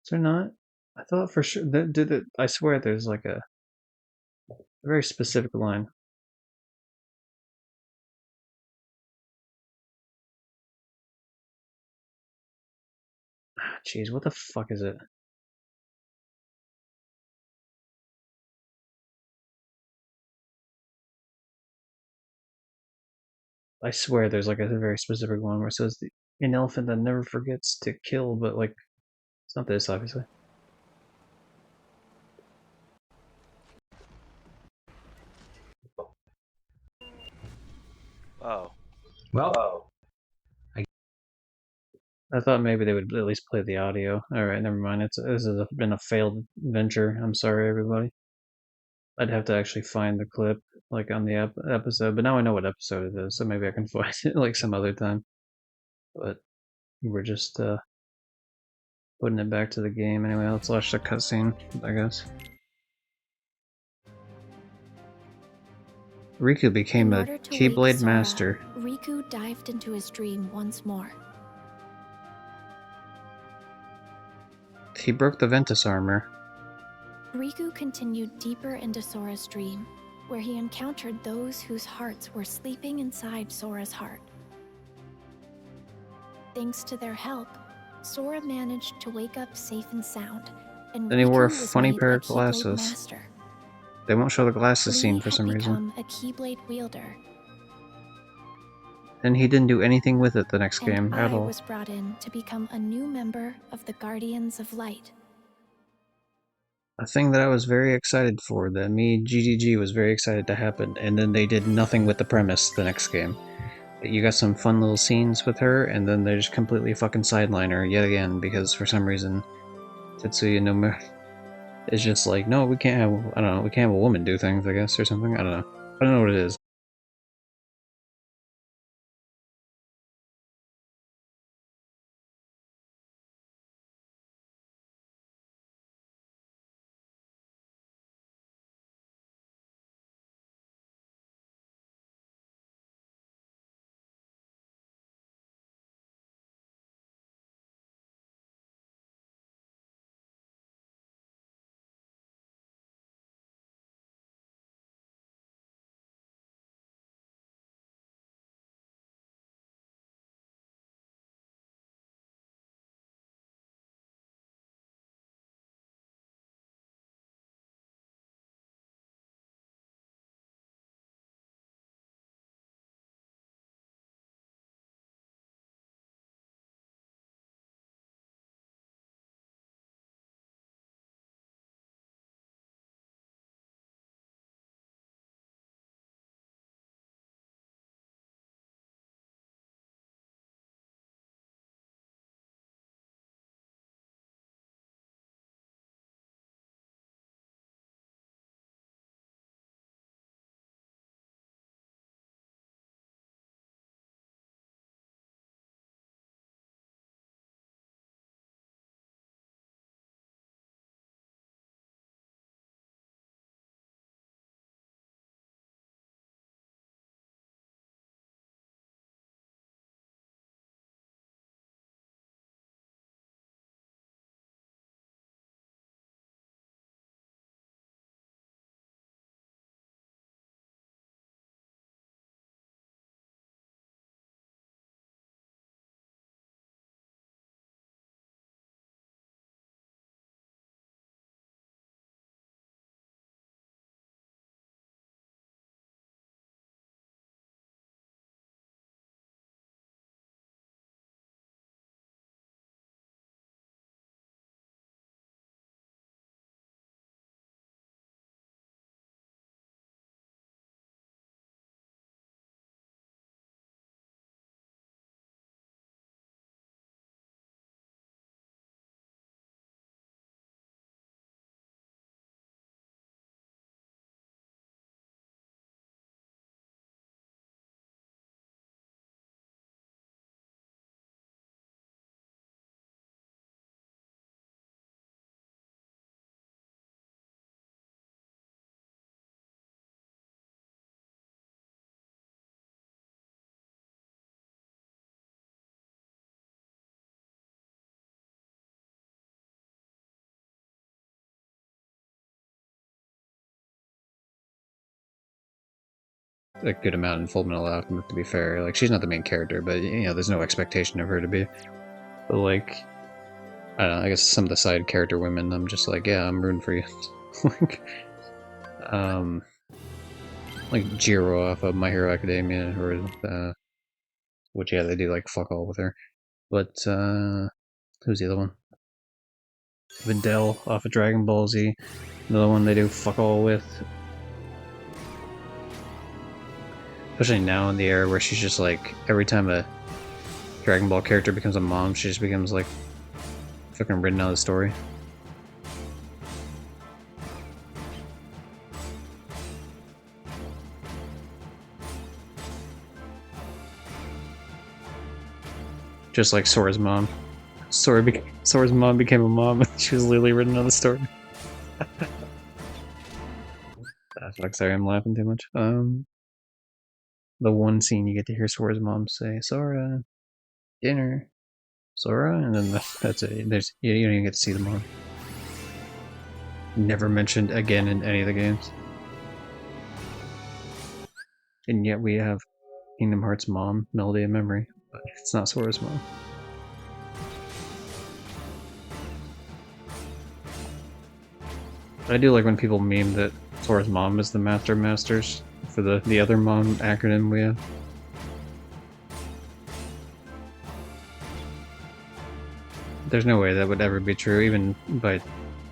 Is there not? I thought for sure that did it. I swear there's like a very specific line. Jeez, what the fuck is it? I swear there's like a very specific one where it says an elephant that never forgets to kill, but like it's not this obviously. Oh. Well, I thought maybe they would at least play the audio. All right, never mind. This has been a failed venture. I'm sorry, everybody. I'd have to actually find the clip like on the episode, but now I know what episode it is, so maybe I can find it like some other time. But we're just putting it back to the game anyway. Let's watch the cutscene, I guess. Riku became In a order to Keyblade wake Sora, master. Riku dived into his dream once more. He broke the Ventus armor. Riku continued deeper into Sora's dream, where he encountered those whose hearts were sleeping inside Sora's heart. Thanks to their help, Sora managed to wake up safe and sound, and Then he wore a Riku was funny made pair a of Keyblade glasses. Master. They won't show the glasses scene for Lee some had reason. become a Keyblade wielder, And he didn't do anything with it the next and game I at all. was brought in to become a new member of the Guardians of Light. A thing that I was very excited for, that me, GGG, was very excited to happen, and then they did nothing with the premise the next game. You got some fun little scenes with her, and then they just completely fucking sideline her yet again, because for some reason, Tetsuya Nomura is just like, no, we can't have, I don't know, we can't have a woman do things, I guess, or something, I don't know. I don't know what it is. A good amount in Full Metal Alchemist, to be fair. Like, she's not the main character, but, you know, there's no expectation of her to be. But, like, I don't know, I guess some of the side character women, I'm just like, yeah, I'm rooting for you. like Jiro off of My Hero Academia, or which yeah, they do like fuck all with her. But who's the other one? Videl off of Dragon Ball Z. Another one they do fuck all with. Especially now in the era where she's just like, every time a Dragon Ball character becomes a mom, she just becomes like fucking written out of the story. Just like Sora's mom. Sora's mom became a mom and she was literally written out of the story. Fuck, sorry, I'm laughing too much. The one scene you get to hear Sora's mom say, "Sora, dinner, Sora," and then that's it. You don't even get to see the mom. Never mentioned again in any of the games. And yet we have Kingdom Hearts mom, Melody of Memory, but it's not Sora's mom. I do like when people meme that Sora's mom is the Master of Masters for the other mom acronym we have. There's no way that would ever be true, even by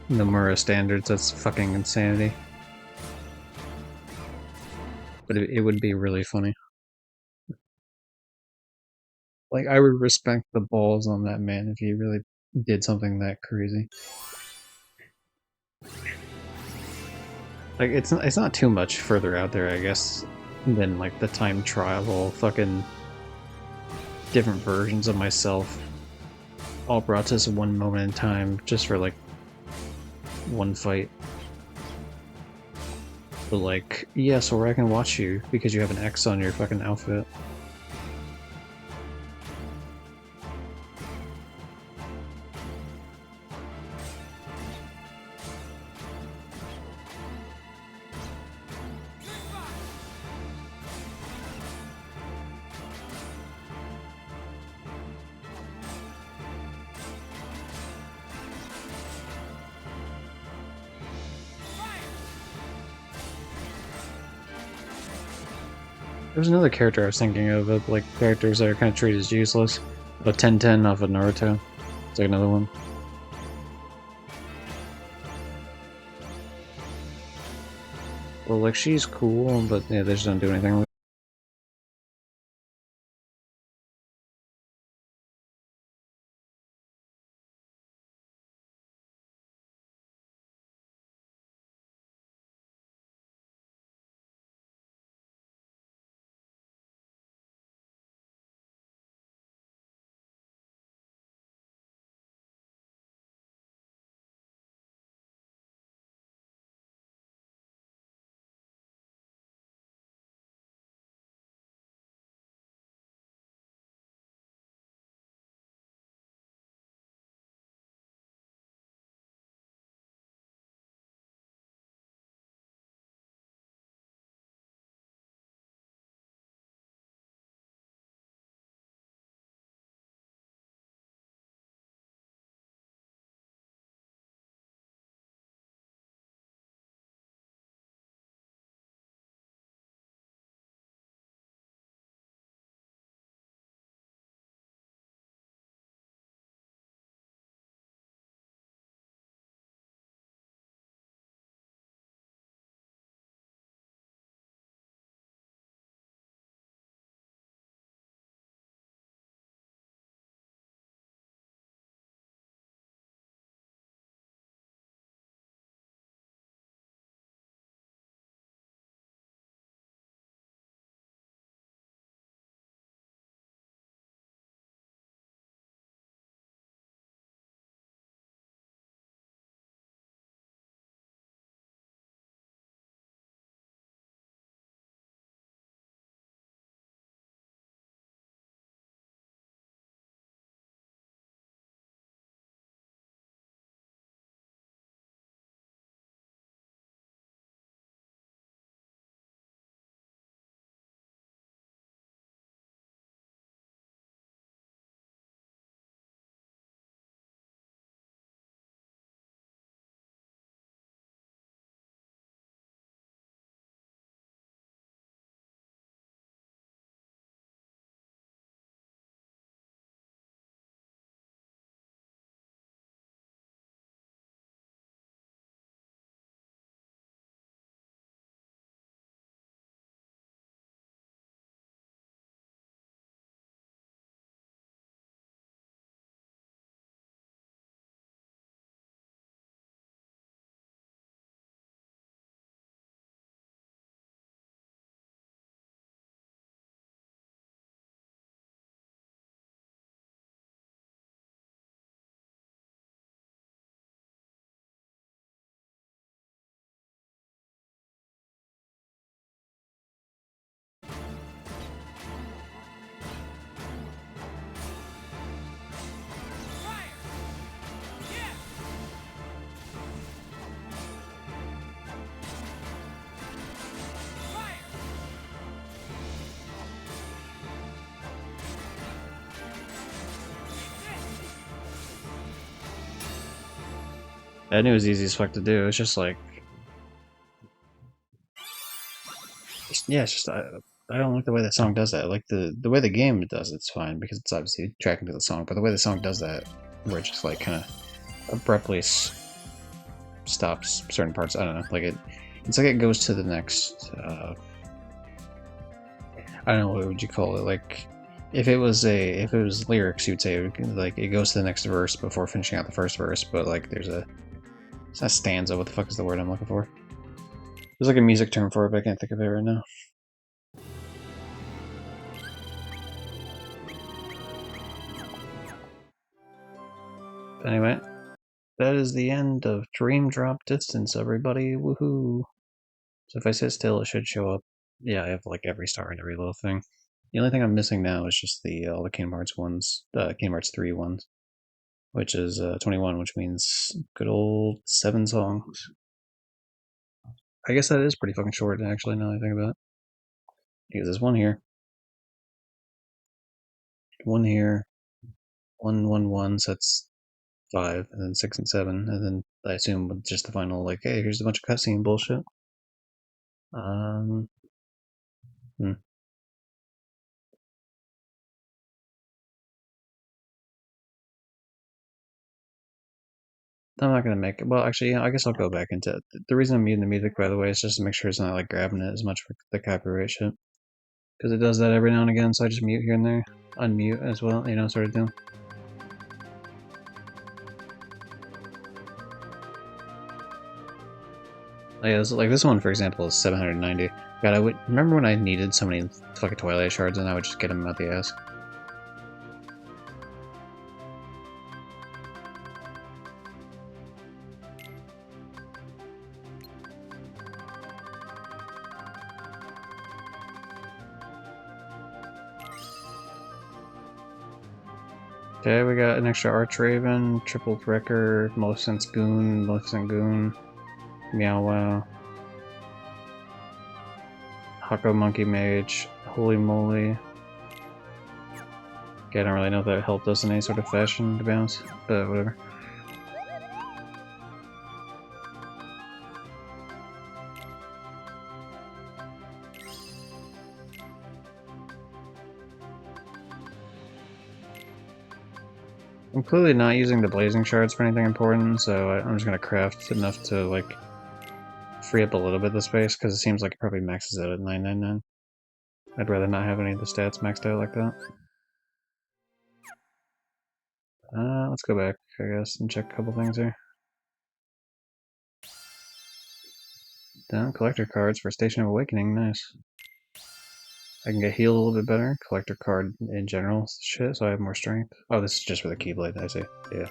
Nomura standards. That's fucking insanity. But it would be really funny. Like, I would respect the balls on that man if he really did something that crazy. Like, it's not too much further out there, I guess, than like the time travel, fucking different versions of myself, all brought to this one moment in time, just for like one fight. But like, yeah, Sora, I can watch you because you have an X on your fucking outfit. There's another character I was thinking of like characters that are kind of treated as useless. A 10-10 off of Naruto. It's like another one. Well, like, she's cool, but yeah, they just don't do anything with I knew it was easy as fuck to do. It's just like, yeah, it's just I don't like the way the song does that. Like the way the game does it's fine because it's obviously tracking to the song, but the way the song does that, where it just like kind of abruptly stops certain parts. I don't know. Like it's like it goes to the next. I don't know, what would you call it? Like if it was lyrics, you'd say like it goes to the next verse before finishing out the first verse. But like it's not stanza. What the fuck is the word I'm looking for? There's like a music term for it, but I can't think of it right now. Anyway, that is the end of Dream Drop Distance, everybody. Woohoo! So if I sit still, it should show up. Yeah, I have like every star and every little thing. The only thing I'm missing now is just all the Kingdom Hearts ones, Kingdom Hearts 3 ones, which is 21, which means good old 7 songs. I guess that is pretty fucking short, actually, now that I think about it. Because there's one here, one here, 1, 1, 1, so that's 5, and then 6 and 7, and then I assume with just the final, like, hey, here's a bunch of cutscene bullshit. Hmm. I'm not gonna make it. Well, actually, yeah, I guess I'll go back into it. The reason I'm muting the music, by the way, is just to make sure it's not like grabbing it as much for the copyright shit. Because it does that every now and again, so I just mute here and there. Unmute as well, you know, sort of thing. Yeah, like this one, for example, is 790. God, I would remember when I needed so many fucking Twilight shards, and I would just get them out the ass. Okay, we got an extra Archraven, Triple Wrecker, Maleficent Goon, Meow Wow, Hako Monkey Mage, Holy Moly. Okay, I don't really know if that helped us in any sort of fashion, to be honest, but whatever. I'm clearly not using the blazing shards for anything important, so I'm just gonna craft enough to, like, free up a little bit of the space, because it seems like it probably maxes out at 999. I'd rather not have any of the stats maxed out like that. Let's go back, I guess, and check a couple things here. Down, collector cards for Station of Awakening, nice. I can get healed a little bit better. Collector card in general, shit, so I have more strength. Oh, this is just for the Keyblade, I see. Yeah.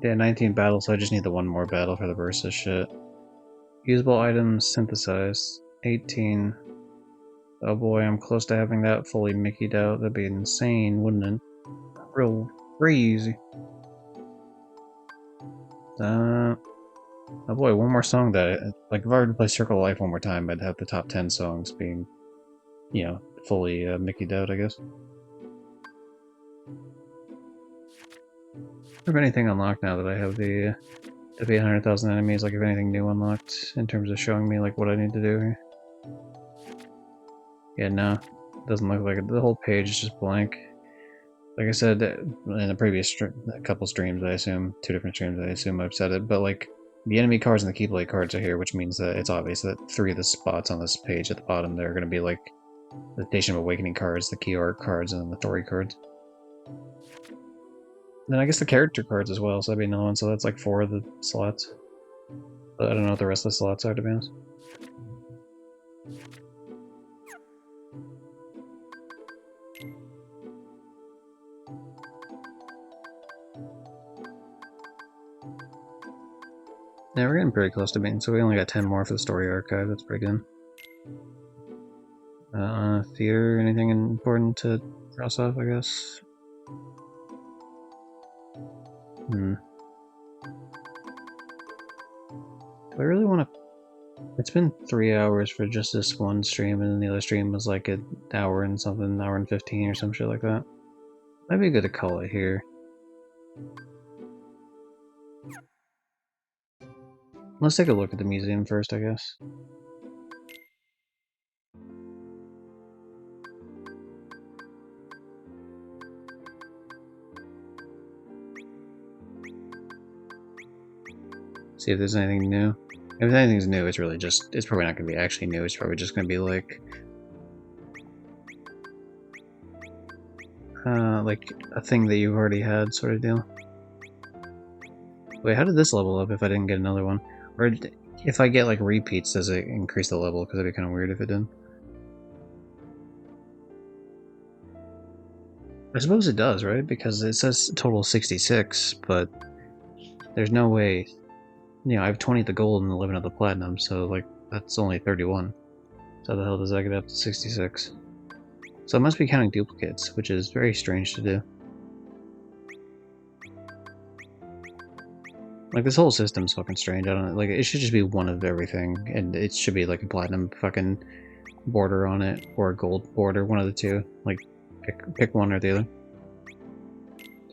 Yeah, 19 battles, so I just need the one more battle for the versus shit. Usable items synthesized. 18. Oh boy, I'm close to having that fully Mickey'd out. That'd be insane, wouldn't it? Real crazy. Oh boy, one more song that, like, if I were to play Circle of Life one more time, I'd have the top 10 songs being, you know, fully Mickey'd out, I guess. If anything unlocked now that I have the 800,000 enemies, like if anything new unlocked in terms of showing me like what I need to do here. Yeah, no, doesn't look like it. The whole page is just blank. Like I said in the previous couple streams, I assume, 2 different streams, I assume I've said it, but like the enemy cards and the Keyblade cards are here, which means that it's obvious that 3 of the spots on this page at the bottom, they're going to be like the Station of Awakening cards, the Key Art cards, and then the story cards. Then I guess the character cards as well, so that'd be another one, so that's like 4 of the slots. But I don't know what the rest of the slots are, to be honest. Yeah, we're getting pretty close to being, so we only got 10 more for the story archive, that's pretty good. Theater, anything important to cross off, I guess? Do I really want to It's been 3 hours for just this one stream, and then the other stream was like an hour and something, hour and 15 or some shit like that. Might be good to call it here. Let's take a look at the museum first, I guess. See if there's anything new. If anything's new, it's really just, it's probably not going to be actually new, it's probably just going to be like a thing that you've already had sort of deal. Wait, how did this level up if I didn't get another one? Or if I get like repeats, does it increase the level? Because that'd be kind of weird if it did. I suppose it does, right? Because it says total 66, but there's no way. You know, I have 20 at the gold and 11 at the platinum, so like that's only 31. So how the hell does that get up to 66? So it must be counting duplicates, which is very strange to do. Like, this whole system's fucking strange. I don't know. Like, it should just be one of everything, and it should be like a platinum fucking border on it, or a gold border, one of the two. Like, pick one or the other.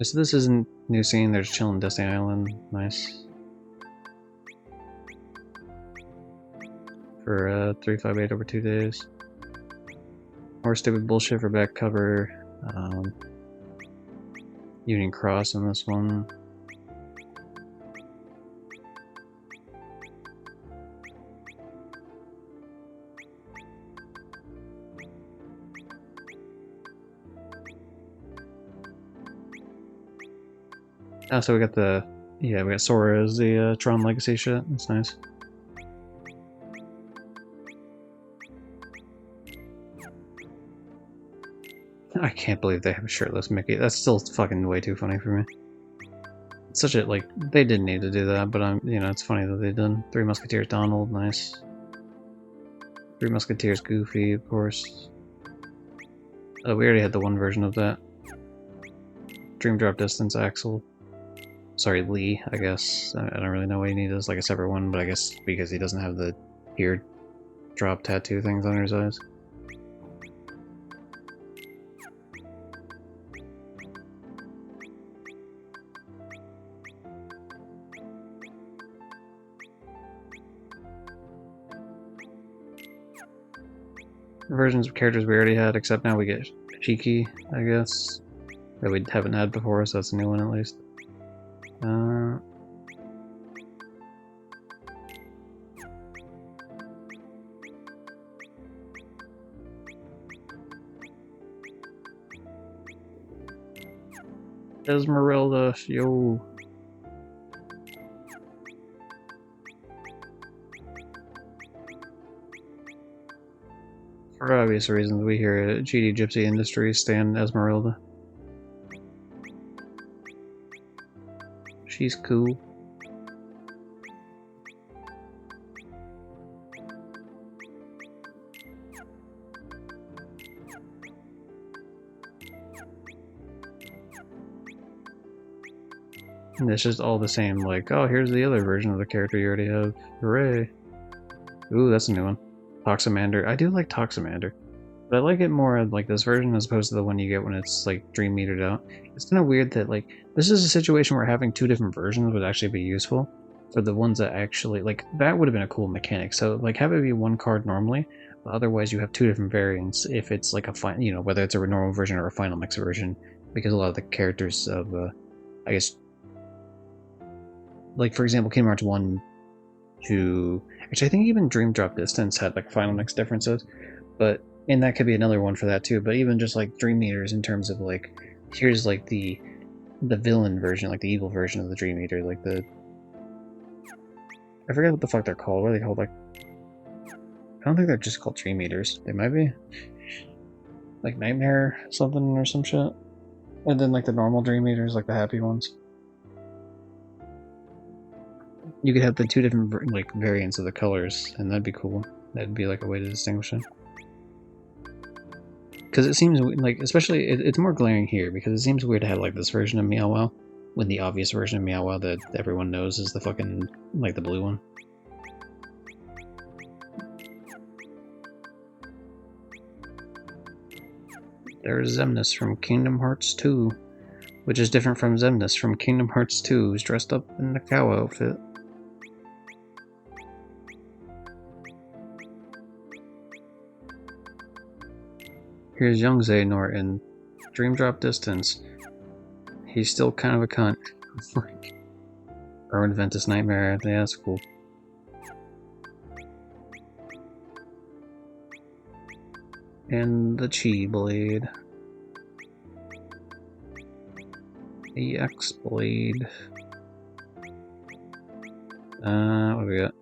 So this isn't new scene, they're just chilling Destiny Island. Nice. For 358 over 2 days. More stupid bullshit for back cover. Union Cross in this one. Oh, so we got the, yeah, we got Sora as the Tron Legacy shit. That's nice. I can't believe they have a shirtless Mickey. That's still fucking way too funny for me. It's such a, like, they didn't need to do that, but you know, it's funny that they did. Three Musketeers Donald, nice. Three Musketeers Goofy, of course. We already had the one version of that. Dream Drop Distance Axel. Sorry, Lee, I guess. I don't really know what he needs as like a separate one, but I guess because he doesn't have the ear drop tattoo things on his eyes. Versions of characters we already had, except now we get Cheeky, I guess. That we haven't had before, so that's a new one at least. Esmeralda, yo. For obvious reasons, we here at GD Gypsy Industries stand Esmeralda. She's cool. And it's just all the same, like, oh, here's the other version of the character you already have. Hooray. Ooh, that's a new one. Toxamander. I do like Toxamander. But I like it more like this version as opposed to the one you get when it's like dream metered out. It's kind of weird that like this is a situation where having two different versions would actually be useful for the ones that actually like that would have been a cool mechanic. So like have it be one card normally, but otherwise you have two different variants if it's like a final, you know, whether it's a normal version or a final mix version, because a lot of the characters of I guess like for example Kingdom Hearts 1 to actually I think even Dream Drop Distance had like final mix differences, but and that could be another one for that too, but even just like Dream Eaters in terms of like, here's like the villain version, like the evil version of the Dream Eater, like the... I forget what the fuck they're called, what are they called, like... I don't think they're just called Dream Eaters, they might be. Like Nightmare something or some shit. And then like the normal Dream Eaters, like the happy ones. You could have the two different like variants of the colors, and that'd be cool. That'd be like a way to distinguish them. Because it seems like, especially, it's more glaring here, because it seems weird to have like this version of Meow Wow, when the obvious version of Meow Wow that everyone knows is the fucking, like the blue one. There's Xemnas from Kingdom Hearts 2, which is different from Xemnas from Kingdom Hearts 2, who's dressed up in the cow outfit. Here's young Xehanort in Dream Drop Distance. He's still kind of a cunt. Erwin Ventus Nightmare, yeah, that's cool. And the Chi Blade. The X Blade. What do we got?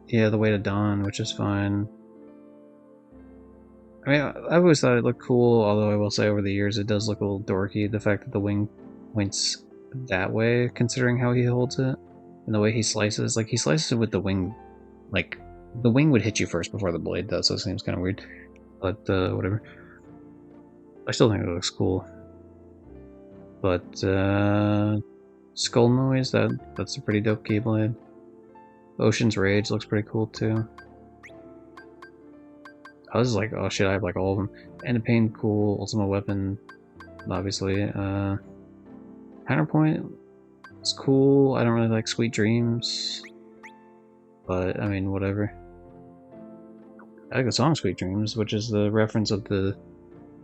Yeah, the Way to Dawn, which is fine. I mean, I've always thought it looked cool, although I will say over the years it does look a little dorky, the fact that the wing points that way, considering how he holds it, and the way he slices. Like, he slices it with the wing, like, the wing would hit you first before the blade does, so it seems kind of weird. But, whatever. I still think it looks cool. But, Skull Noise, that's a pretty dope Keyblade. Ocean's Rage looks pretty cool, too. I was like, oh shit, I have like all of them. End of Pain, cool. Ultimate Weapon, obviously. Counterpoint, it's cool. I don't really like Sweet Dreams. But, I mean, whatever. I like the song Sweet Dreams, which is the reference of the...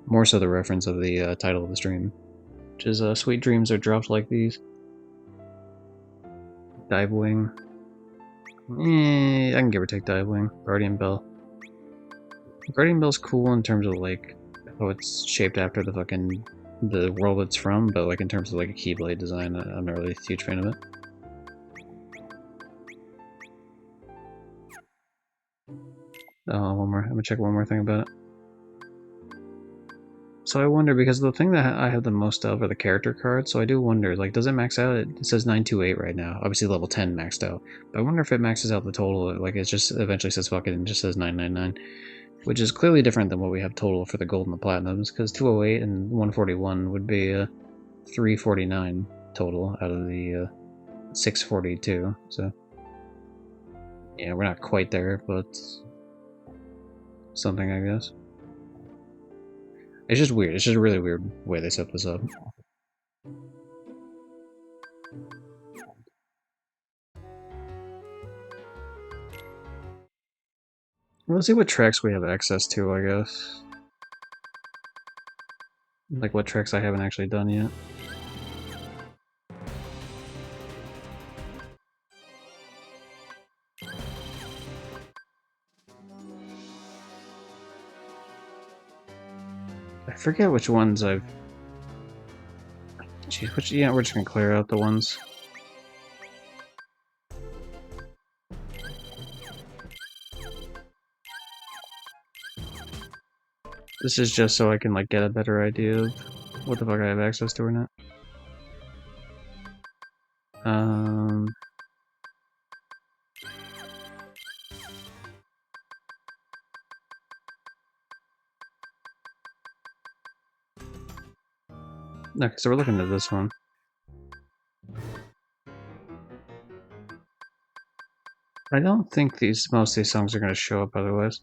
more so the reference of the title of the stream. Which is, Sweet Dreams are dropped like these. Dive Wing. I can give or take Dive Wing. Guardian Bell. Guardian Bell's cool in terms of, like, how it's shaped after the world it's from, but, like, in terms of, like, a Keyblade design, I'm not really a huge fan of it. Oh, one more. I'm gonna check one more thing about it. So I wonder, because the thing that I have the most of are the character cards, so I do wonder, like, does it max out? It says 928 right now. Obviously level 10 maxed out. But I wonder if it maxes out the total, like, it just eventually says fuck it and just says 999. Which is clearly different than what we have total for the gold and the platinums, because 208 and 141 would be 349 total out of the 642, so... yeah, we're not quite there, but... something, I guess. It's just weird. It's just a really weird way they set this up. Let's see what tracks we have access to, I guess. Like what tracks I haven't actually done yet. I forget which ones I've... Jeez, yeah, we're just gonna clear out the ones. This is just so I can, like, get a better idea of what the fuck I have access to or not. Okay, so we're looking at this one. I don't think most of these songs are going to show up otherwise.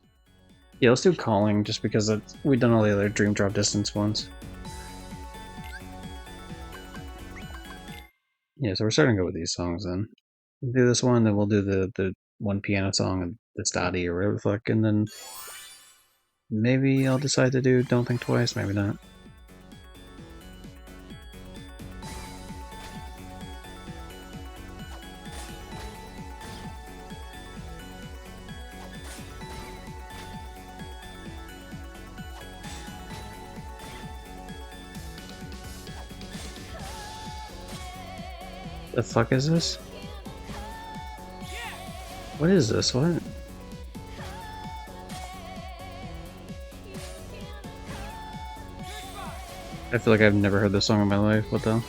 Yeah, let's do Calling, just because we've done all the other Dream Drop Distance ones. Yeah, so we're starting to go with these songs then. We'll do this one, then we'll do the one piano song, and the Stadi or whatever the fuck, and then maybe I'll decide to do Don't Think Twice, maybe not. The fuck is this? What is this? What? I feel like I've never heard this song in my life. What the hell?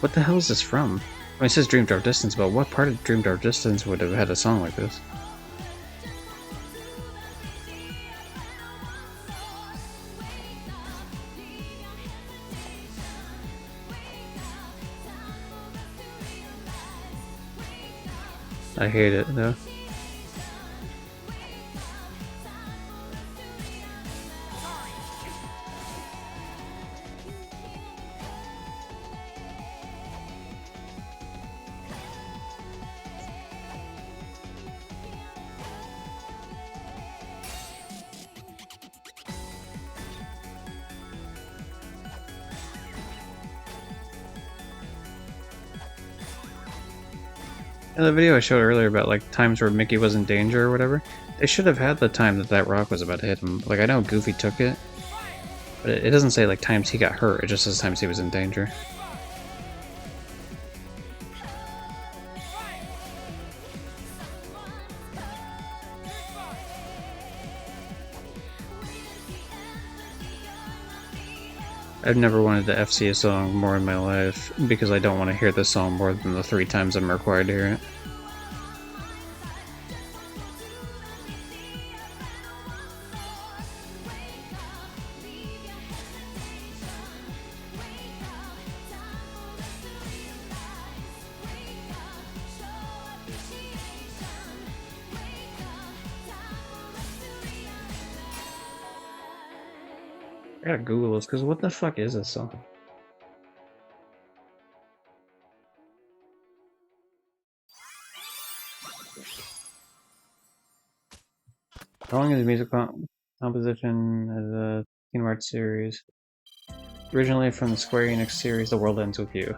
What the hell is this from? I mean, it says Dream Drop Distance, but what part of Dream Drop Distance would have had a song like this? I hate it, though. In the video I showed earlier about like times where Mickey was in danger or whatever, they should have had the time that that rock was about to hit him. Like I know Goofy took it, but it doesn't say like times he got hurt, it just says times he was in danger. I've never wanted to FC a song more in my life because I don't want to hear the song more than the 3 times I'm required to hear it. I gotta Google this because what the fuck is this song? How long is the music composition of the Kingdom Hearts series? Originally from the Square Enix series The World Ends With You.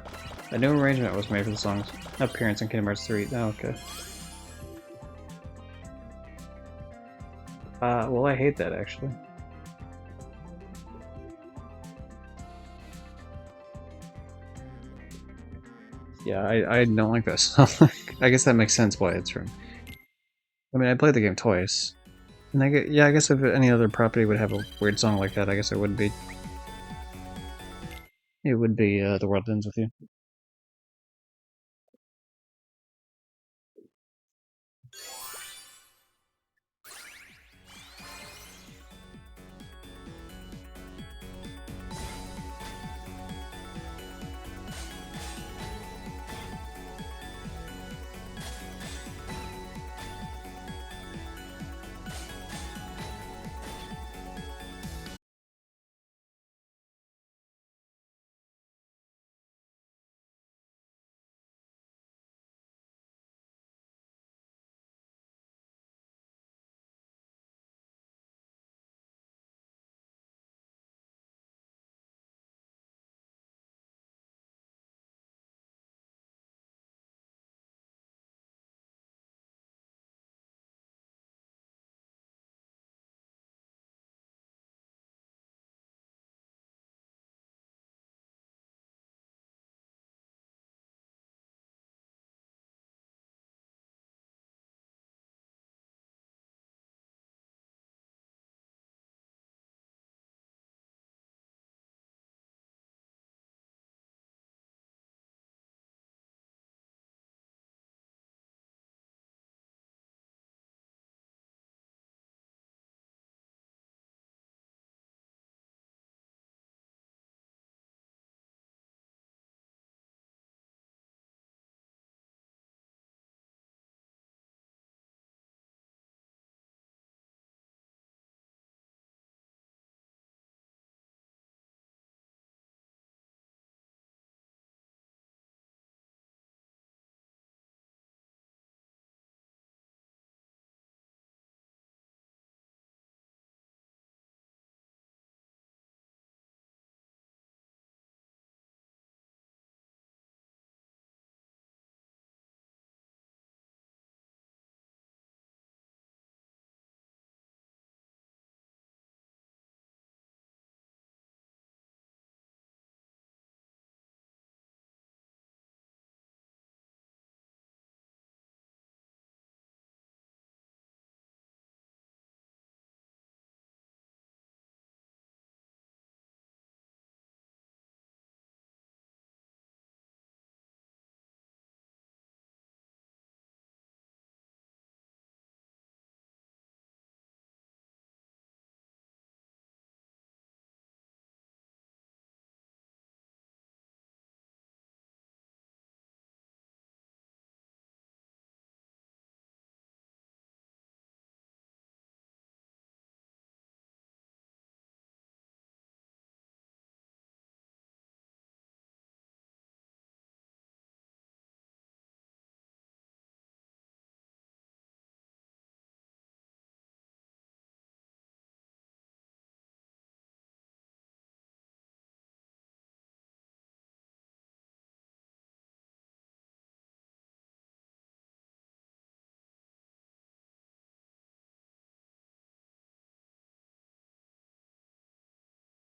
A new arrangement was made for the song's appearance in Kingdom Hearts 3. Oh, okay. Well, I hate that actually. Yeah, I don't like that song. I guess that makes sense why it's from. I mean, I played the game twice. And I guess if any other property would have a weird song like that, I guess it would be. It would be The World Ends With You.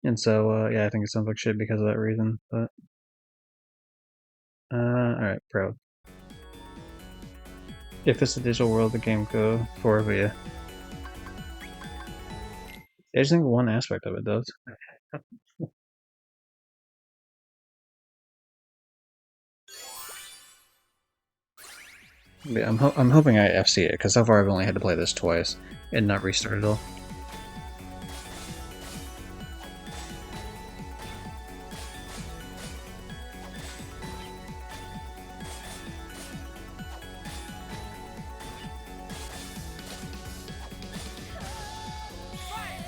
And so, yeah, I think it sounds like shit because of that reason, but... alright, proud. If it's a digital world, the game go for via. I just think one aspect of it does. Yeah, I'm hoping I FC it, because so far I've only had to play this twice and not restart it all.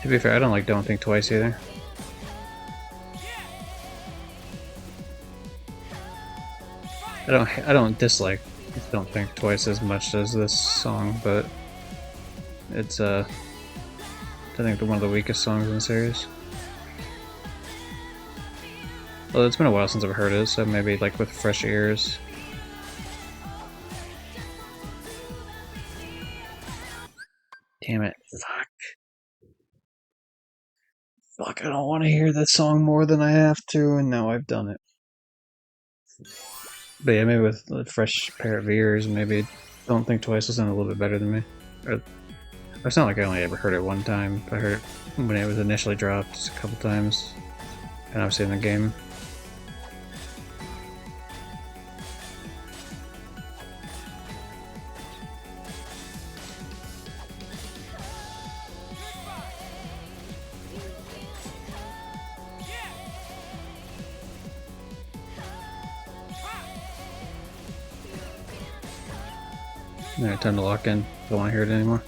To be fair, I don't like Don't Think Twice either. I don't dislike Don't Think Twice as much as this song, but it's I think one of the weakest songs in the series. Well, it's been a while since I've heard it, so maybe like with fresh ears. Damn it. Fuck. Fuck, I don't want to hear that song more than I have to, and now I've done it. But yeah, maybe with a fresh pair of ears, maybe Don't Think Twice will sound a little bit better than me. Or, it's not like I only ever heard it one time. I heard it when it was initially dropped a couple times, and obviously in the game. Alright, time to lock in. Don't want to hear it anymore.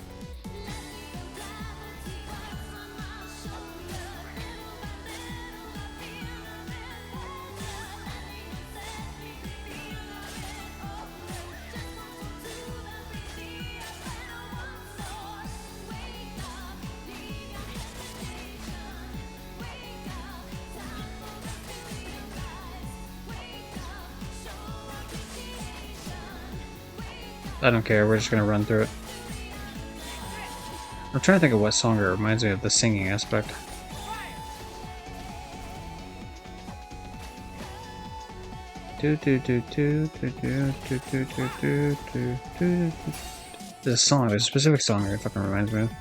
I don't care, we're just gonna run through it. I'm trying to think of what song it reminds me of the singing aspect. There's a song, there's a specific song that it fucking reminds me of.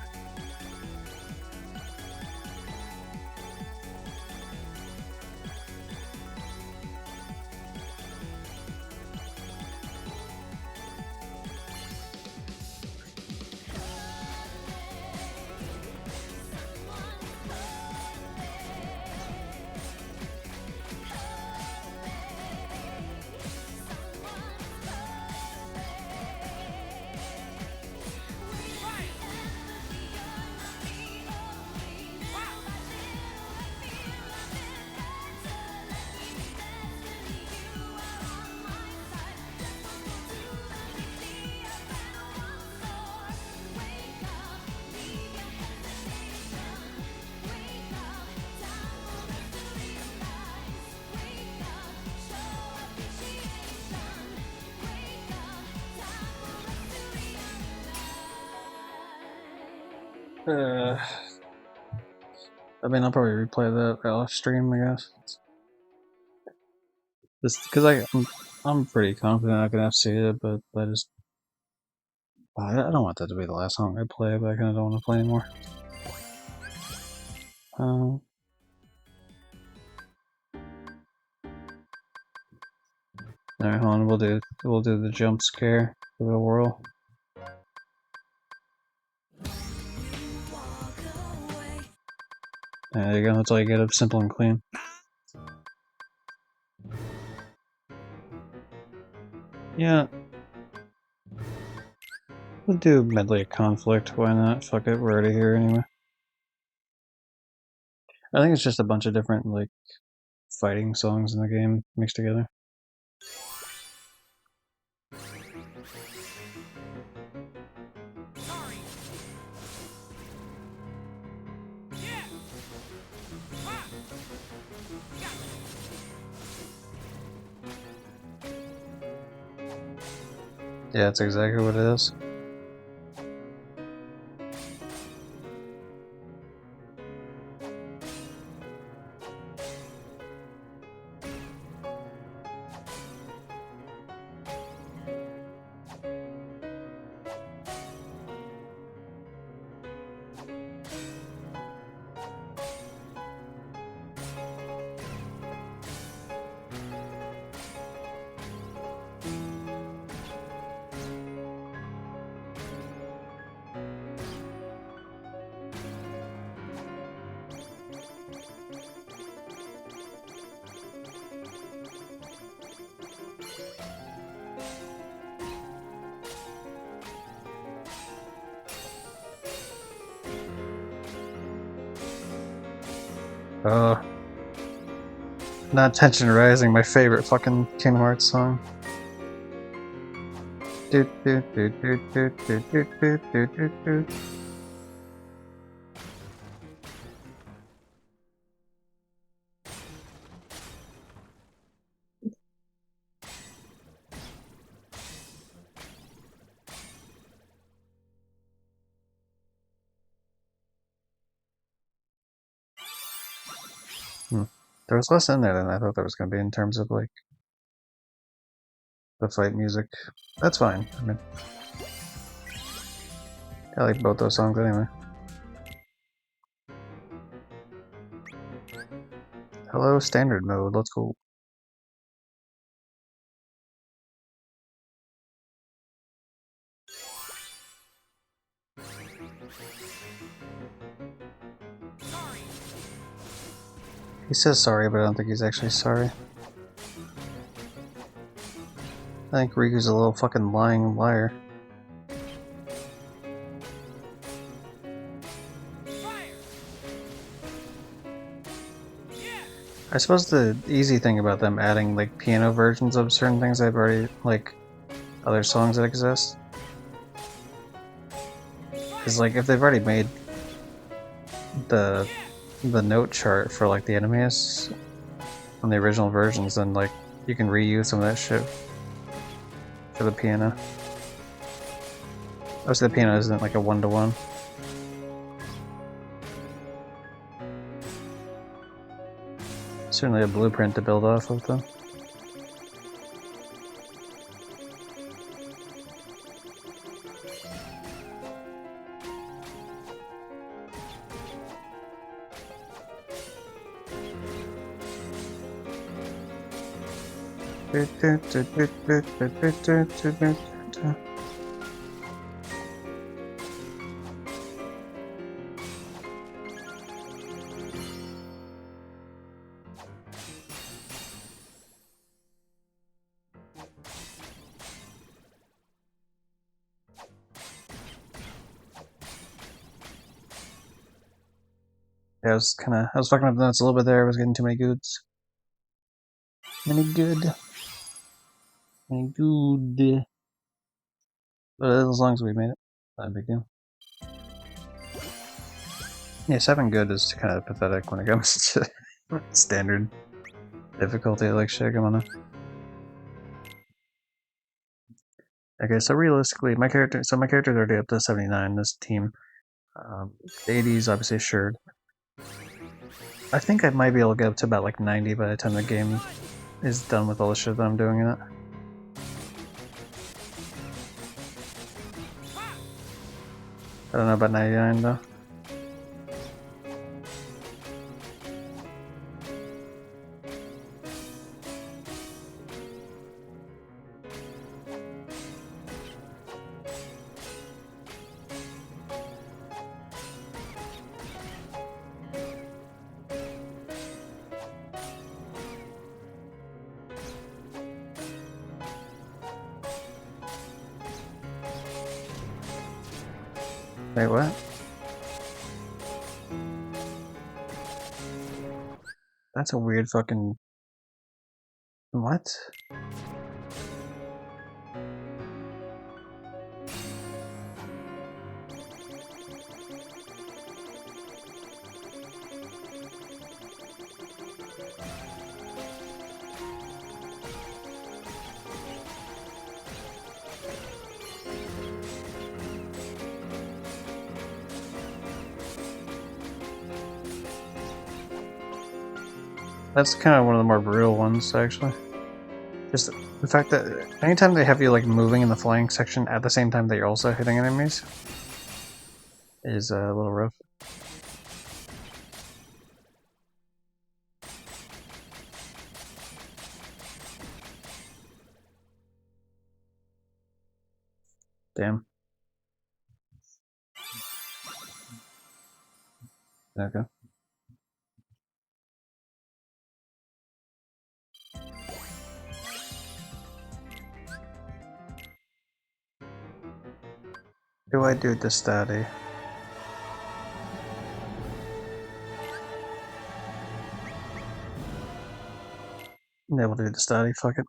I mean, I'll probably replay that off stream, I guess. Just because I'm pretty confident I can FC it, but I just I don't want that to be the last song I play, but I kind of don't want to play anymore. Alright, hold on. We'll do the jump scare for the whirl. There you go. That's all you get of simple and clean. Yeah. We'll do Medley of Conflict. Why not? Fuck it. We're already here anyway. I think it's just a bunch of different like fighting songs in the game mixed together. Yeah, that's exactly what it is. Oh. Not Tension Rising, my favorite fucking Kingdom Hearts song. Do, do, do, do, do, do, do, do, do, do, do. There was less in there than I thought there was going to be in terms of like the fight music. That's fine. I mean, I like both those songs anyway. Hello, standard mode. Let's go. He says sorry, but I don't think he's actually sorry. I think Riku's a little fucking lying liar. I suppose the easy thing about them adding like piano versions of certain things I've already like other songs that exist is like if they've already made the note chart for like the enemies on the original versions, then like you can reuse some of that shit for the piano. Obviously the piano isn't like a one-to-one. Certainly a blueprint to build off of though. Yeah, I was fucking up the notes a little bit there. I was getting too many goods. Many good. But as long as we made it, not a big deal. Yeah, 7 good is kind of pathetic when it comes to standard difficulty like Shagamana. Okay, so realistically, my character's already up to 79. This team, the 80s obviously assured. I think I might be able to get up to about like 90 by the time the game is done with all the shit that I'm doing in it. I don't know about 99 though. Wait, what? That's a weird fucking... What? That's kind of one of the more brutal ones, actually. Just the fact that anytime they have you like moving in the flying section at the same time that you're also hitting enemies is a little rough. Damn. Okay. Do I do the study? able to do the study, fuck it.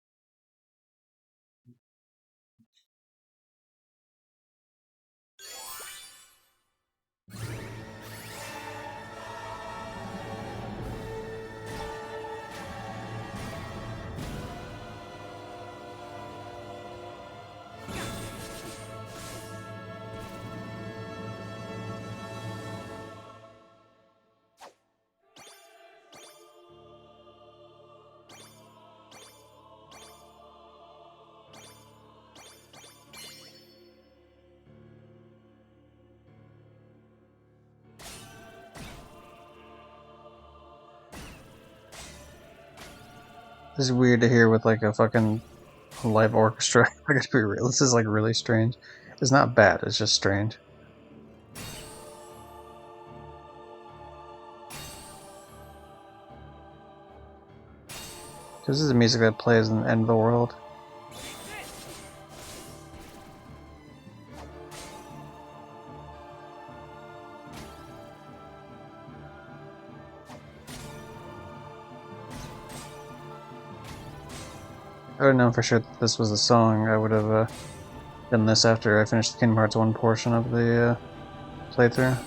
This is weird to hear with like a fucking live orchestra. I gotta be real. This is like really strange. It's not bad, it's just strange. This is the music that plays in the end of the world. If I would have known for sure that this was the song, I would have done this after I finished the Kingdom Hearts 1 portion of the playthrough.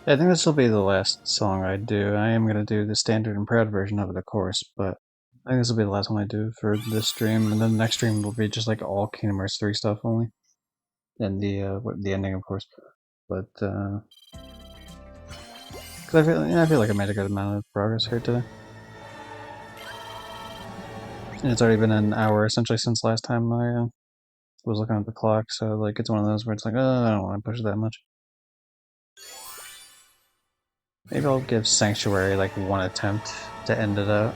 I think this will be the last song I do. I am going to do the standard and proud version of it, of course, but I think this will be the last one I do for this stream, and then the next stream will be just like all Kingdom Hearts 3 stuff only. And the ending, of course. But, cause I feel like I made a good amount of progress here today. And it's already been an hour, essentially, since last time I was looking at the clock, so like it's one of those where it's like, oh, I don't want to push it that much. Maybe I'll give Sanctuary like one attempt to end it out.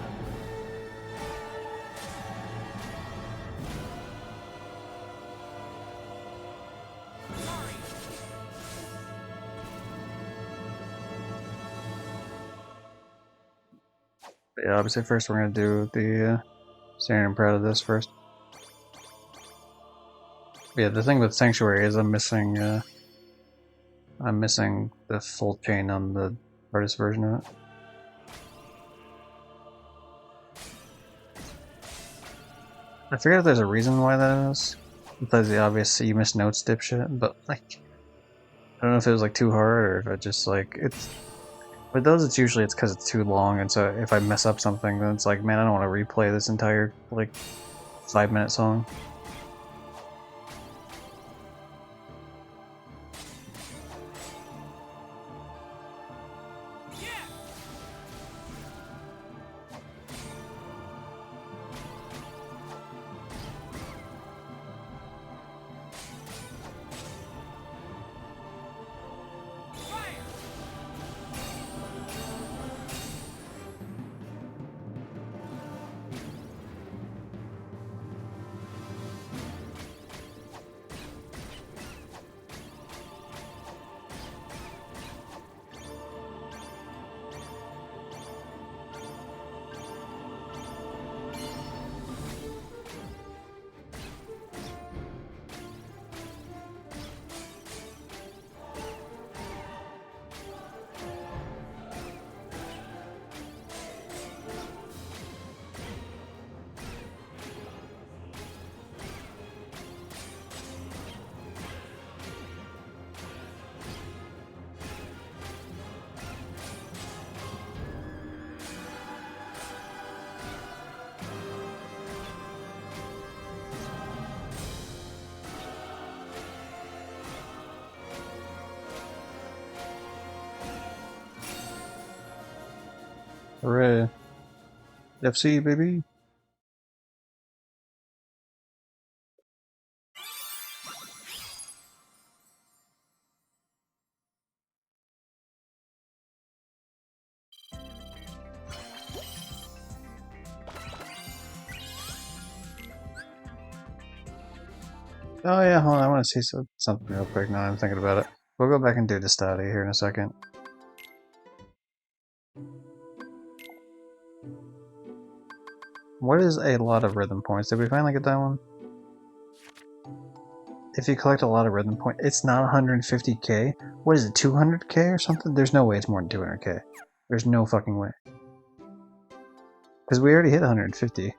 But yeah, obviously first we're gonna do the standard and proud of this first. But yeah, the thing with Sanctuary is I'm missing the full chain on the artist version of it. I forget if there's a reason why that is. Besides the obvious you miss notes dipshit, but like I don't know if it was like too hard or if it just like it's with those it's usually because it's too long, and so if I mess up something then it's like, man, I don't want to replay this entire like 5-minute song. Hooray. FC, baby. Oh yeah, hold on, I want to see something real quick now I'm thinking about it. We'll go back and do the study here in a second. What is a lot of rhythm points? Did we finally get that one? If you collect a lot of rhythm points, it's not 150k? What is it, 200k or something? There's no way it's more than 200k. There's no fucking way. Because we already hit 150.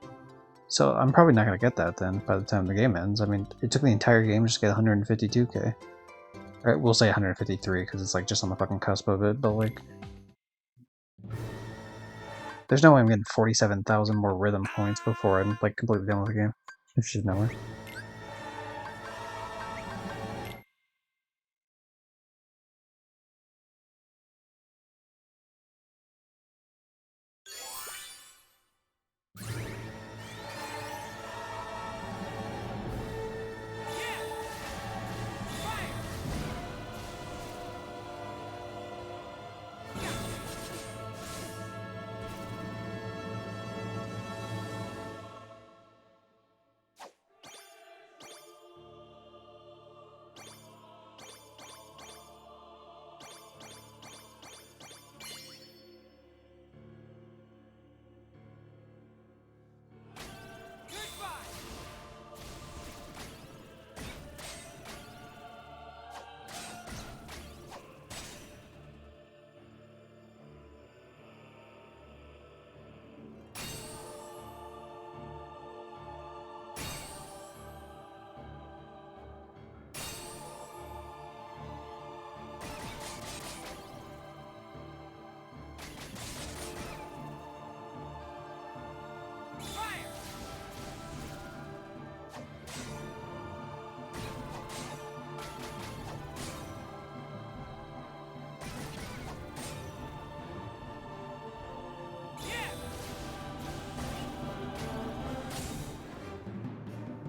So I'm probably not going to get that then by the time the game ends. I mean, it took the entire game just to get 152k. Or we'll say 153 because it's like just on the fucking cusp of it, but like... There's no way I'm getting 47,000 more rhythm points before I'm like completely done with the game. It's just nowhere.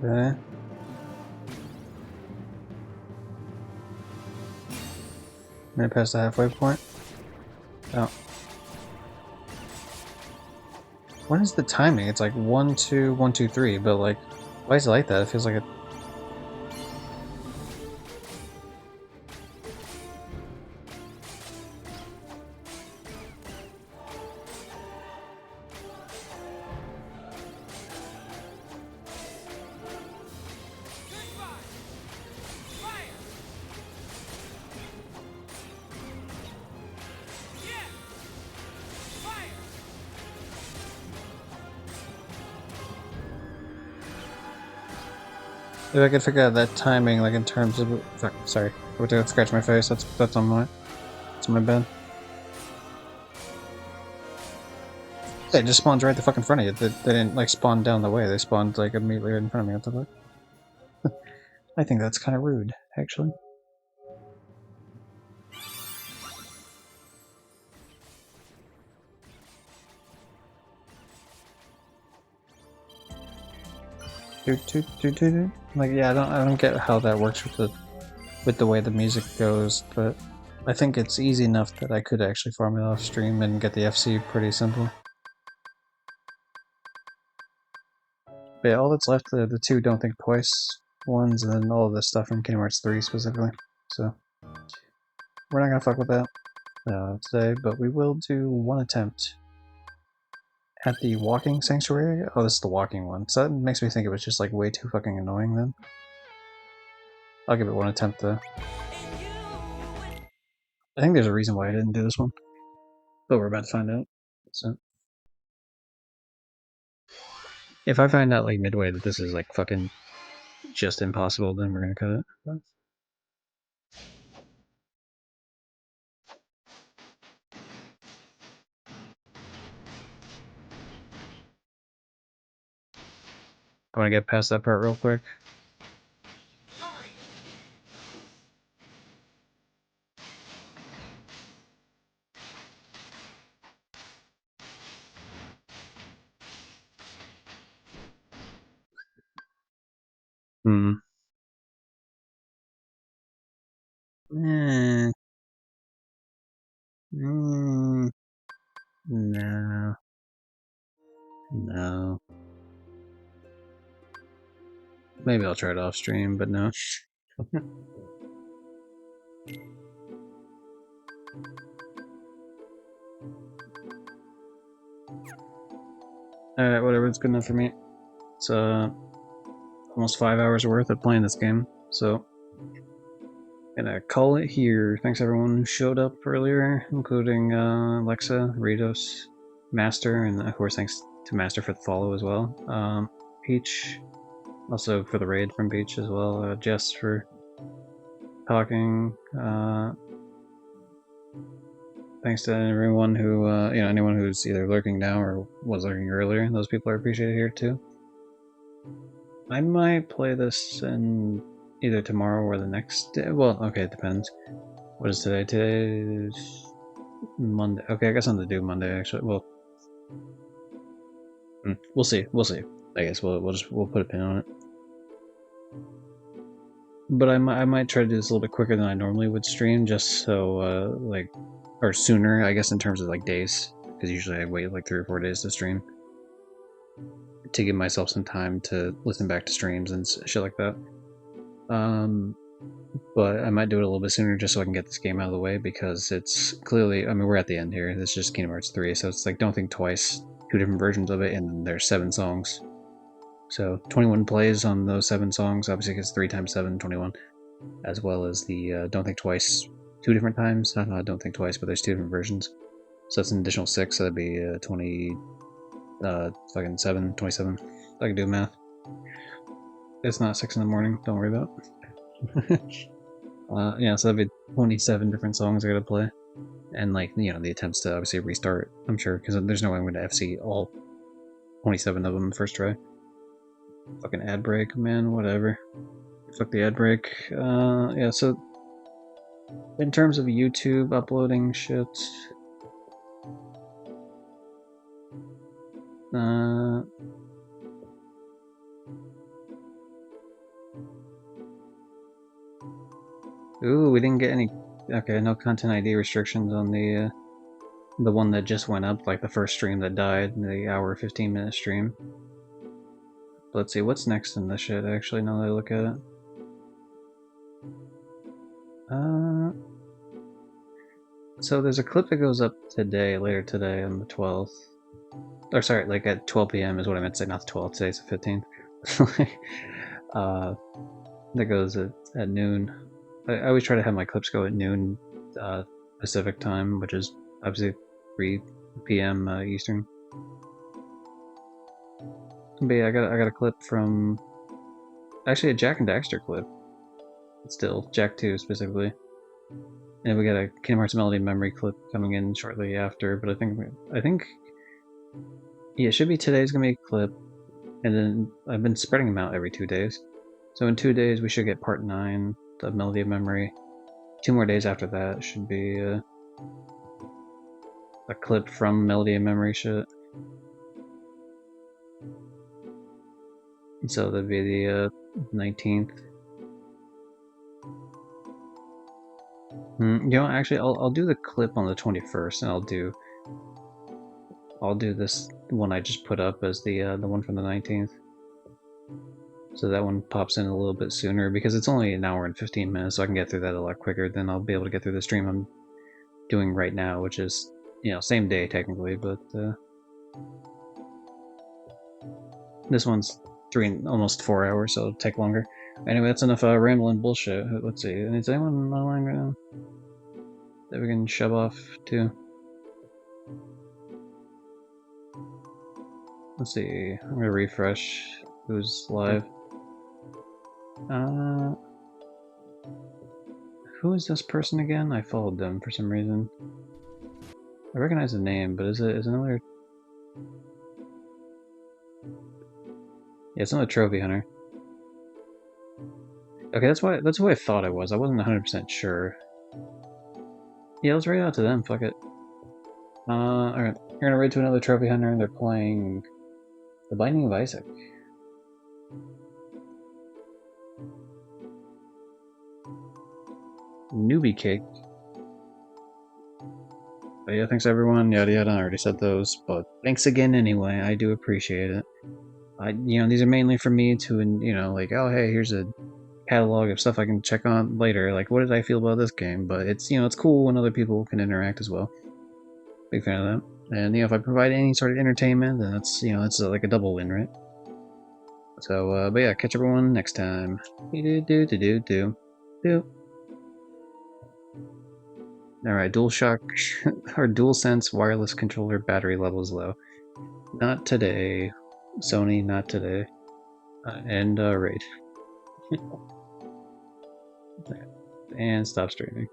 Okay. Made it past the halfway point. Oh. What is the timing? It's like 1, 2, 1, 2, 3, but like, why is it like that? It feels like it. If I could figure out that timing, like in terms of, fuck, sorry, I went to scratch my face. That's on my bad. They just spawned right the fuck in front of you. They didn't like spawn down the way. They spawned like immediately right in front of me. What the fuck? I think that's kind of rude, actually. Like, yeah, I don't get how that works with the way the music goes, but I think it's easy enough that I could actually farm it off stream and get the FC pretty simple. But yeah, all that's left are the two Don't Think Twice ones, and then all of this stuff from Kingdom Hearts 3 specifically. So we're not gonna fuck with that today, but we will do one attempt at the Walking Sanctuary. Oh, this is the walking one, so that makes me think it was just like way too fucking annoying then. I'll give it one attempt though. I think there's a reason why I didn't do this one, but we're about to find out. So, if I find out like midway that this is like fucking just impossible, then we're gonna cut it. I want to get past that part real quick. Hmm. Eh. Mm. No. No. Maybe I'll try it off stream, but no. Alright, whatever, it's good enough for me. It's almost 5 hours worth of playing this game, so gonna call it here. Thanks everyone who showed up earlier, including Alexa, Ritos, Master, and of course thanks to Master for the follow as well. Peach, also for the raid from Peach as well. Jess for talking. Thanks to everyone who, anyone who's either lurking now or was lurking earlier. Those people are appreciated here too. I might play this in either tomorrow or the next day. Well, okay, it depends. What is today? Today is Monday. Okay, I guess I'm gonna do Monday actually. Well, we'll see. We'll see. I guess we'll put a pin on it. But I might try to do this a little bit quicker than I normally would stream, just so or sooner, I guess, in terms of like days, because usually I wait like 3 or 4 days to stream to give myself some time to listen back to streams and shit like that. But I might do it a little bit sooner just so I can get this game out of the way, because it's clearly, I mean, we're at the end here. This is just Kingdom Hearts 3, so it's like Don't Think Twice, 2 different versions of it, and there's 7 songs. So 21 plays on those 7 songs, obviously it's 3 times 7, 21, as well as the Don't Think Twice 2 different times. Not Don't Think Twice, but there's 2 different versions. So that's an additional 6, so that'd be 27. I can do math. It's not 6 in the morning, don't worry about it. Yeah, so that'd be 27 different songs I gotta play. And, like, the attempts to obviously restart, I'm sure, because there's no way I'm gonna FC all 27 of them first try. Fucking ad break, man, whatever. Fuck the ad break. Yeah, so in terms of YouTube uploading shit, ooh, we didn't get any. Okay, no content ID restrictions on the one that just went up, like the first stream that died, the hour 15-minute stream. Let's see what's next in this shit. Actually, now that I look at it. So there's a clip that goes up today, later today, on the 12th. Or sorry, like at 12 p.m. is what I meant to say, not the 12th. Today's the 15th. That goes at noon. I always try to have my clips go at noon Pacific time, which is obviously 3 p.m. Eastern. But yeah, I got a clip from actually a Jak and Daxter clip. Still, Jak 2 specifically. And we got a Kingdom Hearts Melody Memory clip coming in shortly after, but I think yeah, it should be today's gonna be a clip, and then I've been spreading them out every 2 days. So in 2 days we should get part 9 of Melody of Memory. 2 more days after that should be a clip from Melody of Memory shit. So that'd be the 19th. Actually, I'll do the clip on the 21st, and I'll do this one I just put up as the one from the 19th. So that one pops in a little bit sooner, because it's only an hour and 15 minutes, so I can get through that a lot quicker than I'll be able to get through the stream I'm doing right now, which is, same day technically, but this one's almost 4 hours, so it'll take longer. Anyway, that's enough rambling bullshit. Let's see, is anyone online right now that we can shove off to? Let's see, I'm gonna refresh who's live. Who is this person again? I followed them for some reason. I recognize the name, but is another? Yeah, it's another trophy hunter. Okay, that's who I thought it was. I wasn't 100% sure. Yeah, let's raid out to them. Fuck it. Alright, we're gonna raid to another trophy hunter, and they're playing The Binding of Isaac. Newbie cake. But yeah, thanks everyone, yada yada, I already said those, but thanks again anyway, I do appreciate it. These are mainly for me to, like, oh hey, here's a catalog of stuff I can check on later, like, what did I feel about this game? But it's, it's cool when other people can interact as well. Big fan of that. And, if I provide any sort of entertainment, then that's, that's like a double win, right? So, but yeah, catch everyone next time. Do. Alright, DualShock, or DualSense wireless controller battery levels low. Not today. Sony, not today. And, raid. And stop streaming.